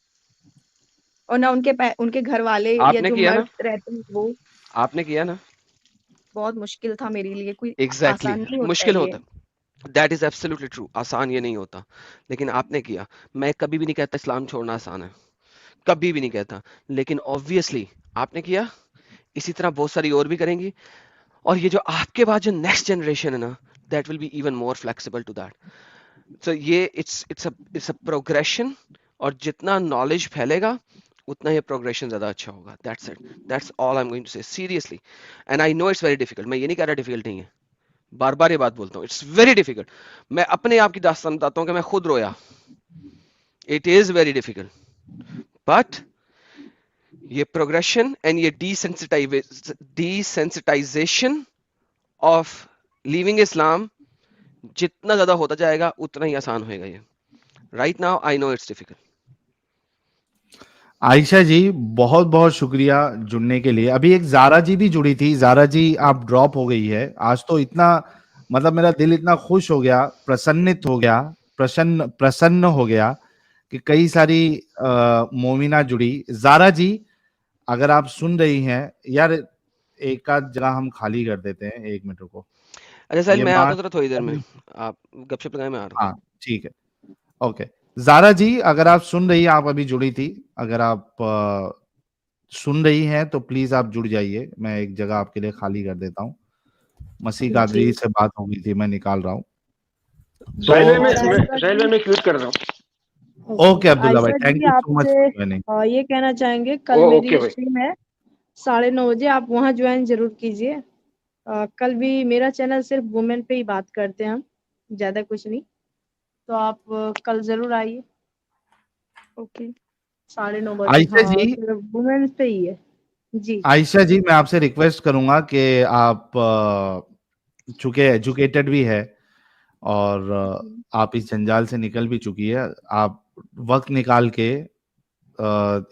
और ना उनके घर वाले या आपने जो किया मर्द ना? रहते हैं वो। आपने किया ना? बहुत मुश्किल था मेरे लिए, कोई एग्जैक्टली आसान नहीं होता है मुश्किल ये। होता। That is absolutely true. आसान ये नहीं होता, लेकिन आपने किया। मैं कभी भी नहीं कहता इस्लाम छोड़ना आसान है, कभी भी नहीं कहता, लेकिन ऑब्वियसली आपने किया, इसी तरह बहुत सारी और भी करेंगी। और ये जो आपके बाद जो नेक्स्ट जनरेशन है ना, that will be even more flexible to that. So ये इट्स अ प्रोग्रेशन, और जितना नॉलेज फैलेगा उतना ये प्रोग्रेशन ज्यादा अच्छा होगा। That's it, that's all I am going to say seriously. And I know it's very difficult. मैं ये नहीं कह रहा डिफिकल्ट नहीं है, बार बार ये बात बोलता हूँ, इट्स वेरी डिफिकल्ट। मैं अपने आप की दास्तान बताता हूँ कि मैं खुद रोया। It is very difficult, but ये प्रोग्रेशन एंड ये डिसेंसिटाइजेशन ऑफ लीविंग इस्लाम जितना ज्यादा होता जाएगा उतना ही आसान होएगा ये। Right now I know it's difficult. Ayesha ji बहुत बहुत शुक्रिया जुड़ने के लिए। अभी एक जारा जी भी जुड़ी थी। जारा जी आप ड्रॉप हो गई है आज, तो इतना मतलब मेरा दिल इतना खुश हो गया, प्रसन्नित हो गया, प्रसन्न हो गया कि कई सारी मोमिना जुड़ी। जारा जी अगर आप सुन रही हैं यार, एक आध जगह हम खाली कर देते हैं, 1 मिनट रुको। अच्छा सर, ये मैं आता माँ, हूँ थोड़ी देर में, आप गपशप लगाए, मैं आ रहा हूँ। हाँ ठीक है, ओके। जारा जी अगर आप सुन रही हैं, आप अभी जुड़ी थी, अगर आप सुन रही हैं तो प्लीज आप जुड़ जाइए। मैं एक जगह आपके लिए खाली कर देता हूँ। मसीह कादरी से बात हो गई थी, मैं निकाल रहा हूँ। साहिल में क्यूट कर रहा हूँ। ओके अब्दुल्ला भाई, Ayesha thank ji you so much for आपसे ज्वाइनिंग। ये कहना चाहेंगे, कल ओके मेरी भाई। स्ट्रीम है 9:30 बजे, आप वहाँ ज्वाइन जरूर कीजिए। कल भी मेरा चैनल सिर्फ वुमेन पे ही बात करते हैं हम, ज्यादा कुछ नहीं, तो आप कल जरूर आइए। ओके 9:30 बजे। आयशा हाँ जी, सिर्फ वुमेन पे ही है जी। आयशा जी मैं आपसे रिक्वेस्ट करूंगा कि आप चूंकि एजुकेटेड भी है और आप इस जंजाल से निकल भी चुकी है, आप वक्त निकाल के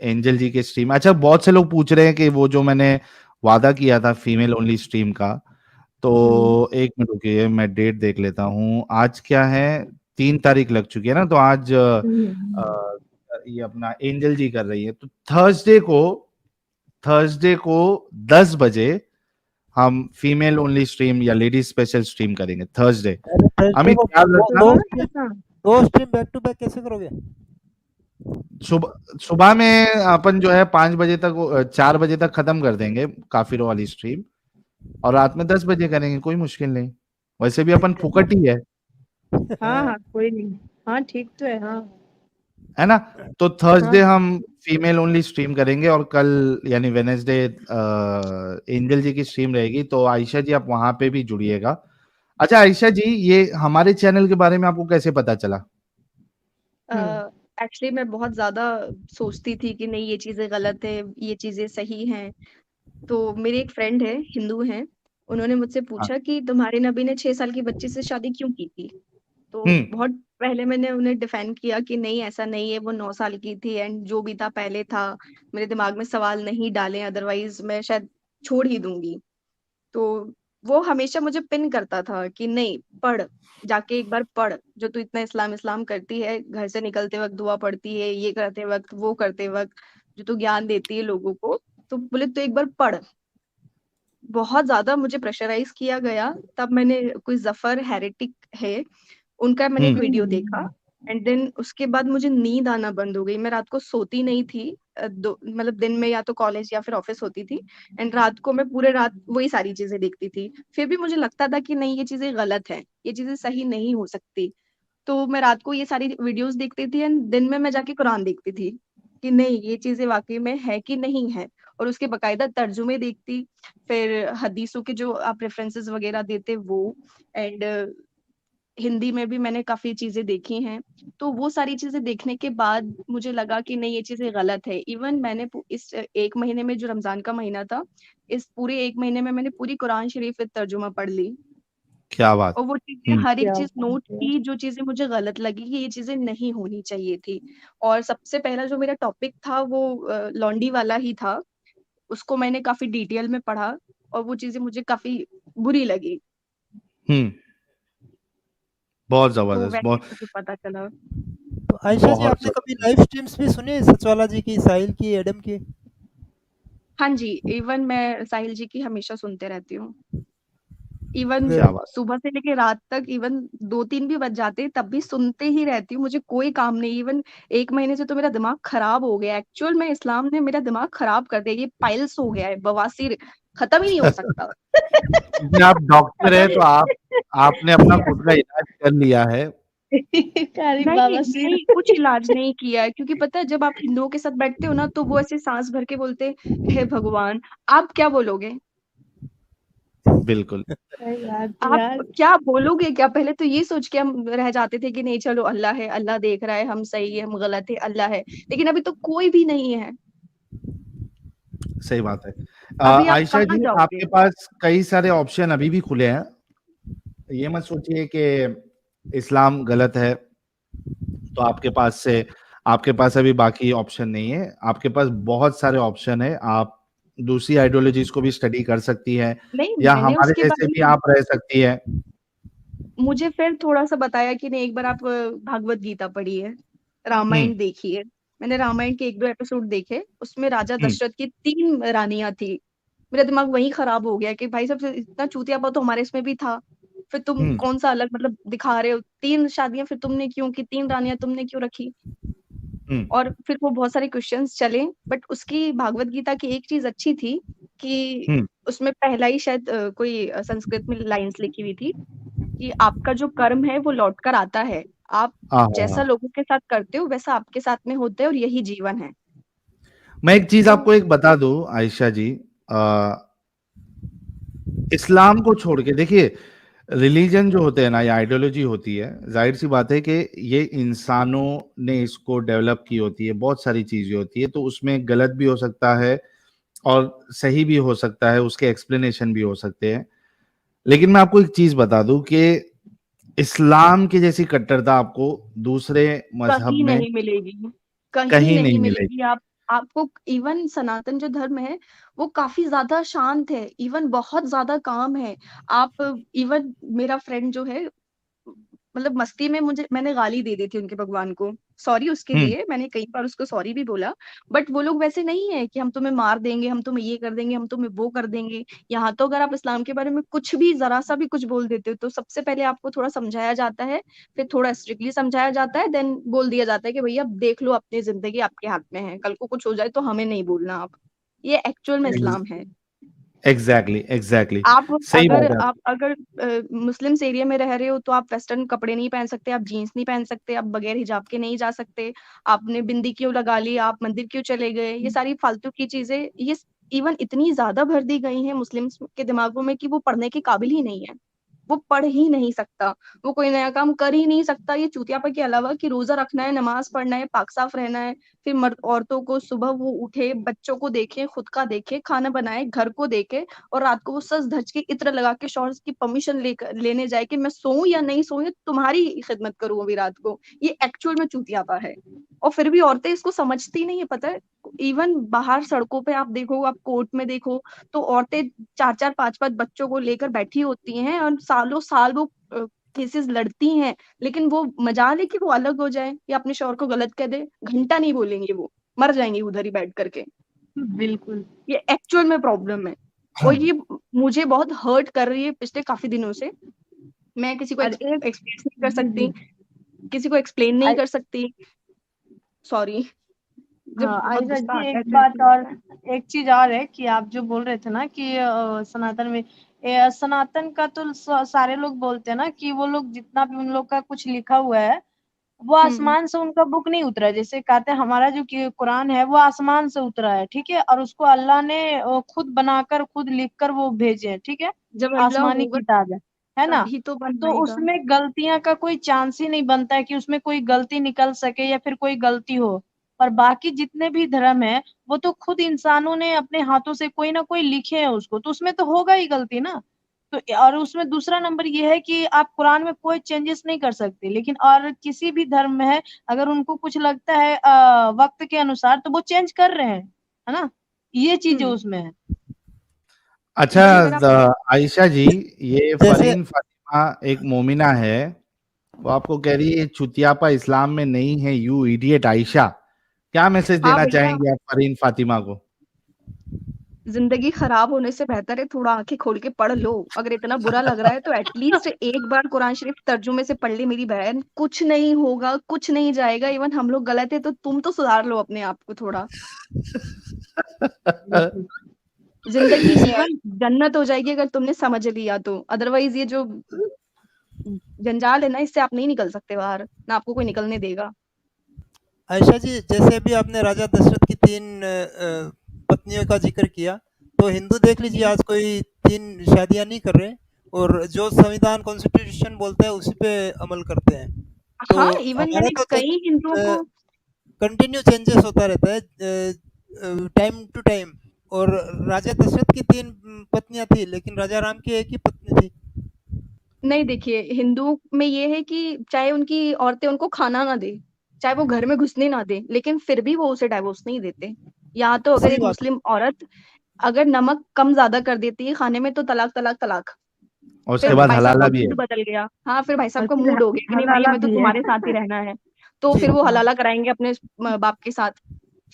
एंजल जी के स्ट्रीम। अच्छा बहुत से लोग पूछ रहे हैं कि वो जो मैंने वादा किया था फीमेल ओनली स्ट्रीम का। तो एक मिनट रुकिए, मैं डेट देख लेता हूँ। आज क्या है, 3 तारीख लग चुकी है ना, तो आज ये अपना एंजल जी कर रही है, तो थर्सडे को 10 बजे हम फीमेल ओनली स्ट्रीम या लेडीज स्पेशल स्ट्रीम करेंगे थर्सडे। अमित याद रखना, दो स्ट्रीम बैक टू बैक कैसे करोगे? सुबह में अपन जो है 5 बजे तक 4 बजे तक खत्म कर देंगे काफिरों वाली स्ट्रीम, और रात में 10 बजे करेंगे, कोई मुश्किल नहीं, वैसे भी अपन फुकट ही है। हाँ हाँ कोई नहीं, हाँ ठीक तो है, हाँ है ना। तो थर्सडे हाँ। हम फीमेल ओनली स्ट्रीम करेंगे, और कल यानी वेनेसडे एंजल जी की स्ट्रीम रहेगी। तो आयशा जी आप वहां पे भी जुड़िएगा। अच्छा आयशा जी, ये हमारे चैनल के बारे में आपको कैसे पता चला? एक्चुअली मैं बहुत ज्यादा सोचती थी कि नहीं ये चीजें गलत है, ये चीजें सही हैं। तो मेरी एक फ्रेंड है, हिंदू हैं, उन्होंने मुझसे हाँ। पूछा कि तुम्हारे नबी ने 6 साल की बच्ची से शादी क्यों की थी। तो बहुत पहले मैंने उन्हें डिफेंड किया कि नहीं ऐसा नहीं है, वो 9 साल की थी एंड जो भी था पहले था, मेरे दिमाग में सवाल नहीं डाले, अदरवाइज मैं शायद छोड़ ही दूंगी। तो वो हमेशा मुझे पिन करता था कि नहीं पढ़, जाके एक बार पढ़, जो तू इतना इस्लाम इस्लाम करती है, घर से निकलते वक्त दुआ पढ़ती है, ये करते वक्त वो करते वक्त, जो तू ज्ञान देती है लोगों को, तो बोले तू एक बार पढ़। बहुत ज्यादा मुझे प्रेशराइज किया गया, तब मैंने कोई जफर हेरेटिक है उनका मैंने एक वीडियो देखा, एंड देन उसके बाद मुझे नींद आना बंद हो गई। मैं रात को सोती नहीं थी, मतलब दिन में या तो कॉलेज या फिर ऑफिस होती थी, एंड रात को मैं पूरे रात वही सारी चीजें देखती थी। फिर भी मुझे लगता था कि नहीं ये चीजें गलत है, ये चीजें सही नहीं हो सकती। तो मैं रात को ये सारी वीडियोस देखती थी एंड दिन में मैं जाके कुरान देखती थी कि नहीं ये चीजें वाकई में है कि नहीं है, और उसके बकायदा तर्जुमे देखती, फिर हदीसों के जो आप रेफरेंसेस वगैरह देते वो, एंड हिंदी में भी मैंने काफी चीजें देखी हैं। तो वो सारी चीजें देखने के बाद मुझे लगा कि नहीं ये चीजें गलत है। इवन मैंने इस 1 महीने में, जो रमजान का महीना था, इस पूरे 1 महीने में मैंने पूरी कुरान शरीफ तर्जुमा पढ़ ली, क्या बात। और वो चीजें हर एक चीज नोट की, जो चीजें मुझे गलत लगी कि ये चीजें नहीं होनी चाहिए थी। और सबसे पहला जो मेरा टॉपिक था वो लॉन्डी वाला ही था, उसको मैंने काफी डिटेल में पढ़ा, और वो चीजें मुझे काफी बुरी लगी। बहुत तो जबरदस्त, वैसे बहुत मुझे पता चला। तो आयशा जी बहुत आपने कभी लाइव स्ट्रीम्स भी सुने सचवाला जी की, साहिल की, एडम की? हाँ जी, इवन मैं साहिल जी की हमेशा सुनते रहती हूँ। इवन क्या बात। सुबह से लेके रात तक, इवन 2-3 भी बज जाते तब भी सुनते ही रहती हूँ, मुझे कोई काम नहीं। इवन 1 महीने से तो मेरा दिमाग खराब हो गया, एक्चुअल में इस्लाम ने मेरा दिमाग खराब कर दिया, ये पाइल्स हो गया है, बवासीर खत्म ही नहीं हो सकता। क्योंकि आप डॉक्टर है, तो आपने अपना खुद का इलाज कर लिया है। नहीं नहीं कुछ इलाज नहीं किया है, क्योंकि पता है जब आप हिंदुओं के साथ बैठते हो ना, तो वो ऐसे सांस भर के बोलते हे भगवान, आप क्या बोलोगे? बिल्कुल। आप क्या बोलोगे? क्या पहले तो ये सोच के हम रह जाते थे कि नहीं चलो अल्लाह है, अल्लाह देख रहा है, हम सही है हम गलत है, अल्लाह है, लेकिन अभी तो कोई भी नहीं है। सही बात है। अभी आप आयशा कहाँ जी जाओगे? आपके पास कई सारे ऑप्शन अभी भी खुले हैं, ये मत सोचिए कि इस्लाम गलत है तो आपके पास अभी बाकी ऑप्शन नहीं है। आपके पास बहुत सारे ऑप्शन है, आप दूसरी आइडियोलॉजीज को भी स्टडी कर सकती है, नहीं या मैंने हमारे उसके जैसे बारे भी में आप रह सकती है। मुझे फिर थोड़ा सा बताया कि नहीं एक बार आप भागवत गीता पढ़िए, रामायण देखिए। मैंने रामायण के 1-2 एपिसोड देखे, उसमें राजा दशरथ की 3 रानियां थी। मेरा दिमाग वहीं खराब हो गया कि भाई साहब इतना चूतियापा तो हमारे इसमें भी था, फिर तुम कौन सा अलग मतलब दिखा रहे हो? 3 शादियां फिर तुमने क्यों की? 3 रानियां तुमने क्यों रखी? और फिर वो बहुत सारे क्वेश्चंस चले, बट उसकी भागवत गीता की एक चीज अच्छी थी कि उसमें पहला ही शायद कोई संस्कृत में लाइंस लिखी हुई थी कि आपका जो कर्म है वो लौट कर आता है, आप जैसा लोगों के साथ करते हो वैसा आपके साथ में होता है, और यही जीवन है। मैं एक चीज आपको एक बता दूं आयशा जी, इस्लाम को छोड़ के देखिए, रिलीजन जो होते हैं ना या आइडियोलॉजी होती है, जाहिर सी बात है कि ये इंसानों ने इसको डेवलप की होती है, बहुत सारी चीजें होती है, तो उसमें गलत भी हो सकता है और सही भी हो सकता है, उसके एक्सप्लेनेशन भी हो सकते हैं। लेकिन मैं आपको एक चीज बता दूं कि इस्लाम की जैसी कट्टरता आपको दूसरे मजहब कहीं में नहीं मिलेगी, कहीं नहीं नहीं मिलेगी। मिलेगी। आपको इवन सनातन जो धर्म है वो काफी ज्यादा शांत है, इवन बहुत ज्यादा काम है। आप इवन मेरा फ्रेंड जो है मतलब मस्ती में मैंने गाली दे दी थी उनके भगवान को, सॉरी उसके लिए, मैंने कई बार उसको सॉरी भी बोला। बट वो लोग वैसे नहीं है कि हम तुम्हें मार देंगे, हम तुम्हें ये कर देंगे, हम तुम्हें वो कर देंगे। यहाँ तो अगर आप इस्लाम के बारे में कुछ भी जरा सा भी कुछ बोल देते हो तो सबसे पहले आपको थोड़ा समझाया जाता है, फिर थोड़ा स्ट्रिक्टली समझाया जाता है, देन बोल दिया जाता है कि भैया देख लो अपनी जिंदगी आपके हाथ में है, कल को कुछ हो जाए तो हमें नहीं बोलना आप। ये एक्चुअल में इस्लाम है। एग्जैक्टली आप सही अगर बात है। आप अगर मुस्लिम्स एरिया में रह रहे हो तो आप वेस्टर्न कपड़े नहीं पहन सकते, आप जीन्स नहीं पहन सकते, आप बगैर हिजाब के नहीं जा सकते, आपने बिंदी क्यों लगा ली, आप मंदिर क्यों चले गए, ये सारी फालतू की चीजें ये इवन इतनी ज्यादा भर दी गई हैं मुस्लिम्स के दिमागों में कि वो पढ़ने के काबिल ही नहीं है, वो पढ़ ही नहीं सकता, वो कोई नया काम कर ही नहीं सकता। ये चूतियापा के अलावा कि रोजा रखना है, नमाज पढ़ना है, पाक साफ रहना है, फिर मर्द औरतों को सुबह वो उठे, बच्चों को देखे, खुद का देखे, खाना बनाए, घर को देखे, और रात को वो सज धज के इत्र लगा के शौहर की परमिशन लेने जाए कि मैं सोऊं या नहीं सोऊं, तुम्हारी खिदमत करूं अभी रात को। ये एक्चुअल में चूतियापा है, और फिर भी औरतें इसको समझती नहीं है। पता है इवन बाहर सड़कों पे आप देखो, आप कोर्ट में देखो, तो औरतें 4-4 5-5 बच्चों को लेकर बैठी होती हैं और सालों साल वो केसेस लड़ती हैं, लेकिन वो मजाल है कि वो अलग हो जाए या अपने शौहर को गलत कह दे, घंटा नहीं बोलेंगे, वो मर जाएंगे उधर ही बैठ करके। बिल्कुल ये एक्चुअल में प्रॉब्लम है, और ये मुझे बहुत हर्ट कर रही है पिछले काफी दिनों से। मैं किसी को एक्सप्रेस नहीं कर सकती, किसी को एक्सप्लेन नहीं कर सकती, सॉरी। हाँ आयशा जी, एक बात और, एक चीज और है कि आप जो बोल रहे थे ना कि सनातन में, सनातन का तो सारे लोग बोलते हैं ना कि वो लोग जितना भी उन लोग का कुछ लिखा हुआ है वो आसमान से उनका बुक नहीं उतरा। जैसे कहते हैं हमारा जो कुरान है वो आसमान से उतरा है, ठीक है, और उसको अल्लाह ने खुद बनाकर खुद लिखकर वो भेजे, ठीक है, जब अल्लाह आसमानी होगा किताब है ना। तभी तो बन तो पाएगा। उसमें गलतियां का कोई चांस ही नहीं बनता है कि उसमें कोई गलती निकल सके या फिर कोई गलती हो। और बाकी जितने भी धर्म है वो तो खुद इंसानों ने अपने हाथों से कोई ना कोई लिखे हैं उसको, तो उसमें तो होगा ही गलती ना। तो और उसमें दूसरा नंबर ये है कि आप कुरान में कोई चेंजेस नहीं कर सकते, लेकिन और किसी भी धर्म में है अगर उनको कुछ लगता है वक्त के अनुसार तो वो चेंज कर रहे हैं, है ना, ये चीजें उसमें है। अच्छा आयशा जी, ये फरीन फातिमा एक मोमिना है, वो आपको कह रही है चुतियापा इस्लाम में नहीं है, यू इडियट आयशा। क्या मैसेज देना चाहेंगे आप फरीन फातिमा को? जिंदगी खराब होने से बेहतर है थोड़ा आंखें खोल के पढ़ लो। अगर इतना बुरा लग रहा है तो एटलीस्ट एक बार कुरान शरीफ तर्जुमे से पढ़ ले मेरी बहन, कुछ नहीं होगा, कुछ नहीं जाएगा। इवन हम लोग गलत है तो तुम तो सुधार लो अपने आप को थोड़ा। जिंदगी इवन जन्नत हो जाएगी अगर तुमने समझ लिया तो, अदरवाइज ये जो जंजाल है ना इससे आप नहीं निकल सकते बाहर, ना आपको कोई निकलने देगा। आयशा जी, जैसे अभी आपने राजा दशरथ की 3 पत्नियों का जिक्र किया, तो हिंदू देख लीजिए आज कोई 3 शादियां नहीं कर रहे और जो संविधान कॉन्स्टिट्यूशन बोलते हैं उसी पे अमल करते हैं। तो हाँ इवन मैंने कई हिंदुओं को कंटिन्यू चेंजेस होता रहता है टाइम टू टाइम। और राजा दशरथ की 3 पत्नियां थी लेकिन राजा राम की एक ही पत्नी थी। नहीं देखिए, हिंदुओं में ये है कि चाहे उनकी औरतें उनको खाना ना दे, चाहे वो घर में घुसने ना दे, लेकिन फिर भी वो उसे डाइवोर्स नहीं देते। यहाँ तो अगर एक मुस्लिम औरत अगर नमक कम ज्यादा कर देती है खाने में तो तलाक तलाक तलाक। और उसके बाद हलाला भी है। मूड बदल गया, हाँ फिर भाई साहब का मूड हो गया कि नहीं भाई हमें तो तुम्हारे साथ ही रहना है, तो फिर वो हलाला कराएंगे अपने बाप के साथ।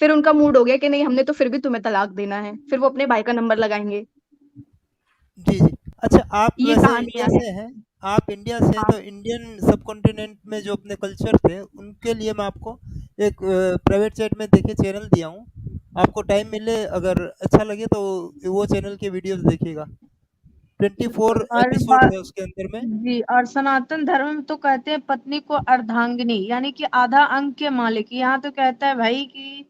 फिर उनका मूड हो गया कि नहीं हमने तो फिर भी तुम्हें तलाक देना है, फिर वो अपने भाई का नंबर लगाएंगे। जी जी। अच्छा, आप ये वैसे इंडिया से हैं, आप इंडिया से हैं, तो इंडियन सब कॉन्टिनेंट में जो अपने कल्चर थे उनके लिए मैं आपको एक प्राइवेट चैट में देखिए चैनल दिया हूँ, आपको टाइम मिले अगर अच्छा लगे तो वो चैनल के वीडियोस देखिएगा। 24 एपिसोड है उसके अंदर में जी। और सनातन धर्म में तो कहते हैं पत्नी को अर्धांगिनी यानी कि आधा अंग के मालिक। यहाँ तो कहता है भाई कि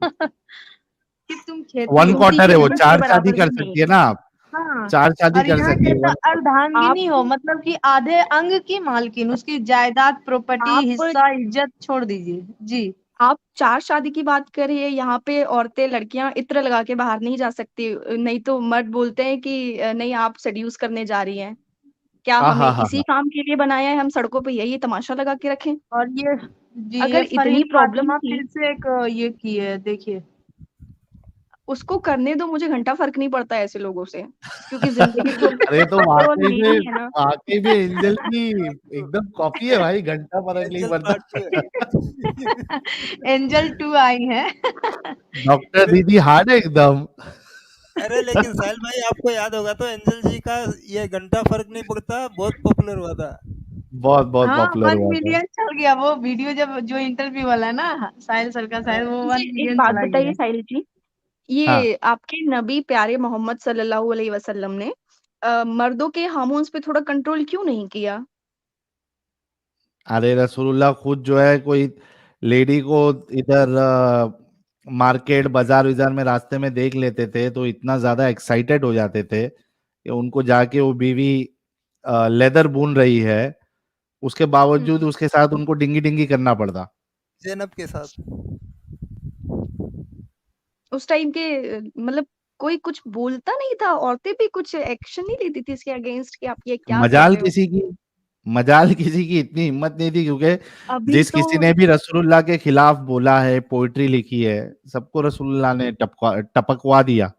कि तुम खेती 1 क्वार्टर है वो, 4 शादी कर सकती है ना आप। हाँ 4 शादी कर सकती है। अर्धांगिनी हो मतलब कि आधे अंग की मालकिन, उसकी जायदाद, प्रॉपर्टी, हिस्सा, इज्जत छोड़ दीजिए। जी आप 4 शादी की बात करिए, यहाँ पे औरतें लड़कियां इत्र लगा के बाहर नहीं जा सकती, नहीं तो मर्द बोलते हैं कि नहीं आप सेड्यूस करने जा रही हैं। क्या हमें इसी काम के लिए बनाया है, हम सड़कों पे यही तमाशा लगा के रखें? और ये जी अगर इतनी प्रॉब्लम थी, फिर से एक ये की है देखिए, उसको करने दो, मुझे घंटा फर्क नहीं पड़ता ऐसे लोगों से, क्योंकि जिंदगी तो अरे तो केवल वाकई लेनी में है ना। एंजल की एकदम कॉपी है भाई, घंटा फर्क नहीं एंजल पड़ता। पार्ट 2 है। एंजल 2 आई है। डॉक्टर अरे दीदी हार्ड है एकदम। अरे लेकिन साहिल भाई आपको याद होगा तो एंजल जी का ये घंटा फर्क नहीं पड़ता बहुत पॉपुलर हुआ था। बहुत बहुत हाँ, पॉपुलर 1 हुआ था। मिलियन चल गया वो वीडियो, जब जो इंटरव्यू वाला है ना साहिल सर का, शायद वो 1 मुझे एक मिलियन बात चला बताइए गया। साहिल जी, हाँ, ये आपके नबी प्यारे मोहम्मद सल्लल्लाहु अलैहि वसल्लम ने मर्दों के हार्मोन्स पे थोड़ा कंट्रोल क्यों नहीं किया? अरे रसूलुल्लाह खुद जो है कोई लेडी को इधर मार्केट बाजार विजार में रास्ते में देख लेते थे तो इतना ज्यादा एक्साइटेड हो जाते थे कि उनको जाके वो बीवी लेदर बुन रही है, उसके बावजूद हम्म। उसके साथ उनको डिंगी डिंगी करना पड़ता। ज़ैनब के साथ। उस टाइम के मतलब कोई कुछ बोलता नहीं था, औरतें भी कुछ एक्शन नहीं लेती थी इसके अगेंस्ट कि आप ये क्या कर मजाल रहे हो। किसी की मजाल किसी की इतनी हिम्मत नहीं थी, क्योंकि अभी जिस तो किसी ने भी रसूलुल्लाह के खिलाफ बोला है, पोइट्री लिखी है, सबको रसूलुल्लाह ने टपकवा दिया,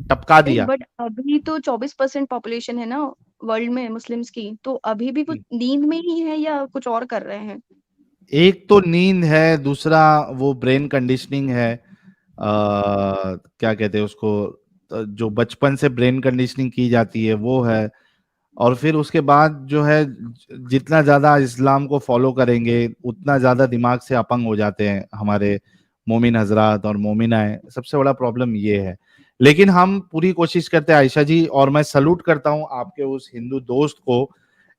टपका नहीं, दिया। बट अभी तो 24% पॉपुलेशन है ना वर्ल्ड में मुस्लिम्स की, तो अभी भी वो नींद में ही है या कुछ और कर रहे हैं? एक तो नींद है, दूसरा वो ब्रेन कंडीशनिंग है, क्या कहते हैं उसको, जो बचपन से ब्रेन कंडीशनिंग की जाती है वो है। और फिर उसके बाद जो है जितना ज्यादा इस्लाम को फॉलो करेंगे उतना ज्यादा दिमाग से अपंग हो जाते हैं हमारे मोमिन हजरात और मोमिनाएं, सबसे बड़ा प्रॉब्लम ये है। लेकिन हम पूरी कोशिश करते हैं आयशा जी, और मैं सलूट करता हूं आपके उस हिंदू दोस्त को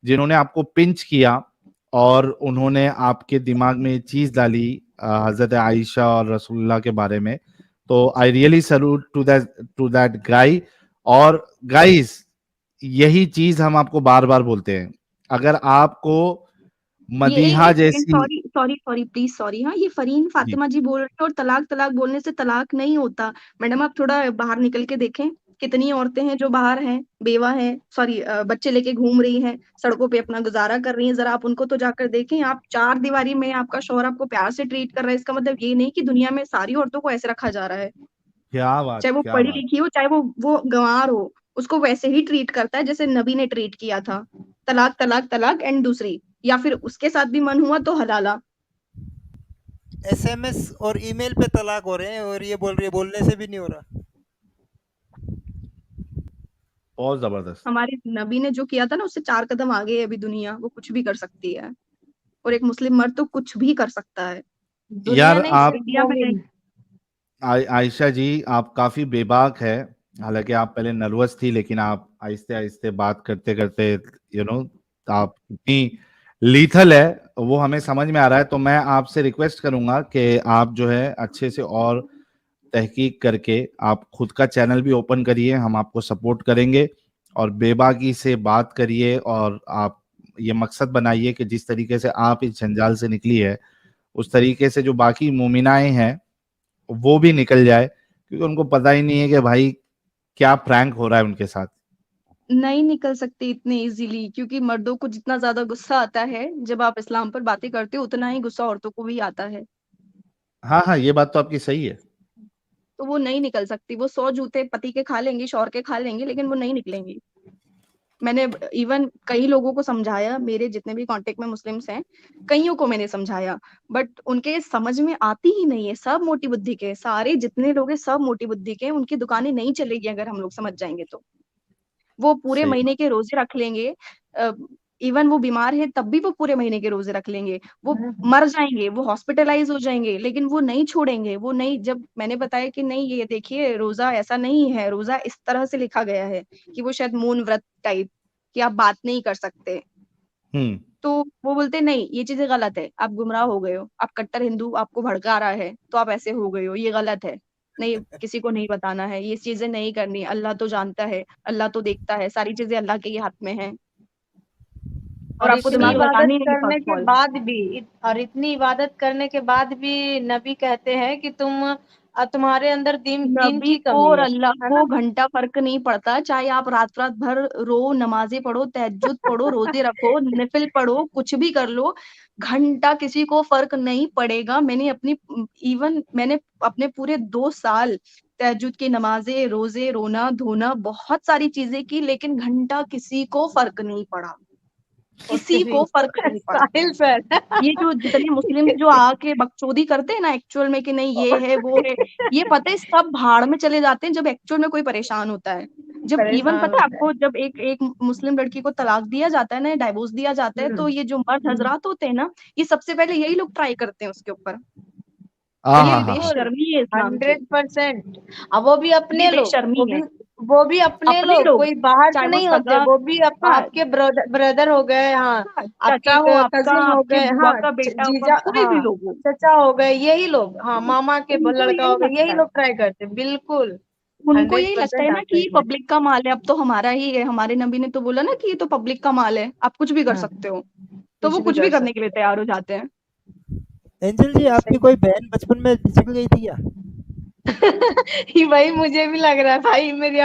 जिन्होंने आपको पिंच किया और उन्होंने आपके दिमाग में ये चीज डाली हजरत आयशा और रसूलुल्लाह के बारे में। तो I really salute to that guy. और गाइस, यही चीज हम आपको बार बार बोलते हैं, अगर आपको ये मदीहा एक सेकंड, जैसी। Sorry sorry sorry please sorry, हाँ ये फरीन जी, फातिमा जी बोल रहे हैं और तलाक तलाक बोलने से तलाक नहीं होता। मैडम आप थोड़ा बाहर निकल के देखें, कितनी औरतें हैं जो बाहर हैं, बेवा हैं, सॉरी बच्चे लेके घूम रही हैं, सड़कों पे अपना गुजारा कर रही हैं, जरा आप उनको तो जाकर देखें। आप चार दीवारी में आपका शौहर आपको प्यार से ट्रीट कर रहा है, इसका मतलब ये नहीं कि दुनिया में सारी औरतों को ऐसे रखा जा रहा है। क्या बात, चाहे वो क्या पढ़ी बात। लिखी हो, चाहे वो गंवार हो, उसको वैसे ही ट्रीट करता है जैसे नबी ने ट्रीट किया था। तलाक तलाक तलाक एंड दूसरी, या फिर उसके साथ भी मन हुआ तो हलाला। एसएमएस और ईमेल पे तलाक हो रहे हैं और ये बोल रही है बोलने से भी नहीं हो रहा। बहुत जबरदस्त। हमारे नबी ने जो किया था ना उससे 4 कदम आगे है अभी दुनिया, वो कुछ भी कर सकती है। और एक मुस्लिम मर्द तो कुछ भी कर सकता है। दुनिया यार नहीं, आप सिर्फ इंडिया में मोमिन। आयशा जी, आप काफी बेबाक है। हालांकि आप पहले नर्वस थी, लेकिन आप आहिस्ते आहिस्ते बात करते करते आप इतनी लीथल है वो हमें समझ में आ रहा है। तो मैं आपसे रिक्वेस्ट करूंगा कि आप जो है अच्छे से और तहकीक करके आप खुद का चैनल भी ओपन करिए, हम आपको सपोर्ट करेंगे। और बेबाकी से बात करिए और आप ये मकसद बनाइए कि जिस तरीके से आप इस जंजाल से निकली है उस तरीके से जो बाकी मोमिनाएं हैं वो भी निकल जाए, क्योंकि उनको पता ही नहीं है कि भाई क्या प्रैंक हो रहा है उनके साथ। नहीं निकल सकती इतने इजीली, क्योंकि मर्दों को जितना ज्यादा गुस्सा आता है जब आप इस्लाम पर बातें करते हो, उतना ही गुस्सा औरतों को भी आता है। हाँ हाँ, ये बात तो आपकी सही है। तो वो नहीं निकल सकती। वो 100 जूते पति के खा लेंगी, शौहर के खा लेंगी, लेकिन वो नहीं निकलेंगी। मैंने इवन कई लोगों को समझाया, मेरे जितने भी कांटेक्ट में मुस्लिम्स हैं, कईयों को मैंने समझाया, बट उनके समझ में आती ही नहीं है। सब मोटी बुद्धि के, सारे जितने लोग हैं सब मोटी बुद्धि के, उनकी दुकानें नहीं चलेगी अगर हम लोग समझ जाएंगे तो। वो पूरे सही महीने बात। के रोजे रख लेंगे, इवन वो बीमार है तब भी वो पूरे महीने के रोजे रख लेंगे। वो मर जाएंगे, वो हॉस्पिटलाइज हो जाएंगे, लेकिन वो नहीं छोड़ेंगे। वो नहीं, जब मैंने बताया कि नहीं ये देखिए रोजा ऐसा नहीं है, रोजा इस तरह से लिखा गया है कि वो शायद मौन व्रत टाइप, कि आप बात नहीं कर सकते, हम्म। तो वो बोलते नहीं ये चीजें गलत है, आप गुमराह हो गए हो, आप कट्टर हिंदू, आपको भड़का रहा है तो आप ऐसे हो गए हो, ये गलत है। नहीं, किसी को नहीं बताना है, ये चीजें नहीं करनी, अल्लाह तो जानता है, अल्लाह तो देखता है, सारी चीजें अल्लाह के ही हाथ में है। और और आपको इतनी दिमाग इबादत लगानी नहीं करने फर्स्ट के ऑफ ऑल। बाद भी, और इतनी इबादत करने के बाद भी नबी कहते हैं कि तुम्हारे अंदर दीन नबी की को कमी और है अल्लाह है को ना। घंटा फर्क नहीं पड़ता, चाहे आप रात रात भर रो, नमाजें पढ़ो, तहज्जुद पढ़ो, रोजे रखो, नफिल पढ़ो, कुछ भी कर लो, घंटा किसी को फर्क नहीं पड़ेगा। मैंने अपनी पूरे 2 साल तहज्जुद की नमाजें, रोजे, रोना धोना, बहुत सारी चीजें की, लेकिन घंटा किसी को फर्क नहीं पड़ा, किसी को फर्क नहीं पड़ा। साहिल सर ये जो जितने मुस्लिम जो आके बकचोदी करते हैं ना एक्चुअल में कि नहीं ये है वो है, ये पता है सब भाड़ में चले जाते हैं जब एक्चुअल में कोई परेशान होता है। जब इवन परेशान पता है होता है। आपको, जब एक मुस्लिम लड़की को तलाक दिया जाता है ना, डाइवोर्स दिया जाता है, तो ये जो मर्द हजरात होते हैं ना, ये सबसे पहले यही लोग ट्राई करते हैं उसके ऊपर। हाँ ये हाँ हाँ हाँ। बेशर्मी है इस्लाम की, 100%। अब वो भी ये अपने लोग, बेशर्मी है। वो भी अपने अपने लोग, लोग, कोई बाहर चाहे से वो नहीं होते, सगा, वो भी हाँ, आपके ब्रदर हो गए, हाँ, हाँ, आपके चाचा हो आपका, कजिन हो आपके गए, बुआ हाँ, का बेटा हुआ, जीजा, कोई भी हाँ, लोग हो, चचा हो गए, यही लोग, हाँ, मामा के उनको लड़का यही हो गया, लगता यही है, लोग ट्राई करते हैं, बिल्कुल। उनको यही लगता 100% है आप ना कि सही ये कह रहे पब्लिक का माल है, अब तो हमारा ही है। हमारे नबी ने तो बोला ना कि ये तो पब्लिक का माल है, आप कुछ भी कर हैं। हाँ, सकते हो, तो वो कुछ भी कुछ भी कर करने के लिए सकते तैयार हो जाते हैं। एंजल जी, आपकी सही कोई बहन बचपन में बिछड़ गई थी क्या? ये वही मुझे भी लग रहा है भाई, मेरी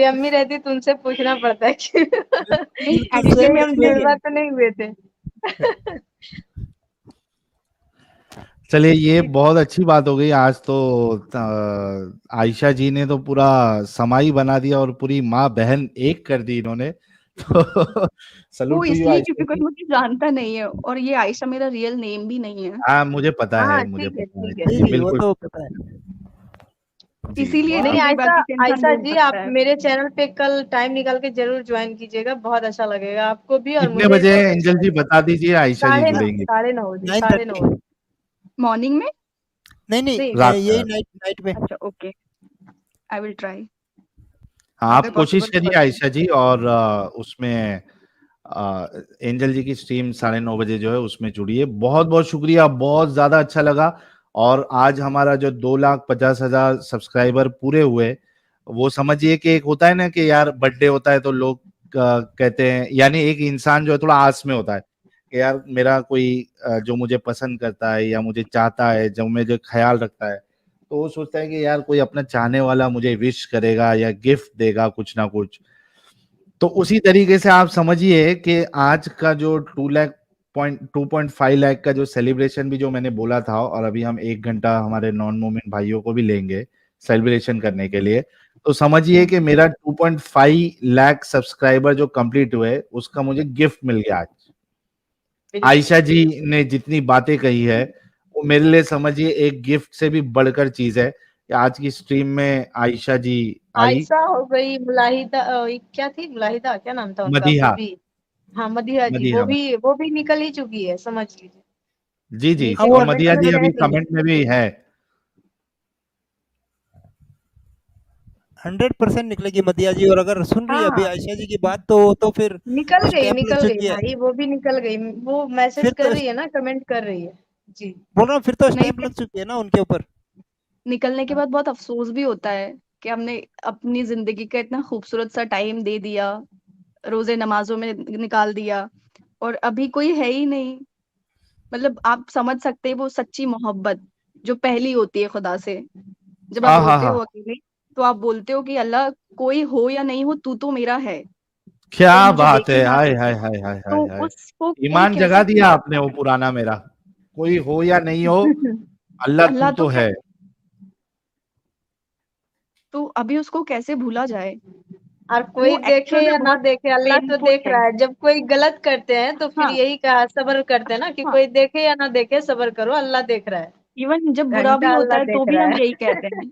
अम्मी रहती तो उनसे पूछना पड़ता है कि नहीं बिल्कुल इनके सेम एक्चुअली भी हम देखिए, जुड़वा तो नहीं हुए थे। चलिए ये बहुत अच्छी बात हो गई आज तो। आयशा जी ने तो पूरा समाई बना दिया और पूरी माँ बहन एक कर दी इन्होंने। तो वो सलूट टू यू इसलिए आयशा क्योंकि कोई जी। मुझे जानता नहीं है, और ये आयशा मेरा रियल नेम भी नहीं है, हाँ मुझे पता है, हाँ मुझे ठीक है, पता है ठीक है, जी, जी जी, वो बिल्कुल तो पता है। जी। इसीलिए नहीं इतनी आयशा, बाकी से इंसान आयशा ढूंढ जी सकता आप है। मेरे चैनल पे कल टाइम निकाल के जरूर ज्वाइन कीजिएगा, बहुत अच्छा लगेगा आपको भी और कितने मुझे भी बजे बहुत अच्छा एंजल जी लगेगा। बता दीजिए, आयशा जी 9:30, जुड़ेंगी 9:30 बजे, 9:30 9:30 बजे। मॉर्निंग में, नहीं नहीं, नहीं, रात यही का। नाइट नाइट में। अच्छा ओके, आई विल ट्राई, हाँ अगर आप कोशिश पॉसिबल तो करिए करती हूँ। आयशा जी, और उसमें एंजल जी की स्ट्रीम 9:30 बजे जो है उसमें जुड़िए। बहुत बहुत शुक्रिया, बहुत ज्यादा अच्छा लगा। और आज हमारा जो 2,50,000 सब्सक्राइबर पूरे हुए, वो समझिए कि एक होता है ना कि यार बर्थडे होता है तो लोग कहते हैं, यानी एक इंसान जो है थोड़ा आस में होता है कि यार मेरा कोई जो मुझे पसंद करता है या मुझे चाहता है, जो मुझे ख्याल रखता है, तो वो सोचता है कि यार कोई अपना चाहने वाला मुझे विश करेगा या गिफ्ट देगा कुछ ना कुछ। तो उसी तरीके से आप समझिए कि आज का जो 2.5 लाख का जो सेलिब्रेशन भी जो मैंने बोला था, और अभी हम 1 घंटा हमारे नॉन मोमेंट भाइयों को भी लेंगे सेलिब्रेशन करने के लिए, तो समझिए कि मेरा 2.5 लाख सब्सक्राइबर जो कंप्लीट हुए उसका मुझे गिफ्ट मिल गया आज। आयशा जी ने जितनी बातें कही है वो मेरे लिए समझिए एक गिफ्ट से भी बढ़कर चीज है कि आज की स्ट्रीम में आयशा जी आई। आयशा हो गई, मुलाहिदा, क्या थी, मुलाहिदा क्या नाम था उनका, वो मदीहा, भी, हाँ, मदीहा जी, मदीहा। वो भी निकल ही चुकी है, समझ लीजिए। जी जी, हाँ, नीचे वो और कमेंट मदिया में जी कह अभी रही है। कमेंट में भी है। 100% निकलेगी मदिया जी, और अगर सुन रही है अभी हाँ, आयशा जी की बात, तो फिर स्टैंप लग निकल गई चुकी है। भाई, वो भी निकल गई, वो मैसेज फिर कर तो रही है ना, कमेंट कर रही है जी। बोल रहा हूँ, फिर तो नहीं, स्टैंप लग चुकी है ना उनके ऊपर। निकलने के बाद बहुत अफसोस भी होता है कि हमने अपनी जिंदगी का इतना खूबसूरत सा टाइम दे दिया, रोजे नमाजों में निकाल दिया, और अभी कोई है ही नहीं। मतलब आप समझ सकते हैं वो सच्ची मोहब्बत जो पहली होती है खुदा से। जब आप हाँ हाँ रोते हाँ, हो अकेले, तो आप बोलते हो कि अल्लाह, कोई हो या नहीं हो, तू तो मेरा है, कोई क्या मुझे बात देखे है, ना हाय देखे, हाय हाय हाय हाय तो हाय। उसको कोई ईमान कैसे जगा भूल दिया आपने सकता वो है। पुराना मेरा, कोई हो या नहीं हो, अल्लाह तू अल्लाह तो तो है, है। तो अभी उसको कैसे भूला जाए। और कोई वो देखे एक्चुअल में या ना बहुत देखे, अल्लाह तो पेनफुल देख है। रहा है। जब कोई गलत करते हैं तो फिर हाँ, यही कहा, सब्र करते हैं ना, कि हाँ, कोई देखे या ना देखे, सब्र करो, अल्लाह देख रहा है, इवन जब बुरा भी घंटा होता अल्लाह है तो देख भी रहा हम है। यही कहते हैं।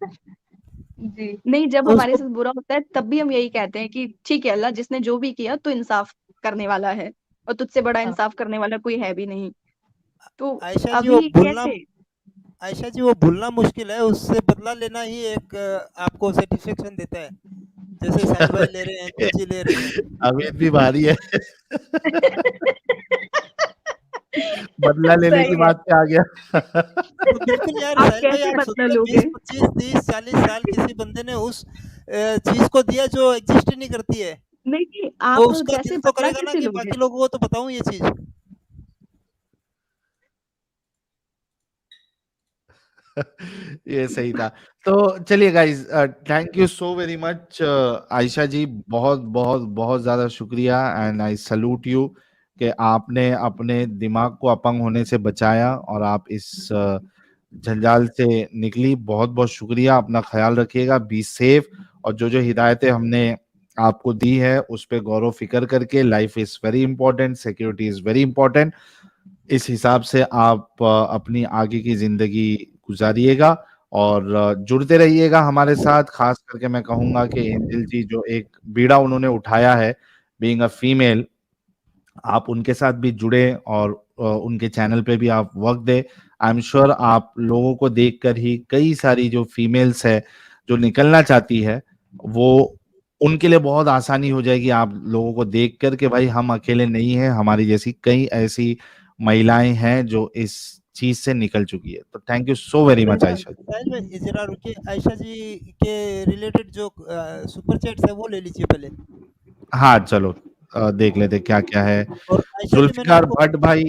जी। नहीं, जब तो हमारे उसको साथ बुरा होता है तब भी हम यही कहते हैं कि ठीक है अल्लाह, जिसने जो भी किया तो इंसाफ करने वाला है, और तुझसे बड़ा हाँ, इंसाफ करने वाला कोई है भी नहीं। तो आयशा जी वो अभी भूलना कैसे। आयशा जी वो भूलना मुश्किल है, उससे बदला लेना ही एक आपको सेटिस्फेक्शन देता है, जैसे साहिल भाई ले रहे हैं, एंजल जी ले रही हैं। अमित भी भारी है। बदला लेने की सही है। बात पे आ गया। तो बिल्कुल यार, आप साहिल भाई कैसे आप बदला सोचिए, लोगे। 20, 25, 30, 40 साल किसी बंदे ने उस चीज को दिया जो एग्जिस्ट ही नहीं करती है, नहीं नहीं, तो आप उसका कैसे दिल तो बदला करेगा ना कैसे कि लोगे। बाकी लोगों को तो बताऊं ये चीज। ये सही था। तो चलिए guys, thank you so very much Ayesha ji, बहुत बहुत बहुत ज्यादा शुक्रिया, एंड आई सल्यूट यू कि आपने अपने दिमाग को अपंग होने से बचाया और आप इस जंजाल से निकली। बहुत बहुत शुक्रिया, अपना ख्याल रखिएगा, बी सेफ। और जो जो हिदायतें हमने आपको दी है उस पर गौर फिक्र करके, life is very important, security is very important, इस हिसाब से आप अपनी आगे की जिंदगी गुजारिएगा और जुड़ते रहिएगा हमारे साथ। खास करके मैं कहूंगा कि एंजल जी जो एक बीड़ा उन्होंने उठाया है बीइंग अ फीमेल, आप उनके साथ भी जुड़े और उनके चैनल पे भी आप वक्त दे। आई एम श्योर आप लोगों को देखकर ही कई सारी जो फीमेल्स है जो निकलना चाहती है, वो उनके लिए बहुत आसानी हो जाएगी आप लोगों को देख कर के भाई हम अकेले नहीं हैं, हमारी जैसी कई ऐसी महिलाएं हैं जो इस चीज से निकल चुकी है। तो thank you so very much Ayesha ji. Sahil भाई जरा रुकिए, आयशा जी के रिलेटेड जो सुपर चैट्स है वो ले लीजिए पहले। हाँ चलो देख लेते क्या क्या है। और आयशा जी मैंने जुल्फिकार आपको भट्ट भाई,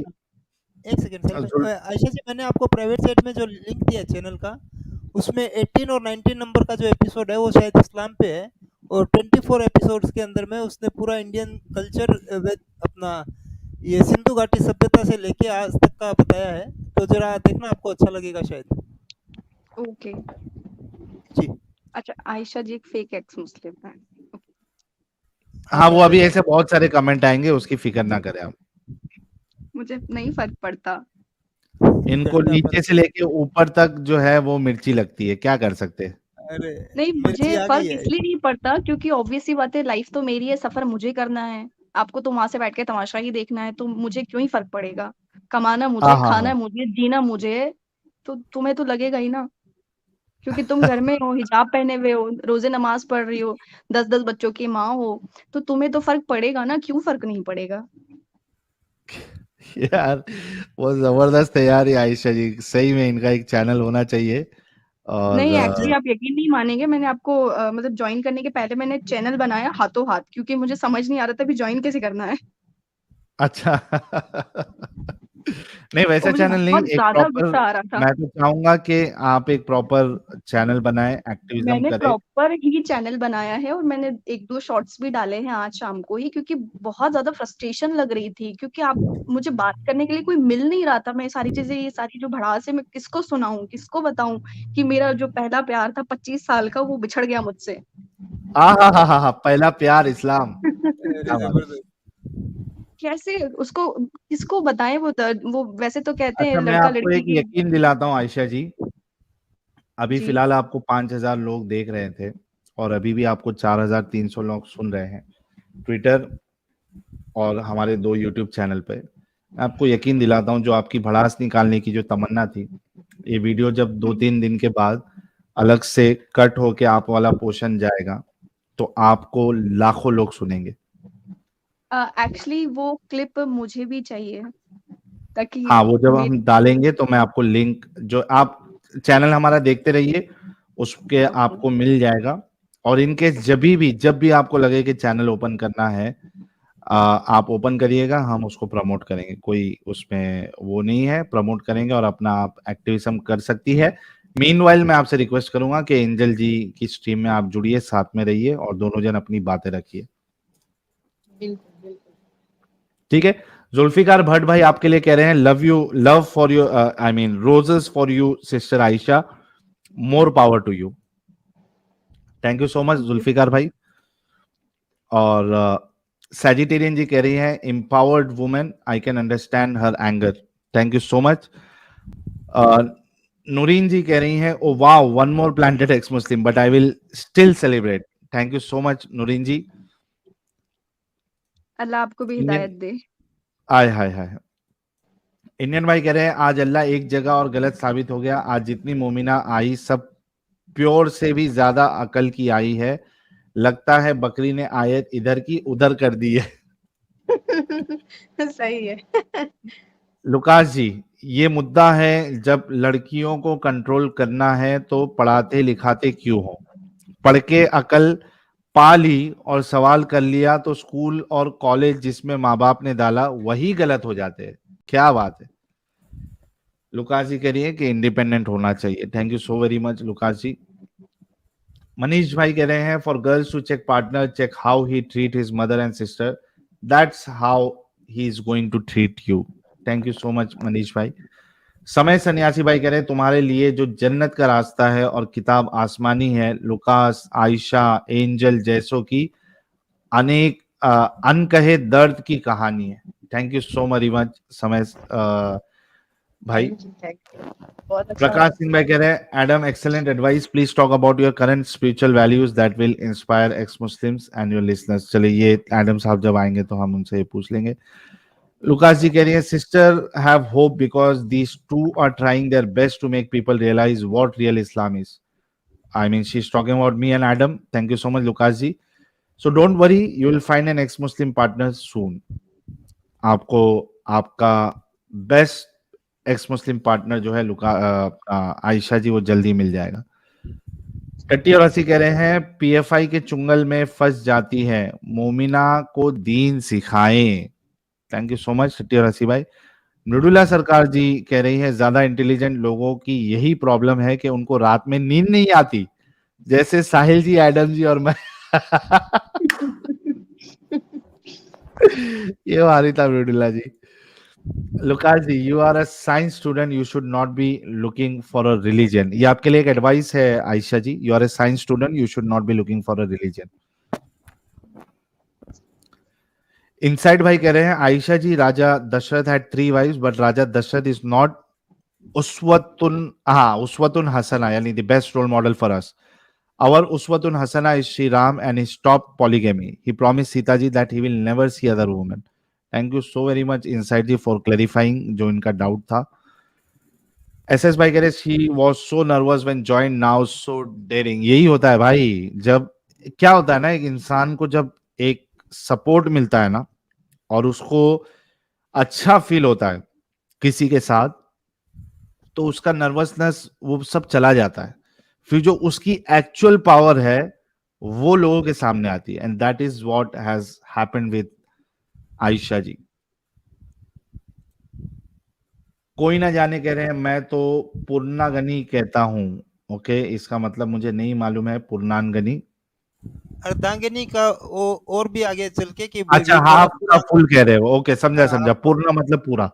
एक सेकंड साहिल भाई, आयशा जी मैंने आपको प्राइवेट चैट में जो लिंक दिया चैनल का, उसमें 18 और 19 नंबर का जो एपिसोड है वो शायद इस्लाम पे है, और 24 एपिसोड्स के अंदर में उसने पूरा इंडियन कल्चर अपना ये सिंधु घाटी सभ्यता से लेके आज तक का बताया है, तो जरा देखना आपको अच्छा लगेगा शायद। ओके जी। अच्छा, आयशा जी एक फेक एक्स मुस्लिम है। हाँ वो अभी ऐसे बहुत सारे कमेंट आएंगे, उसकी फिक्र ना करें आप। मुझे नहीं फर्क पड़ता। इनको नीचे से लेके ऊपर तक जो है वो मिर्ची लगती है, क्या कर सकते हैं। अरे नहीं, मुझे फर्क इसलिए नहीं पड़ता क्योंकि ऑब्वियस सी बात है, लाइफ तो मेरी है, सफर मुझे करना है। आपको तो वहां से बैठ के तमाशा ही देखना है, तो मुझे क्यों ही फर्क पड़ेगा। कमाना मुझे, हाँ हाँ खाना हाँ। मुझे, जीना मुझे है, तो तुम्हें तो लगेगा ही ना, क्योंकि तुम घर में हो, हिजाब पहने हुए हो, रोजे नमाज पढ़ रही हो, 10-10 बच्चों की माँ हो, तो तुम्हें तो फर्क पड़ेगा ना, क्यों फर्क नहीं पड़ेगा। यार वो जबरदस्त है यार ये आयशा जी, सही में इनका एक चैनल होना चाहिए। और नहीं, एक्चुअली आप यकीन नहीं मानेंगे, मैंने आपको मतलब ज्वाइन करने के पहले मैंने चैनल बनाया हाथों हाथ, क्योंकि मुझे समझ नहीं आ रहा था कि ज्वाइन कैसे करना है। अच्छा नहीं वैसा और मुझे चैनल नहीं, बहुत एक ज्यादा प्रॉपर, गुस्सा आ रहा था। मैं तो चाहूंगा कि आप एक प्रॉपर चैनल बनाएं, एक्टिविज्म मैंने करें। प्रॉपर ही चैनल बनाया है और मैंने 1-2 शॉर्ट्स भी डाले हैं आज शाम को ही, क्योंकि बहुत ज्यादा फ्रस्ट्रेशन लग रही थी, क्योंकि आप मुझे बात करने के लिए कोई मिल नहीं रहा था। मैं सारी चीजें, ये सारी जो भड़ास है, मैं किसको सुनाऊं, किसको बताऊं कि मेरा जो पहला प्यार था 25 साल का, वो बिछड़ गया मुझसे। हाँ पहला प्यार इस्लाम, क्या बात है। कैसे उसको, किसको बताएं, वो वैसे तो कहते हैं अच्छा मैं लड़का आपको लड़की एक की। यकीन दिलाता हूँ आयशा जी, अभी जी। फिलहाल आपको 5000 लोग देख रहे थे और अभी भी आपको 4300 लोग सुन रहे हैं ट्विटर और हमारे 2 यूट्यूब चैनल पे। मैं आपको यकीन दिलाता हूँ जो आपकी भड़ास निकालने की जो तमन्ना थी, ये वीडियो जब 2-3 दिन के बाद अलग से कट होके आप वाला पोर्शन जाएगा तो आपको लाखों लोग सुनेंगे। एक्चुअली वो क्लिप मुझे भी चाहिए, ताकि हाँ वो जब मेरे हम डालेंगे तो मैं आपको लिंक, जो आप चैनल हमारा देखते रहिए उसके आपको मिल जाएगा। और इनके जब भी आपको लगे कि चैनल ओपन करना है, आप ओपन करिएगा, हम उसको प्रमोट करेंगे, कोई उसमें वो नहीं है, प्रमोट करेंगे और अपना आप एक्टिविज्म कर सकती है। मीनवाइल मैं आपसे रिक्वेस्ट करूंगा कि एंजल जी की स्ट्रीम में आप जुड़िए, साथ में रहिए और दोनों जन अपनी बातें रखिए, ठीक है। जुल्फिकार भट्ट भाई आपके लिए कह रहे हैं love for you, I mean roses for you sister Ayesha, more power to you. Thank you so much Zulfiqar भाई। और सैजिटेरियन जी कह रही हैं empowered women, I can understand her anger, thank you so much. Noreen ji कह रही हैं oh wow one more planted ex Muslim but I will still celebrate, thank you so much Noreen ji. Allah आपको भी हिदायत दे। आय हाय हाय। इंडियन भाई कह रहे हैं आज अल्लाह एक जगह और गलत साबित हो गया, आज जितनी मोमिना आई सब प्योर से भी ज्यादा अकल की आई है, लगता है बकरी ने आयत इधर की उधर कर दी है। सही है। लुकास जी ये मुद्दा है, जब लड़कियों को कंट्रोल करना है तो पढ़ाते लिखाते क्यों हो, पढ़ के अकल पा ली और सवाल कर लिया तो स्कूल और कॉलेज जिसमें माँ बाप ने डाला वही गलत हो जाते हैं, क्या बात है। लुकास जी कह रही है कि इंडिपेंडेंट होना चाहिए, thank you so very much Lucas ji. Manish भाई कह रहे हैं for girls to check partner, check how he treat his mother and sister, that's how he is going to treat you, thank you so much Manish भाई। समय सन्यासी भाई कह रहे हैं तुम्हारे लिए जो जन्नत का रास्ता है और किताब आसमानी है, लुकास, आयशा, एंजल जैसों की अनेक अनकहे दर्द की कहानी है। थैंक यू सो मच समय भाई। बहुत अच्छा प्रकाश सिंह भाई कह रहे हैं Adam excellent advice, please talk about your current spiritual values that will inspire x Muslims and your listeners. चलिए ये एडम साहब जब आएंगे तो हम उनसे पूछ लेंगे। लुकास जी कह रही है sister have hope because these two are trying their best to make people realise what real Islam is. I mean she is talking about me and Adam. Thank you so much Lucas ji. So don't worry, you will find an ex Muslim partner soon. आपको आपका best x Muslim partner जो है आयशा जी वो जल्दी मिल जाएगा। टट्टी और हसी कह रहे हैं पीएफआई के चुंगल में फंस जाती है, मोमिना को दीन सिखाएं। थैंक यू सो मच टट्टी और हसी भाई। मृदुला सरकार जी कह रही है ज्यादा इंटेलिजेंट लोगों की यही प्रॉब्लम है कि उनको रात में नींद नहीं आती, जैसे साहिल जी, एडम जी और मैं। ये हमारी था Mridula ji. Lucas ji, you are a science student, you should not be looking for a religion. ये आपके लिए एक एडवाइस है Ayesha ji, you are a science student, you should not be looking for a religion. Inside भाई कह रहे हैं Ayesha ji, Raja Dashrath had 3 wives but Raja Dashrath is not uswatun hasana, yani the best role model for us. Our uswatun hasana is Shri Ram and he stopped polygamy. He promised Sita ji that he will never see other women. Thank you so very much Inside ji for clarifying जो इनका doubt था। SS भाई कह रहे she was so nervous when joined, now so daring। यही होता है भाई, जब क्या होता है ना, एक इंसान को जब एक सपोर्ट मिलता है ना और उसको अच्छा फील होता है किसी के साथ, तो उसका नर्वसनेस वो सब चला जाता है। फिर जो उसकी एक्चुअल पावर है वो लोगों के सामने आती है, and that is what has happened with Ayesha ji. कोई ना जाने कह रहे हैं मैं तो पूर्णागनी कहता हूं। ओके, इसका मतलब मुझे नहीं मालूम है पूर्णांगनी। अर्धांगिनी का और भी आगे चल के कि अच्छा, हाफ का फुल कह रहे हो। ओके, समझा। पूर्ण मतलब पूरा।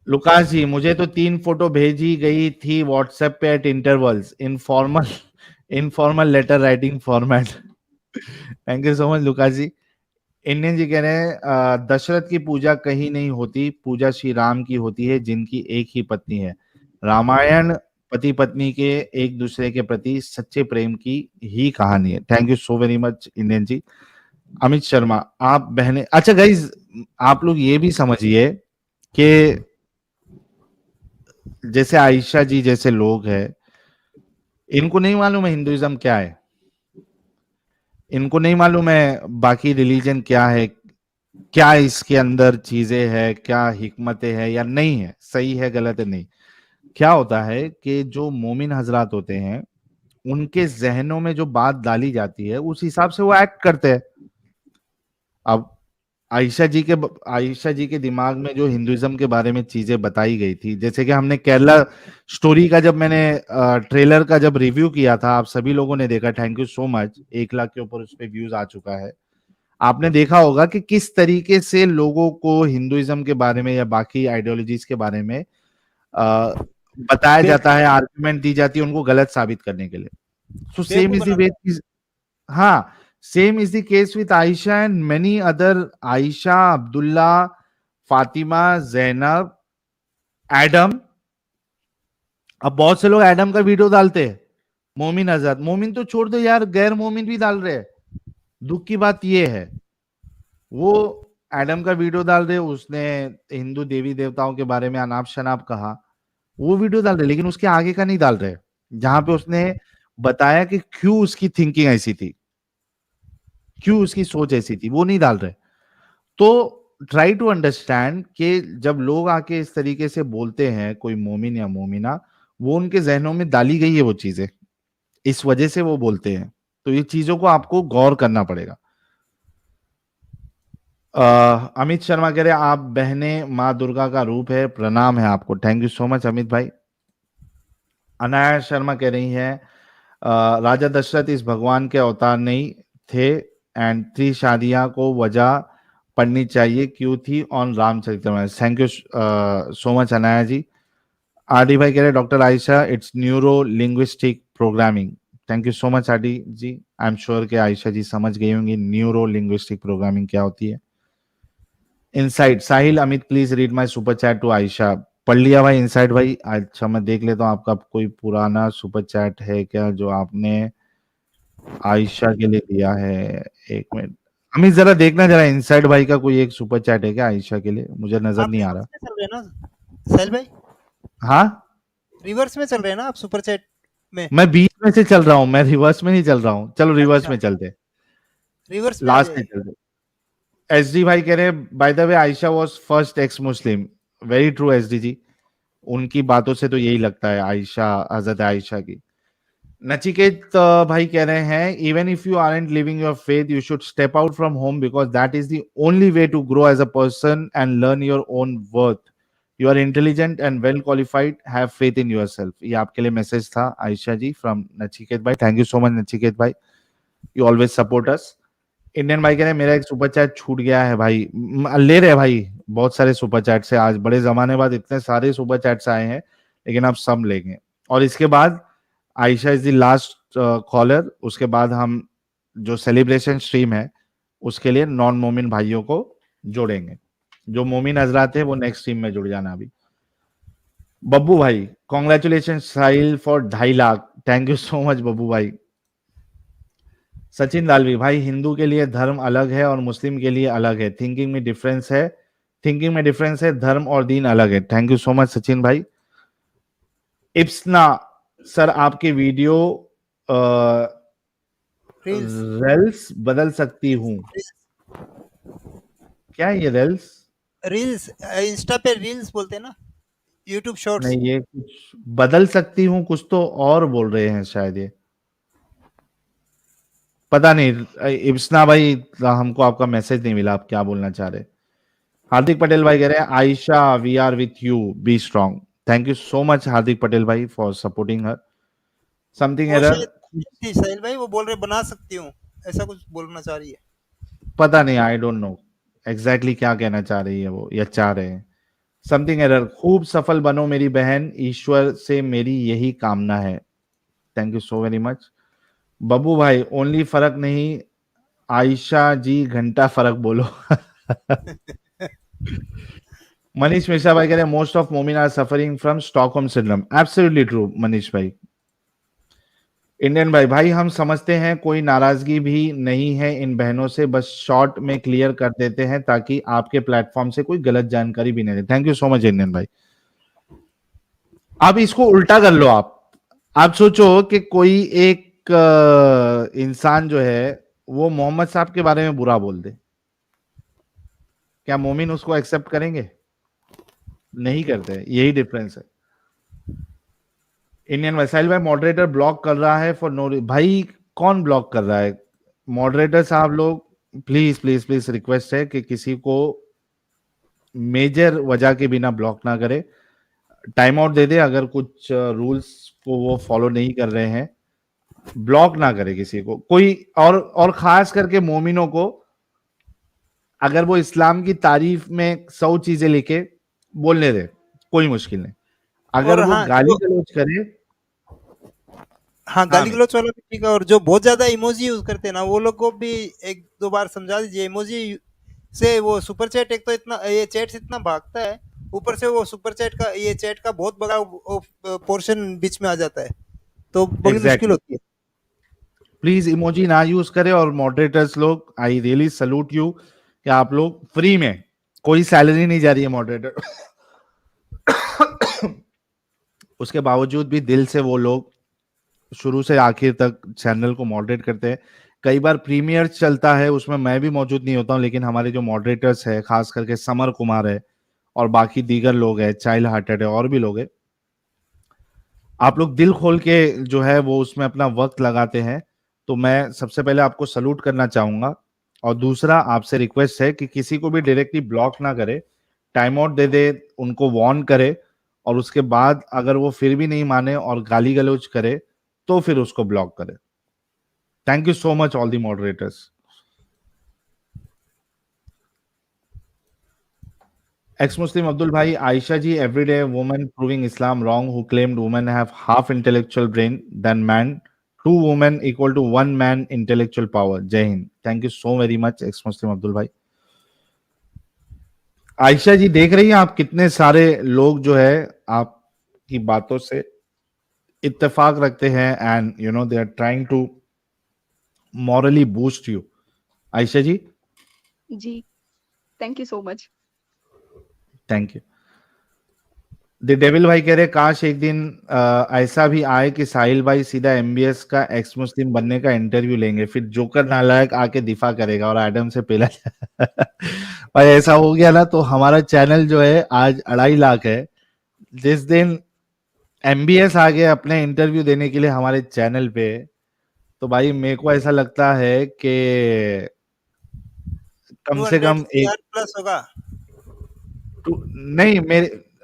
लुकास जी, मुझे तो 3 फोटो भेजी गई थी व्हाट्सएप पे at intervals, informal letter writing format. Thank you so much Lucas ji. Indian ji कह रहे हैं दशरथ की पूजा कहीं नहीं होती, पूजा श्री राम की होती है जिनकी एक ही पत्नी है। रामायण पति पत्नी के एक दूसरे के प्रति सच्चे प्रेम की ही कहानी है। Thank you so very much Indian ji. Amit Sharma, आप बहने, अच्छा गाइज आप लोग ये भी समझिए कि जैसे आयशा जी जैसे लोग हैं, इनको नहीं मालूम है हिंदुइज्म क्या है, इनको नहीं मालूम है बाकी रिलीजन क्या है, क्या इसके अंदर चीजें है, क्या हिकमतें है या नहीं है, सही है गलत है नहीं। क्या होता है कि जो मोमिन हजरात होते हैं उनके जहनों में जो बात डाली जाती है उस हिसाब से वो एक्ट करते हैं। अब आयशा जी के दिमाग में जो हिंदुइज्म के बारे में चीजें बताई गई थी, जैसे कि हमने केरला स्टोरी का जब मैंने ट्रेलर का जब रिव्यू किया था, आप सभी लोगों ने देखा, thank you so much. 1 lakh के ऊपर उस पर व्यूज आ चुका है। आपने देखा होगा कि किस तरीके से लोगों को हिंदुइज्म के बारे में या बाकी आइडियोलॉजीज के बारे में बताया जाता है, आर्गुमेंट दी जाती है उनको गलत साबित करने के लिए। So same is the way, हाँ, same is the case with Aisha and many other, Aisha, Abdullah, Fatima, Zainab, Adam. अब बहुत से लोग एडम का वीडियो डालते हैं, मोमिन आजाद, मोमिन तो छोड़ दो यार, गैर मोमिन भी डाल रहे हैं। दुख की बात ये है वो एडम का वीडियो डाल रहे, उसने हिंदू देवी देवताओं के बारे में अनाप शनाप कहा, वो वीडियो डाल रहे, लेकिन उसके आगे का नहीं डाल रहे, जहां पे उसने बताया कि क्यों उसकी थिंकिंग ऐसी थी, क्यों उसकी सोच ऐसी थी, वो नहीं डाल रहे। तो ट्राई टू अंडरस्टैंड कि जब लोग आके इस तरीके से बोलते हैं, कोई मोमिन या मोमिना, वो उनके जहनों में डाली गई है वो चीजें, इस वजह से वो बोलते हैं। तो ये चीजों को आपको गौर करना पड़ेगा। अमित शर्मा कह रहे आप बहने माँ दुर्गा का रूप है, प्रणाम है आपको। Thank you so much Amit भाई। अनाया शर्मा कह रही है राजा दशरथ इस भगवान के अवतार नहीं थे एंड 3 शादियां को वजह पढ़नी चाहिए क्यों थी on Ramcharitmanas. Thank you so much Anaya ji. RD भाई कह रहे doctor Ayesha it's neuro linguistic programming. Thank you so much RD ji. I am sure कि आयशा जी समझ गई होंगी न्यूरो लिंग्विस्टिक प्रोग्रामिंग क्या होती है। Inside Sahil Amit please read my super chat to Ayesha. पढ़ लिया भाई इनसाइड भाई। अच्छा मैं देख लेता हूँ आपका कोई पुराना सुपर चैट है क्या जो आपने आयशा के लिए दिया है। एक मिनट अमित जरा देखना जरा इनसाइड भाई का कोई एक सुपर चैट है क्या आयशा के लिए, मुझे नजर आप नहीं आ रिवर्स रहा। में चल रहे हैं ना साहिल भाई? हाँ रिवर्स में चल रहे हैं ना आप सुपर चैट में? मैं बीच में से चल रहा हूँ, मैं रिवर्स में नहीं चल रहा हूँ। चलो रिवर्स अच्छा में चलते, रिवर्स में आ लास्ट में जाइए। चलते। एसडी भाई कह रहे हैं by the way Ayesha was first ex Muslim. Very true SD ji, उनकी बातों से तो यही लगता है आयशा, हजरत आयशा की। नचिकेत भाई कह रहे हैं even if you aren't living your faith you should step out from home because that is the only way to grow as a person and learn your own worth. You are intelligent and well qualified, have faith in yourself. ये आपके लिए message था आयशा जी from Nachiket भाई। Thank you so much Nachiket भाई, you always support us. Indian भाई कह रहे हैं मेरा एक सुपर चैट छूट गया है भाई। ले रहे भाई, बहुत सारे सुपर चैट से आज बड़े जमाने बाद इतने सारे सुपर चैट्स आए हैं, लेकिन आप सब लेंगे। और इसके बाद Ayesha is the last caller, उसके बाद हम जो सेलिब्रेशन स्ट्रीम है उसके लिए नॉन मोमिन भाइयों को जोड़ेंगे। जो मोमिन हजरात है वो नेक्स्ट स्ट्रीम में जुड़ जाना। अभी बब्बू भाई congratulation Sahil for 2.5 lakh. Thank you so much Babbu भाई। सचिन दालवी भाई हिंदू के लिए धर्म अलग है और मुस्लिम के लिए अलग है, थिंकिंग में डिफरेंस है, थिंकिंग में डिफरेंस है, धर्म और दीन अलग है। Thank you so much Sachin भाई। इप्सना सर आपके वीडियो रेल्स बदल सकती हूँ, क्या है ये रेल्स? रील्स इंस्टा पे रील्स बोलते हैं ना, यूट्यूब शॉर्ट्स। नहीं ये कुछ बदल सकती हूँ, कुछ तो और बोल रहे हैं शायद, ये पता नहीं। इब्सना भाई हमको आपका मैसेज नहीं मिला, आप क्या बोलना चाह रहे। हार्दिक पटेल भाई कह रहे हैं Ayesha we are with you, be strong. Thank you so much Hardik Patel भाई फॉर सपोर्टिंग हर। समथिंग वो एरर, शायद साहिल भाई वो बोल रहे बना सकती हूँ, ऐसा कुछ बोलना चाह रही है। पता नहीं, आई डोंट नो एग्जैक्टली क्या कहना चाह रही है वो या चाह रहे हैं। समथिंग एरर, खूब सफल बनो मेरी बहन, ईश्वर से मेरी यही कामना है। Thank you so very much Babbu भाई। ओनली फर्क नहीं आयशा जी, घंटा फर्क बोलो। मनीष मिश्रा भाई कह रहे हैं most of momin are suffering from Stockholm syndrome. Absolutely true Manish भाई। इंडियन भाई भाई हम समझते हैं कोई नाराजगी भी नहीं है इन बहनों से, बस शॉर्ट में क्लियर कर देते हैं ताकि आपके प्लेटफॉर्म से कोई गलत जानकारी भी नहीं दे। Thank you so much Indian भाई। अब इसको उल्टा कर लो, आप सोचो कि कोई एक इंसान जो है वो मोहम्मद साहब के बारे में बुरा बोल दे, क्या मोमिन उसको एक्सेप्ट करेंगे? नहीं करते, यही डिफरेंस है। इंडियन वैसाइल भाई मॉडरेटर ब्लॉक कर रहा है फॉर नो, भाई कौन ब्लॉक कर रहा है? मॉडरेटर साहब लोग प्लीज प्लीज प्लीज रिक्वेस्ट है कि किसी को मेजर वजह के बिना ब्लॉक ना करे, टाइम आउट दे दे अगर कुछ रूल्स को वो फॉलो नहीं कर रहे हैं, ब्लॉक ना करे किसी को कोई। और खास करके मोमिनों को, अगर वो इस्लाम की तारीफ में 100 चीजें लिखे बोलने दे, कोई मुश्किल नहीं। अगर और वो हाँ, गाली गलौज करे, हाँ गाली गलौज वाला भी ठीक है। और जो बहुत ज्यादा इमोजी यूज करते हैं ना वो लोग को भी 1-2 बार समझा दीजिए। इमोजी से वो सुपर चैट, एक तो इतना ये चैट इतना भागता है, ऊपर से वो सुपर चैट का ये चैट का बहुत बड़ा पोर्शन बीच में आ जाता है, तो बड़ी मुश्किल होती है। प्लीज इमोजी ना यूज करें। और मॉडरेटर्स लोग, आई रियली सल्यूट यू कि आप लोग फ्री में, कोई सैलरी नहीं जा रही है मॉडरेटर, उसके बावजूद भी दिल से वो लोग शुरू से आखिर तक चैनल को मॉडरेट करते हैं। कई बार प्रीमियर चलता है उसमें मैं भी मौजूद नहीं होता हूं, लेकिन हमारे जो मॉडरेटर्स है, खास करके समर कुमार है और बाकी दीगर लोग हैं, चाइल्ड हार्टेड है और भी लोग हैं, आप लोग दिल खोल के जो है वो उसमें अपना वक्त लगाते हैं। तो मैं सबसे पहले आपको सल्यूट करना चाहूंगा। और दूसरा आपसे रिक्वेस्ट है कि किसी को भी डायरेक्टली ब्लॉक ना करे, टाइम आउट दे दे, उनको वार्न करे, और उसके बाद अगर वो फिर भी नहीं माने और गाली गलौज करे तो फिर उसको ब्लॉक करे। Thank you so much all the moderators. Ex-Muslim Abdul Bhai, Aisha ji, everyday woman proving Islam wrong who claimed women have half intellectual brain than man. 2 women equal to 1 man intellectual power. Jai Hind. Thank you so very much, Ex-Muslim Abdul Bhai. Ayesha ji देख रही हैं आप कितने सारे लोग जो है आपकी बातों से इत्तेफाक रखते हैं and you know they are trying to morally boost you. Ayesha ji, ji, thank you so much. Thank you. The devil भाई कह रहे काश एक दिन ऐसा भी आए कि साहिल भाई सीधा एमबीएस का एक्स मुस्लिम बनने का इंटरव्यू लेंगे, फिर जोकर नालायक आके दिफा करेगा और एडम से पहला भाई ऐसा हो गया ना तो हमारा चैनल जो है आज 2.5 लाख है. जिस दिन एमबीएस आ गए अपने इंटरव्यू देने के लिए हमारे चैनल पे, तो भाई मेरे को ऐसा लगता है कि कम से कम एक प्लस होगा. नहीं,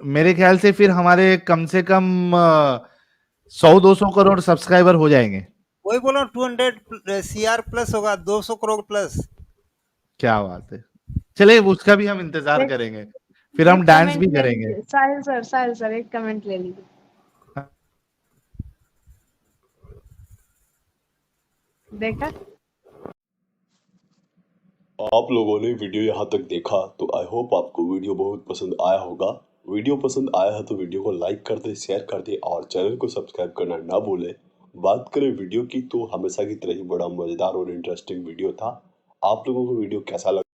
मेरे ख्याल से फिर हमारे कम से कम 100-200 करोड़ सब्सक्राइबर हो जाएंगे. वही बोला 200 CR प्लस होगा, 200 करोड़ प्लस. क्या बात है. चले उसका भी हम इंतजार करेंगे, फिर हम डांस भी करेंगे. साहिल सर एक कमेंट ले लीजिए. देखा आप लोगों ने वीडियो यहाँ तक देखा तो आई होप आपको वीडियो बहुत पसंद आया होगा. वीडियो पसंद आया है तो वीडियो को लाइक कर दे, शेयर कर दे और चैनल को सब्सक्राइब करना ना भूले. बात करें वीडियो की तो हमेशा की तरह ही बड़ा मजेदार और इंटरेस्टिंग वीडियो था. आप लोगों को वीडियो कैसा लगा